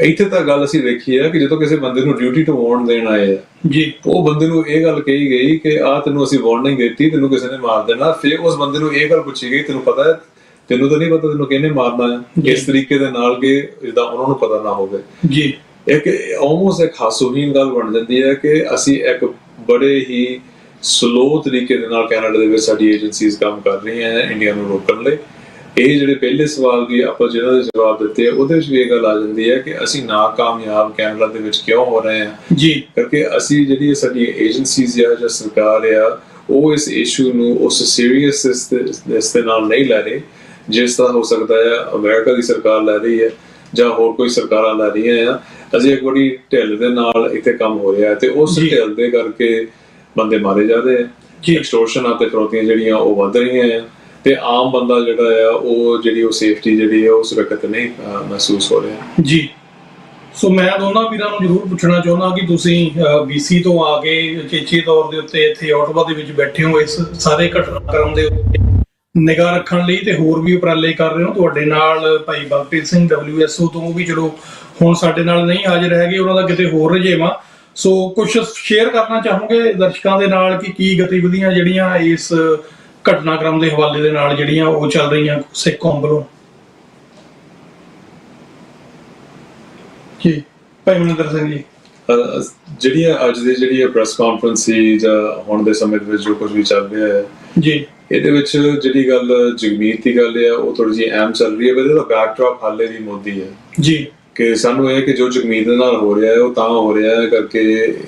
ਇੱਥੇ ਤਾਂ ਗੱਲ ਅਸੀਂ ਦੇਖੀ ਹੈ ਕਿ ਜਦੋਂ ਕਿਸੇ ਬੰਦੇ ਨੂੰ ਡਿਊਟੀ ਟੂ ਵਾਰਨ ਦੇਣ ਆਏ ਆ
ਜੀ,
ਉਹ ਬੰਦੇ ਨੂੰ ਇਹ ਗੱਲ ਕਹੀ ਗਈ ਕਿ ਆ ਤੈਨੂੰ ਅਸੀਂ ਵਾਰਨਿੰਗ ਦਿੱਤੀ, ਤੈਨੂੰ ਕਿਸੇ ਨੇ ਮਾਰ ਦੇਣਾ। ਫਿਰ ਉਸ ਬੰਦੇ ਨੂੰ ਇਹ ਗੱਲ ਪੁੱਛੀ ਗਈ ਤੈਨੂੰ ਪਤਾ ਹੈ, ਤੈਨੂੰ ਤਾਂ ਨਹੀਂ ਪਤਾ ਤੈਨੂੰ ਕਿਹਨੇ ਮਾਰਨਾ ਹੈ, ਇਸ ਤਰੀਕੇ ਦੇ ਨਾਲ ਕਿ ਜਿੱਦਾਂ ਉਹਨਾਂ ਨੂੰ ਪਤਾ ਨਾ ਹੋਵੇ
ਜੀ।
ਇੱਕ ਆਲਮੋਸਟ ਇੱਕ ਹਾਸੋਹੀਣ ਗੱਲ ਬਣ ਜਾਂਦੀ ਹੈ ਕਿ ਅਸੀਂ ਇੱਕ ਬੜੇ ਹੀ ਸਲੋ ਤਰੀਕੇ ਦੇ ਨਾਲ ਕੈਨੇਡਾ ਦੇ ਵਿੱਚ ਸਾਡੀ ਏਜੰਸੀਜ਼ ਕੰਮ ਕਰ ਰਹੀਆਂ ਇੰਡੀਆ ਨੂੰ ਰੋਕਣ ਲਈ। ਇਹ ਜਿਹੜੇ ਪਹਿਲੇ ਸਵਾਲ ਵੀ ਆਪਾਂ ਜਿਹਨਾਂ ਦੇ ਜਵਾਬ ਦਿੱਤੇ ਆ ਉਹਦੇ ਵਿੱਚ ਵੀ ਇਹ ਗੱਲ ਆ ਜਾਂਦੀ ਹੈ ਕਿ ਅਸੀਂ ਨਾਕਾਮਯਾਬ ਕੈਨੇਡਾ ਦੇ ਵਿੱਚ ਕਿਉਂ ਹੋ ਰਹੇ ਹਾਂ
ਜੀ,
ਕਰਕੇ ਅਸੀਂ ਜਿਹੜੀ ਸਾਡੀ ਏਜੰਸੀਜ਼ ਆ ਜਾਂ ਸਰਕਾਰ ਆ ਉਹ ਇਸ ਇਸ਼ੂ ਨੂੰ ਉਸ ਸੀਰੀਅਸਨੈਸ ਦੇ ਨਾਲ ਨਹੀਂ ਲੈ ਰਹੀ ਜਿਸ ਤਰ੍ਹਾਂ ਹੋ ਸਕਦਾ ਹੈ ਅਮਰੀਕਾ ਦੀ ਸਰਕਾਰ ਲੈ ਰਹੀ ਹੈ ਜਾਂ ਹੋਰ ਕੋਈ ਸਰਕਾਰਾਂ ਲੈ ਰਹੀਆਂ ਆ। ਅਸੀਂ ਇੱਕ ਬੜੀ ਢਿੱਲ ਦੇ ਨਾਲ ਇੱਥੇ ਕੰਮ ਹੋ ਰਿਹਾ ਹੈ ਤੇ ਉਸ ਢਿੱਲ ਦੇ ਕਰਕੇ ਬੰਦੇ ਮਾਰੇ ਜਾ ਰਹੇ ਆ, ਐਕਸਟੋਰਸ਼ਨ ਅਤੇ ਫਿਰੌਤੀਆਂ ਜਿਹੜੀਆਂ ਉਹ ਵੱਧ ਰਹੀਆਂ ਆ ਤੇ ਆਮ ਬੰਦਾ ਜਿਹੜਾ ਆ ਉਹ ਜਿਹੜੀ ਉਹ ਸੇਫਟੀ ਜਿਹੜੀ ਹੈ ਉਹ ਸੁਰੱਖਿਅਤ ਨਹੀਂ ਮਹਿਸੂਸ ਹੋ ਰਿਹਾ
ਜੀ। ਸੋ ਮੈਂ ਦੋਨਾਂ ਵੀਰਾਂ ਨੂੰ ਜ਼ਰੂਰ ਪੁੱਛਣਾ ਚਾਹੁੰਦਾ ਕਿ ਤੁਸੀਂ BC ਤੋਂ ਆ ਕੇ ਉਚੇਚੇ ਤੌਰ ਦੇ ਉੱਤੇ ਇੱਥੇ ਓਟਵਾ ਦੇ ਵਿੱਚ ਬੈਠੇ ਹੋ, ਇਸ ਸਾਰੇ ਘਟਨਾਕ੍ਰਮ ਦੇ ਉੱਤੇ ਨਿਗਾਹ ਰੱਖਣ ਲਈ ਤੇ ਹੋਰ ਵੀ ਉਪਰਾਲੇ ਕਰ ਰਹੇ ਹੋ। ਤੁਹਾਡੇ ਨਾਲ ਭਾਈ ਬਲਪ੍ਰੀਤ ਸਿੰਘ WSO ਤੋਂ ਵੀ ਚਲੋ ਹੁਣ ਸਾਡੇ ਨਾਲ ਨਹੀਂ ਹਾਜ਼ਰ ਹੈਗੇ, ਉਹਨਾਂ ਦਾ ਕਿਤੇ ਹੋਰ ਰੁਝੇਵਾਂ। ਸੋ ਕੁਝ ਸ਼ੇਅਰ ਕਰਨਾ ਚਾਹੋਗੇ ਦਰਸ਼ਕਾਂ ਦੇ ਨਾਲ ਕਿ ਕੀ ਗਤੀਵਿਧੀਆਂ ਜਿਹੜੀਆਂ ਇਸ ਘਟਨਾਕ੍ਰਮ ਦੇ ਹਵਾਲੇ ਦੇ ਨਾਲ ਜਿਹੜੀਆਂ ਉਹ ਚੱਲ ਰਹੀਆਂ ਸਿੱਖ ਕੌਮ ਵੱਲੋਂ? ਜੀ ਭਾਈ ਮਨਿੰਦਰ ਸਿੰਘ ਜੀ।
ਜਿਹੜੀ ਅੱਜ ਦੀ ਜਿਹੜੀ ਪ੍ਰੈਸ ਕਾਨਫਰੰਸ ਸੀ ਜਾਂ ਹੁਣ ਦੇ ਸਮੇਂ ਦੇ ਵਿੱਚ ਜੋ ਕੁਝ ਵੀ ਚੱਲ ਰਿਹਾ ਹੈ
ਜੀ,
ਇਹਦੇ ਵਿੱਚ ਜਿਹੜੀ ਗੱਲ ਜਗਮੀਤ ਦੀ ਗੱਲ ਹੈ ਉਹ ਥੋੜੀ ਜਿਹੀ ਅਹਿਮ ਚੱਲ ਰਹੀ ਹੈ, ਪਰ ਇਹਦਾ ਬੈਕਡ੍ਰੌਪ ਹਾਲੇ ਵੀ ਮੋਦੀ ਹੈ
ਜੀ,
ਕਿ ਸਾਨੂੰ ਇਹ ਕਿ ਜੋ ਜਗਮੀਤ ਦੇ ਨਾਲ ਹੋ ਰਿਹਾ ਹੈ ਉਹ ਤਾਂ ਹੋ ਰਿਹਾ ਹੈ ਕਰਕੇ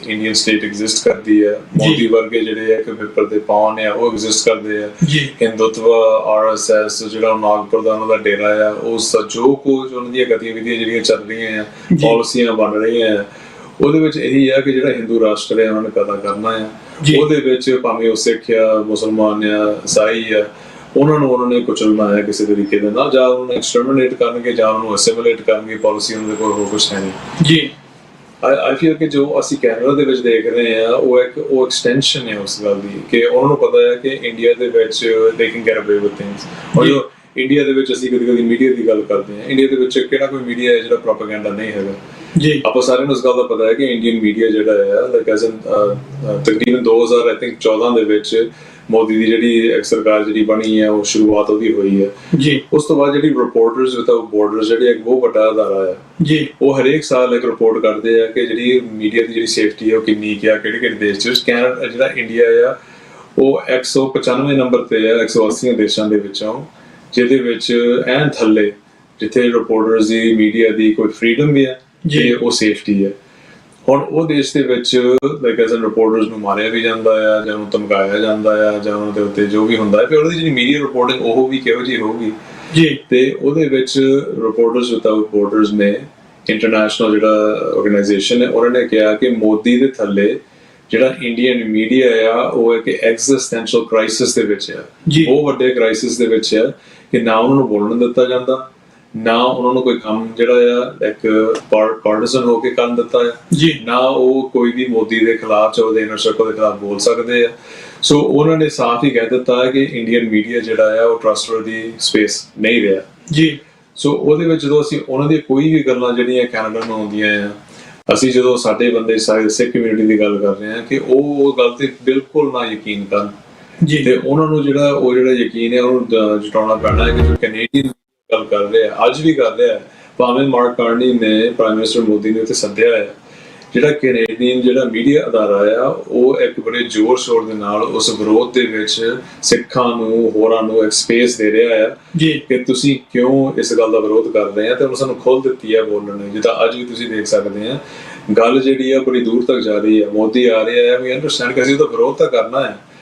ਇੰਡੀਅਨ ਸਟੇਟ ਐਗਜ਼ਿਸਟ ਕਰਦੀ ਹੈ। ਮੋਦੀ ਵਰਗੇ ਜਿਹੜੇ ਹੈ ਕਿ ਪੇਪਰ ਦੇ ਪਾਉਣ ਆ ਉਹ ਐਗਜ਼ਿਸਟ ਕਰਦੇ ਆ। ਹਿੰਦੂਤਵ RSS ਜਿਹੜਾ ਨਾਗਪੁਰ ਦਾ ਉਹਨਾਂ ਦਾ ਡੇਰਾ ਆ, ਉਸ ਜੋ ਕੁਝ ਉਹਨਾਂ ਦੀਆਂ ਗਤੀਵਿਧੀਆਂ ਜਿਹੜੀਆਂ ਚੱਲ ਰਹੀਆਂ ਆ, ਪਾਲਿਸੀਆਂ ਬਣ ਰਹੀਆਂ ਆ, ਉਹਦੇ ਵਿੱਚ ਇਹੀ ਆ ਕਿ ਜਿਹੜਾ ਹਿੰਦੂ ਰਾਸ਼ਟਰ ਹੈ ਉਹਨਾਂ ਨੇ ਪੈਦਾ ਕਰਨਾ ਆ। ਉਹਦੇ ਵਿੱਚ ਭਾਵੇਂ ਉਹ ਸਿੱਖ ਆ, ਮੁਸਲਮਾਨ ਆ, ਈਸਾਈ ਆ, ਉਹਨਾਂ ਨੇ ਕੁਚਲਣਾ ਹੈ ਕਿਸੇ ਤਰੀਕੇ ਦੇ ਨਾਲ, ਜਾਂ ਉਹਨਾਂ ਨੂੰ ਐਕਸਟਰਮੀਨੇਟ ਕਰਨਗੇ ਜਾਂ ਉਹਨਾਂ ਨੂੰ ਅਸਿਮੀਲੇਟ ਕਰਨਗੇ। ਪਾਲਿਸੀ ਉਹਨਾਂ ਦੇ ਕੋਲ ਹੋਰ ਕੁਝ ਹੈ ਨਹੀਂ ਜੀ। ਆਈ ਫੀਲ ਕਿ ਜੋ ਅਸੀਂ ਕੈਨੇਡਾ ਦੇ ਵਿੱਚ ਦੇਖ ਰਹੇ ਆ ਉਹ ਐਕਸਟੈਂਸ਼ਨ ਹੈ ਉਸ ਗੱਲ ਦੀ ਕਿ ਉਹਨਾਂ ਨੂੰ ਪਤਾ ਹੈ ਕਿ ਇੰਡੀਆ ਦੇ ਵਿੱਚ ਦੇ ਕੈਨ ਗੈਟ ਅਵੇ ਵਿਦ ਥਿੰਗਸ। ਔਰ ਜੋ ਇੰਡੀਆ ਦੇ ਵਿੱਚ ਅਸੀਂ ਕਦੀ ਮੀਡੀਆ ਦੀ ਗੱਲ ਕਰਦੇ ਹਾਂ, ਇੰਡੀਆ ਦੇ ਵਿੱਚ ਕਿਹੜਾ ਕੋਈ ਮੀਡੀਆ ਹੈ ਜਿਹੜਾ ਪ੍ਰੋਪਾਗੈਂਡਾ ਨਹੀਂ ਹੈਗਾ ਜੀ। ਆਪਾਂ ਸਾਰਿਆਂ ਨੂੰ ਇਸ ਗੱਲ ਦਾ ਪਤਾ ਹੈ ਕਿ ਇੰਡੀਅਨ ਮੀਡੀਆ ਜਿਹੜਾ ਹੈ ਲਾਈਕ ਐਜ਼ ਤਕਰੀਬਨ 2014 ਦੇ ਵਿੱਚ ਮੋਦੀ ਦੀ ਜਿਹੜੀ ਸਰਕਾਰ ਜਿਹੜੀ ਬਣੀ ਹੈ ਉਹ ਸ਼ੁਰੂਆਤ ਉਹਦੀ ਹੋਈ ਹੈ ਜੀ। ਉਸ ਤੋਂ ਬਾਅਦ ਜਿਹੜੀ ਰਿਪੋਰਟਰਸ ਵਿਦਆਊਟ ਬਾਰਡਰਸ ਜਿਹੜੀ ਇੱਕ ਬਹੁਤ ਵੱਡਾ ਅਦਾਰਾ ਹੈ ਜੀ, ਉਹ ਹਰੇਕ ਸਾਲ ਇੱਕ ਰਿਪੋਰਟ ਕਰਦੇ ਆ ਕਿ ਜਿਹੜੀ ਮੀਡੀਆ ਦੀ ਜਿਹੜੀ ਸੇਫਟੀ ਹੈ ਉਹ ਕਿੰਨੀ ਕੁ ਆ, ਕਿਹੜੇ ਦੇਸ਼ 'ਚ। ਕੈਨੇਡਾ ਜਿਹੜਾ ਇੰਡੀਆ ਆ ਉਹ 195 ਨੰਬਰ ਤੇ ਹੈ 180 ਦੇਸ਼ਾਂ ਦੇ ਵਿੱਚੋਂ, ਜਿਹਦੇ ਵਿੱਚ ਐਨ ਥੱਲੇ ਜਿੱਥੇ ਰਿਪੋਰਟਰਸ ਦੀ ਮੀਡੀਆ ਦੀ ਕੋਈ ਫਰੀडम ਵੀ ਹੈ ਤੇ ਉਹ ਸੇਫਟੀ ਹੈ। ਹੁਣ ਉਹ ਦੇਸ਼ ਦੇ ਵਿੱਚ ਲਾਈਕ ਐਜ਼ ਰਿਪੋਰਟਰਸ ਨੂੰ ਮਾਰਿਆ ਵੀ ਜਾਂਦਾ ਆ ਜਾਂ ਉਹਨੂੰ ਧਮਕਾਇਆ ਜਾਂਦਾ ਆ ਜਾਂ ਉਹਨਾਂ ਦੇ ਉੱਤੇ ਜੋ ਵੀ ਹੁੰਦਾ ਹੈ, ਫਿਰ ਉਹਦੀ ਜਿਹੜੀ ਮੀਡੀਆ ਰਿਪੋਰਟਿੰਗ ਉਹ ਵੀ ਕਿਹੋ ਜਿਹੀ ਹੋਊਗੀ ਜੀ। ਤੇ ਉਹਦੇ ਵਿੱਚ ਰਿਪੋਰਟਰਸ ਵਿਦਆਊਟ ਬਾਰਡਰਸ ਨੇ ਇੰਟਰਨੈਸ਼ਨਲ ਜਿਹੜਾ ਆਰਗੇਨਾਈਜੇਸ਼ਨ ਹੈ, ਉਹਨਾਂ ਨੇ ਕਿਹਾ ਕਿ ਮੋਦੀ ਦੇ ਥੱਲੇ ਜਿਹੜਾ ਇੰਡੀਅਨ ਮੀਡੀਆ ਆ ਉਹ ਇੱਕ ਐਗਜ਼ਿਸਟੈਂਸ਼ੀਅਲ ਕ੍ਰਾਈਸਿਸ ਦੇ ਵਿੱਚ ਆ, ਬਹੁਤ ਵੱਡੇ ਕ੍ਰਾਈਸਿਸ ਦੇ ਵਿੱਚ ਆ ਕਿ ਨਾ ਉਹਨਾਂ ਨੂੰ ਬੋਲਣ ਦਿੱਤਾ ਜਾਂਦਾ, ਨਾ ਉਹਨਾਂ ਨੂੰ ਕੋਈ ਕੰਮ ਜਿਹੜਾ ਆ ਇੱਕ ਪਾਰਟੀਸਨ ਹੋ ਕੇ ਕਰਨ ਦਿੱਤਾ ਹੈ ਜੀ, ਨਾ ਉਹ ਕੋਈ ਵੀ ਮੋਦੀ ਦੇ ਖਿਲਾਫ ਜਾਂ ਉਹਦੇ ਇਨਰ ਸਰਕਲ ਦੇ ਖਿਲਾਫ ਬੋਲ ਸਕਦੇ ਆ। ਸੋ ਉਹਨਾਂ ਨੇ ਸਾਫ਼ ਹੀ ਕਹਿ ਦਿੱਤਾ ਹੈ ਕਿ ਇੰਡੀਅਨ ਮੀਡੀਆ ਜਿਹੜਾ ਆ ਉਹ ਟਰਸਟਵਰਦੀ ਸਪੇਸ ਨਹੀਂ ਰਿਹਾ ਜੀ। ਸੋ ਉਹਦੇ ਵਿੱਚ ਜਦੋਂ ਅਸੀਂ ਉਹਨਾਂ ਦੀ ਕੋਈ ਵੀ ਗੱਲਾਂ ਜਿਹੜੀਆਂ ਕੈਨੇਡਾ ਨੂੰ ਆਉਂਦੀਆਂ ਆ, ਅਸੀਂ ਜਦੋਂ ਸਾਡੇ ਬੰਦੇ ਸਿੱਖ ਕਮਿਊਨਿਟੀ ਦੀ ਗੱਲ ਕਰ ਰਹੇ ਹਾਂ ਕਿ ਉਹ ਗੱਲ ਤੇ ਬਿਲਕੁਲ ਨਾ ਯਕੀਨ ਕਰਨ ਜੀ, ਤੇ ਉਹਨਾਂ ਨੂੰ ਜਿਹੜਾ ਯਕੀਨ ਹੈ ਉਹਨੂੰ ਜਤਾਉਣਾ ਪੈਣਾ ਹੈ ਕਿ ਜੋ ਕੈਨੇਡੀਅਨ ਗੱਲ ਕਰ ਰਿਹਾ ਅੱਜ ਵੀ ਕਰ ਰਿਹਾ, ਭਾਵੇਂ ਮਾਰਕ ਕਾਰਨੀ ਨੇ ਪ੍ਰਾਈਮ ਮਿਨਿਸਟਰ ਮੋਦੀ ਨੇ ਉੱਥੇ ਸੱਦਿਆ ਹੈ, ਜਿਹੜਾ ਕੈਨੇਡੀਅਨ ਜਿਹੜਾ ਮੀਡੀਆ ਅਦਾਰਾ ਆ ਉਹ ਇੱਕ ਬੜੇ ਜ਼ੋਰ ਸ਼ੋਰ ਦੇ ਨਾਲ ਉਸ ਵਿਰੋਧ ਦੇ ਵਿੱਚ ਸਿੱਖਾਂ ਨੂੰ ਹੋਰਾਂ ਨੂੰ ਇੱਕ ਸਪੇਸ ਦੇ ਰਿਹਾ ਆ ਜੀ ਕਿ ਤੁਸੀਂ ਕਿਉਂ ਇਸ ਗੱਲ ਦਾ ਵਿਰੋਧ ਕਰ ਰਹੇ ਆ, ਤੇ ਉਹਨੂੰ ਸਾਨੂੰ ਖੁੱਲ੍ਹ ਦਿੱਤੀ ਹੈ ਬੋਲਣ ਨੂੰ। ਜਿੱਦਾਂ ਅੱਜ ਵੀ ਤੁਸੀਂ ਦੇਖ ਸਕਦੇ ਆ ਗੱਲ ਜਿਹੜੀ ਆ ਬੜੀ ਦੂਰ ਤੱਕ ਜਾ ਰਹੀ ਹੈ। ਮੋਦੀ ਆ ਰਿਹਾ ਹੈ, ਵੀ ਅੰਡਰਸਟੈਂਡ ਕਿ ਅਸੀਂ ਉਹਦਾ ਵਿਰੋਧ ਤਾਂ ਕਰਨਾ ਹੈ,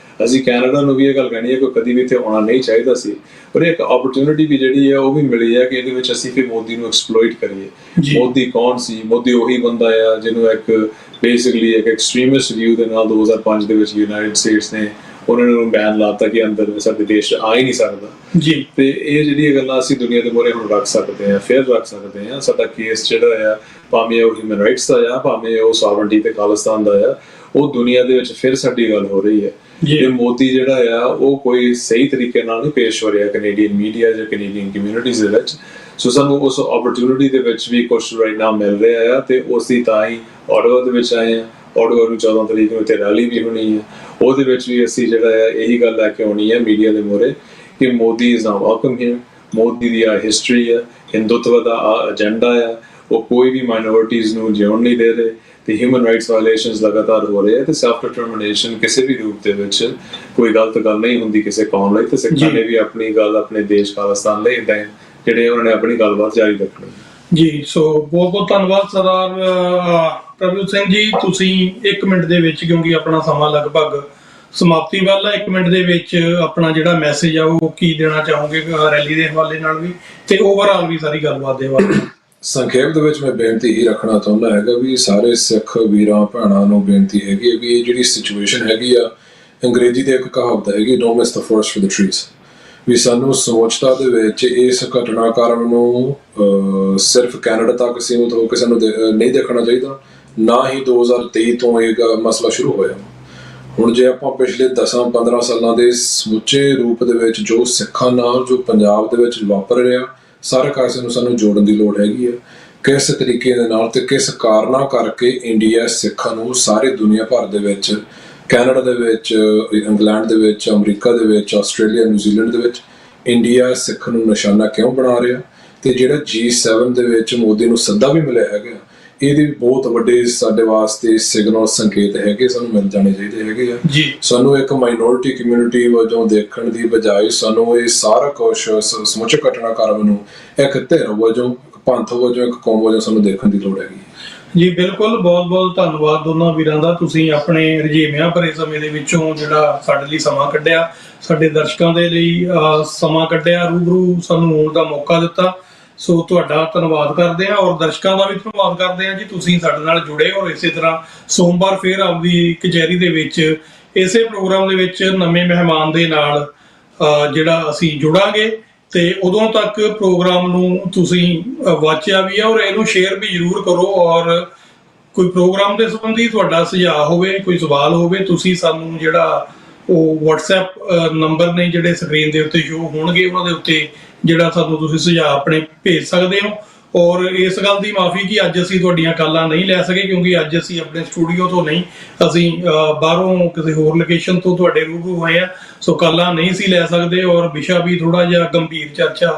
ਅਸੀਂ ਕੈਨੇਡਾ ਨੂੰ ਵੀ ਇਹ ਗੱਲ ਕਹਿਣੀ ਹੈ ਕਿ ਕਦੀ ਵੀ ਇੱਥੇ ਆਉਣਾ ਨਹੀਂ ਚਾਹੀਦਾ ਸੀ, ਪਰ ਇੱਕ ਓਪਰਚੁਨਿਟੀ ਵੀ ਜਿਹੜੀ ਹੈ ਉਹ ਵੀ ਮਿਲੀ ਹੈ ਕਿ ਇਹਦੇ ਵਿੱਚ ਅਸੀਂ ਫਿਰ ਮੋਦੀ ਨੂੰ ਐਕਸਪਲੋਇਟ ਕਰੀਏ। ਮੋਦੀ ਕੌਣ ਸੀ? ਮੋਦੀ ਉਹੀ ਬੰਦਾ ਆ ਜਿਹਨੂੰ ਇੱਕ ਬੇਸਿਕਲੀ ਇੱਕ ਐਕਸਟ੍ਰੀਮਿਸਟ ਵਿਊ ਦੇ ਨਾਲ 2005 ਦੇ ਵਿੱਚ ਯੂਨਾਈਟਿਡ ਸਟੇਟਸ ਨੇ ਉਹਨਾਂ ਨੂੰ ਬੈਨ ਲਾਤਾ ਕਿ ਅੰਦਰ ਸਾਡੇ ਦੇਸ਼ ਆ ਹੀ ਨਹੀਂ ਸਕਦਾ ਜੀ। ਤੇ ਇਹ ਜਿਹੜੀਆਂ ਗੱਲਾਂ ਅਸੀਂ ਦੁਨੀਆ ਦੇ ਮੂਹਰੇ ਹੁਣ ਰੱਖ ਸਕਦੇ ਹਾਂ, ਫਿਰ ਰੱਖ ਸਕਦੇ ਹਾਂ। ਸਾਡਾ ਕੇਸ ਜਿਹੜਾ ਆ ਭਾਵੇਂ ਉਹ ਹਿਊਮਨ ਰਾਈਟਸ ਦਾ ਆ, ਭਾਵੇਂ ਉਹ ਸੋਵਰਨਟੀ ਤੇ ਖਾਲਿਸਤਾਨ ਦਾ ਆ, ਉਹ ਦੁਨੀਆ ਦੇ ਵਿੱਚ ਫਿਰ ਸਾਡੀ ਗੱਲ ਹੋ ਰਹੀ ਹੈ। ਇਹ ਮੋਦੀ ਜਿਹੜਾ ਆ ਉਹ ਕੋਈ ਸਹੀ ਤਰੀਕੇ ਨਾਲ ਨਹੀਂ ਪੇਸ਼ ਹੋ ਰਿਹਾ ਕੈਨੇਡੀਅਨ ਮੀਡੀਆ ਜਾਂ ਕੈਨੇਡੀਅਨ ਕਮਿਊਨਿਟੀਜ਼ ਦੇ ਵਿੱਚ। ਸੋ ਸਾਨੂੰ ਉਸ ਓਪਰਚੁਨਿਟੀ ਦੇ ਵਿੱਚ ਵੀ ਕੁਝ ਰਾਈਟ ਨਾਓ ਮਿਲ ਰਿਹਾ ਆ, ਤੇ ਉਸ ਦੀ ਤਾਂ ਹੀ ਆਟੋਵਾ ਦੇ ਵਿੱਚ ਆਏ ਆ। ਆਟੋਵਾ ਨੂੰ 14 ਤਰੀਕ ਨੂੰ ਇੱਥੇ ਰੈਲੀ ਵੀ ਹੋਣੀ ਹੈ, ਉਹਦੇ ਵਿੱਚ ਵੀ ਅਸੀਂ ਜਿਹੜਾ ਹੈ ਇਹੀ ਗੱਲ ਲੈ ਕੇ ਆਉਣੀ ਹੈ ਮੀਡੀਆ ਦੇ ਮੂਹਰੇ ਕਿ Modi is not welcome here. Modi ਦੀ ਆ ਹਿਸਟਰੀ ਹੈ, ਹਿੰਦੂਤਵ ਦਾ ਏਜੰਡਾ ਆ, ਉਹ ਕੋਈ ਵੀ ਮਾਈਨੋਰਿਟੀਜ਼ ਨੂੰ ਜਿਉਣ ਨਹੀਂ ਦੇ ਰਹੇ, ਤੇ ਹਿਊਮਨ ਰਾਈਟਸ ਵਾਇਲੇਸ਼ਨਸ ਲਗਾਤਾਰ ਹੋ ਰਹੇ ਆ ਤੇ ਸੈਲਫ ਡਿਟਰਮੀਨੇਸ਼ਨ ਕਿਸੇ ਵੀ ਰੂਪ ਦੇ ਵਿੱਚ ਕੋਈ ਗਲਤ ਗੱਲ ਨਹੀਂ ਹੁੰਦੀ ਕਿਸੇ ਕੌਮ ਲਈ, ਤੇ ਸਿੱਖਾਂ ਨੇ ਵੀ ਆਪਣੀ ਗੱਲ ਆਪਣੇ ਦੇਸ਼ ਖਾਲਿਸਤਾਨ ਲਈ ਇਦਾਂ ਜਿਹੜੇ ਉਹਨਾਂ ਨੇ ਆਪਣੀ ਗੱਲਬਾਤ ਜਾਰੀ ਰੱਖਣੀ।
ਜੀ, ਸੋ ਬਹੁਤ ਬਹੁਤ ਧੰਨਵਾਦ ਸਰਦਾਰ ਪ੍ਰਭਜੋਤ ਸਿੰਘ ਜੀ। ਤੁਸੀਂ 1 ਮਿੰਟ ਦੇ ਵਿੱਚ, ਕਿਉਂਕਿ ਆਪਣਾ ਸਮਾਂ ਲਗਭਗ ਸਮਾਪਤੀ ਵੱਲ ਹੈ, 1 ਮਿੰਟ ਦੇ ਵਿੱਚ ਆਪਣਾ ਜਿਹੜਾ ਮੈਸੇਜ ਆ ਉਹ ਕੀ ਦੇਣਾ ਚਾਹੋਗੇ ਰੈਲੀ ਦੇ ਹਵਾਲੇ ਨਾਲ ਵੀ ਤੇ ਓਵਰਆਲ ਵੀ ਸਾਰੀ ਗੱਲਬਾਤ ਦੇ ਹਵਾਲੇ ਨਾਲ?
ਸੰਖੇਪ ਦੇ ਵਿੱਚ ਮੈਂ ਬੇਨਤੀ ਹੀ ਰੱਖਣਾ ਚਾਹੁੰਦਾ ਹੈਗਾ ਵੀ ਸਾਰੇ ਸਿੱਖ ਵੀਰਾਂ ਭੈਣਾਂ ਨੂੰ ਬੇਨਤੀ ਹੈਗੀ ਵੀ ਇਹ ਜਿਹੜੀ ਸਿਚੁਏਸ਼ਨ ਹੈਗੀ ਆ, ਅੰਗਰੇਜ਼ੀ ਦੀ ਇੱਕ ਕਹਾਵਤ ਹੈਗੀ don't miss the forest for the trees, ਵੀ ਸਾਨੂੰ ਸਮੋਚਤਾ ਦੇ ਵਿੱਚ ਇਸ ਘਟਨਾਕ੍ਰਮ ਨੂੰ ਸਿਰਫ ਕੈਨੇਡਾ ਤੱਕ ਸੀਮਿਤ ਹੋ ਕੇ ਸਾਨੂੰ ਨਹੀਂ ਦੇਖਣਾ ਚਾਹੀਦਾ, ਨਾ ਹੀ 2023 ਤੋਂ ਇਹ ਮਸਲਾ ਸ਼ੁਰੂ ਹੋਇਆ। ਹੁਣ ਜੇ ਆਪਾਂ ਪਿਛਲੇ 10-15 ਸਾਲਾਂ ਦੇ ਸਮੁੱਚੇ ਰੂਪ ਦੇ ਵਿੱਚ ਜੋ ਸਿੱਖਾਂ ਨਾਲ ਜੋ ਪੰਜਾਬ ਦੇ ਵਿੱਚ ਵਾਪਰ ਰਿਹਾ, ਸਾਰੇ ਕਾਸੇ ਨੂੰ ਸਾਨੂੰ ਜੋੜਨ ਦੀ ਲੋੜ ਹੈਗੀ ਆ। ਕਿਸ ਤਰੀਕੇ ਦੇ ਨਾਲ ਤੇ ਕਿਸ ਕਾਰਨਾਂ ਕਰਕੇ ਇੰਡੀਆ ਸਿੱਖਾਂ ਨੂੰ ਸਾਰੇ ਦੁਨੀਆ ਭਰ ਦੇ ਵਿੱਚ, ਕੈਨੇਡਾ ਦੇ ਵਿੱਚ, ਇੰਗਲੈਂਡ ਦੇ ਵਿੱਚ, ਅਮਰੀਕਾ ਦੇ ਵਿੱਚ, ਆਸਟ੍ਰੇਲੀਆ, ਨਿਊਜ਼ੀਲੈਂਡ ਦੇ ਵਿੱਚ ਇੰਡੀਆ ਸਿੱਖ ਨੂੰ ਨਿਸ਼ਾਨਾ ਕਿਉਂ ਬਣਾ ਰਿਹਾ, ਤੇ ਜਿਹੜਾ G7 ਦੇ ਵਿੱਚ ਮੋਦੀ ਨੂੰ ਸੱਦਾ ਵੀ ਮਿਲਿਆ ਹੈਗਾ, ਇਹਦੇ ਬਹੁਤ ਵੱਡੇ ਸਾਡੇ ਵਾਸਤੇ ਸਿਗਨਲ ਸੰਕੇਤ ਹੈਗੇ, ਸਾਨੂੰ ਮਿਲ ਜਾਣੇ ਚਾਹੀਦੇ ਹੈਗੇ ਆ। ਸਾਨੂੰ ਇੱਕ ਮਾਈਨੋਰਿਟੀ ਕਮਿਊਨਿਟੀ ਵਜੋਂ ਦੇਖਣ ਦੀ ਬਜਾਏ ਸਾਨੂੰ ਇਹ ਸਾਰਾ ਕੁਝ ਸਮੁੱਚੇ ਘਟਨਾਕ੍ਰਮ ਨੂੰ ਇੱਕ ਧਿਰ ਵਜੋਂ, ਇੱਕ ਪੰਥ ਵਜੋਂ, ਇੱਕ ਕੌਮ ਵਜੋਂ ਸਾਨੂੰ ਦੇਖਣ ਦੀ ਲੋੜ ਹੈਗੀ।
ਜੀ ਬਿਲਕੁਲ, ਬਹੁਤ ਬਹੁਤ ਧੰਨਵਾਦ ਦੋਨਾਂ ਵੀਰਾਂ ਦਾ। ਤੁਸੀਂ ਆਪਣੇ ਰੁਝੇਵਿਆਂ ਭਰੇ ਸਮੇਂ ਦੇ ਵਿੱਚੋਂ ਜਿਹੜਾ ਸਾਡੇ ਲਈ ਸਮਾਂ ਕੱਢਿਆ, ਸਾਡੇ ਦਰਸ਼ਕਾਂ ਦੇ ਲਈ ਸਮਾਂ ਕੱਢਿਆ, ਰੂਬਰੂ ਸਾਨੂੰ ਆਉਣ ਦਾ ਮੌਕਾ ਦਿੱਤਾ। ਸੋ ਤੁਹਾਡਾ ਧੰਨਵਾਦ ਕਰਦੇ ਹਾਂ ਔਰ ਦਰਸ਼ਕਾਂ ਦਾ ਵੀ ਧੰਨਵਾਦ ਕਰਦੇ ਹਾਂ ਜੀ, ਤੁਸੀਂ ਸਾਡੇ ਨਾਲ ਜੁੜੇ। ਔਰ ਇਸੇ ਤਰ੍ਹਾਂ ਸੋਮਵਾਰ ਫੇਰ ਆਪਦੀ ਕਚਹਿਰੀ ਦੇ ਵਿੱਚ ਇਸੇ ਪ੍ਰੋਗਰਾਮ ਦੇ ਵਿੱਚ ਨਵੇਂ ਮਹਿਮਾਨ ਦੇ ਨਾਲ ਜਿਹੜਾ ਅਸੀਂ ਜੁੜਾਂਗੇ, ਤੇ ਉਦੋਂ ਤੱਕ ਪ੍ਰੋਗਰਾਮ ਨੂੰ ਤੁਸੀਂ ਵਾਚਿਆ ਵੀ ਹੈ ਔਰ ਇਹਨੂੰ ਸ਼ੇਅਰ ਵੀ ਜ਼ਰੂਰ ਕਰੋ। ਔਰ ਕੋਈ ਪ੍ਰੋਗਰਾਮ ਦੇ ਸੰਬੰਧੀ ਤੁਹਾਡਾ ਸੁਝਾਅ ਹੋਵੇ, ਕੋਈ ਸਵਾਲ ਹੋਵੇ, ਤੁਸੀਂ ਸਾਨੂੰ ਜਿਹੜਾ ਉਹ WhatsApp ਨੰਬਰ ਨੇ ਜਿਹੜੇ ਸਕਰੀਨ ਦੇ ਉੱਤੇ ਸ਼ੋ ਹੋਣਗੇ, ਉਹਨਾਂ ਦੇ ਉੱਤੇ ਜਿਹੜਾ ਸਾਨੂੰ ਤੁਸੀਂ ਸੁਝਾਅ ਆਪਣੇ ਭੇਜ ਸਕਦੇ ਹੋ। ਔਰ ਇਸ ਗੱਲ ਦੀ ਮਾਫੀ ਕਿ ਅੱਜ ਅਸੀਂ ਤੁਹਾਡੀਆਂ ਕਾਲਾਂ ਨਹੀਂ ਲੈ ਸਕੇ, ਕਿਉਂਕਿ ਅੱਜ ਅਸੀਂ ਆਪਣੇ ਸਟੂਡੀਓ ਤੋਂ ਨਹੀਂ, ਅਸੀਂ ਬਾਹਰੋਂ ਕਿਸੇ ਹੋਰ ਲੋਕੇਸ਼ਨ ਤੋਂ ਤੁਹਾਡੇ ਰੂਬਰੂ ਹੋਏ ਆ, ਸੋ ਕਾਲਾਂ ਨਹੀਂ ਸੀ ਲੈ ਸਕਦੇ ਔਰ ਵਿਸ਼ਾ ਵੀ ਥੋੜਾ ਜਿਹਾ ਗੰਭੀਰ ਚਰਚਾ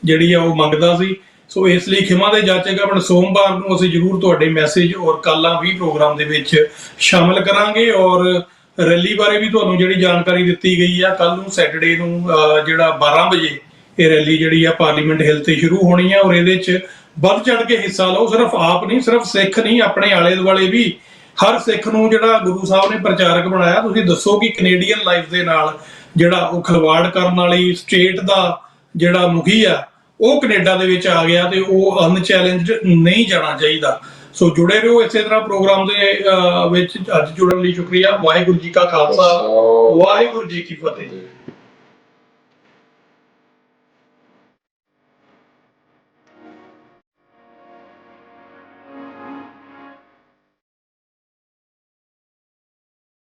ਜਿਹੜੀ ਆ ਉਹ ਮੰਗਦਾ ਸੀ। ਸੋ ਇਸ ਲਈ ਖਿਮਾ ਦੇ ਜਾਚੇਗਾ, ਪਰ ਸੋਮਵਾਰ ਨੂੰ ਅਸੀਂ ਜ਼ਰੂਰ ਤੁਹਾਡੇ ਮੈਸੇਜ ਔਰ ਕਾਲਾਂ ਵੀ ਪ੍ਰੋਗਰਾਮ ਦੇ ਵਿੱਚ ਸ਼ਾਮਿਲ ਕਰਾਂਗੇ। ਔਰ ਰੈਲੀ ਬਾਰੇ ਵੀ ਤੁਹਾਨੂੰ ਜਿਹੜੀ ਜਾਣਕਾਰੀ ਦਿੱਤੀ ਗਈ ਆ, ਕੱਲ ਨੂੰ ਸੈਟਰਡੇ ਨੂੰ ਜਿਹੜਾ 12 ਵਜੇ ਇਹ ਰੈਲੀ ਜਿਹੜੀ ਆ ਪਾਰਲੀਮੈਂਟ ਹਿੱਲ ਤੇ ਸ਼ੁਰੂ ਹੋਣੀ ਆ। ਔਰ ਇਹਦੇ 'ਚ ਵੱਧ ਚੜ ਕੇ ਹਿੱਸਾ ਲਓ, ਸਿਰਫ ਆਪ ਨਹੀਂ, ਸਿਰਫ ਸਿੱਖ ਨਹੀਂ, ਆਪਣੇ ਆਲੇ ਦੁਆਲੇ ਵੀ ਹਰ ਸਿੱਖ ਨੂੰ ਜਿਹੜਾ ਗੁਰੂ ਸਾਹਿਬ ਨੇ ਪ੍ਰਚਾਰਕ ਬਣਾਇਆ। ਤੁਸੀਂ ਦੱਸੋ ਕਿ ਕੈਨੇਡੀਅਨ ਲਾਈਫ ਦੇ ਨਾਲ ਜਿਹੜਾ ਉਹ ਖਿਲਵਾੜ ਕਰਨ ਵਾਲੀ ਸਟੇਟ ਦਾ ਜਿਹੜਾ ਮੁਖੀ ਆ ਉਹ ਕੈਨੇਡਾ ਦੇ ਵਿੱਚ ਆ ਗਿਆ, ਤੇ ਉਹ ਅਨਚੈਲੰਜਡ ਨਹੀਂ ਜਾਣਾ ਚਾਹੀਦਾ। ਸੋ ਜੁੜੇ ਰਹੋ ਇਸੇ ਤਰ੍ਹਾਂ ਪ੍ਰੋਗਰਾਮ ਦੇ ਵਿੱਚ। ਅੱਜ ਜੁੜਨ ਲਈ ਸ਼ੁਕਰੀਆ। ਵਾਹਿਗੁਰੂ ਜੀ ਕਾ ਖਾਲਸਾ, ਵਾਹਿਗੁਰੂ ਜੀ ਕੀ ਫਤਿਹ।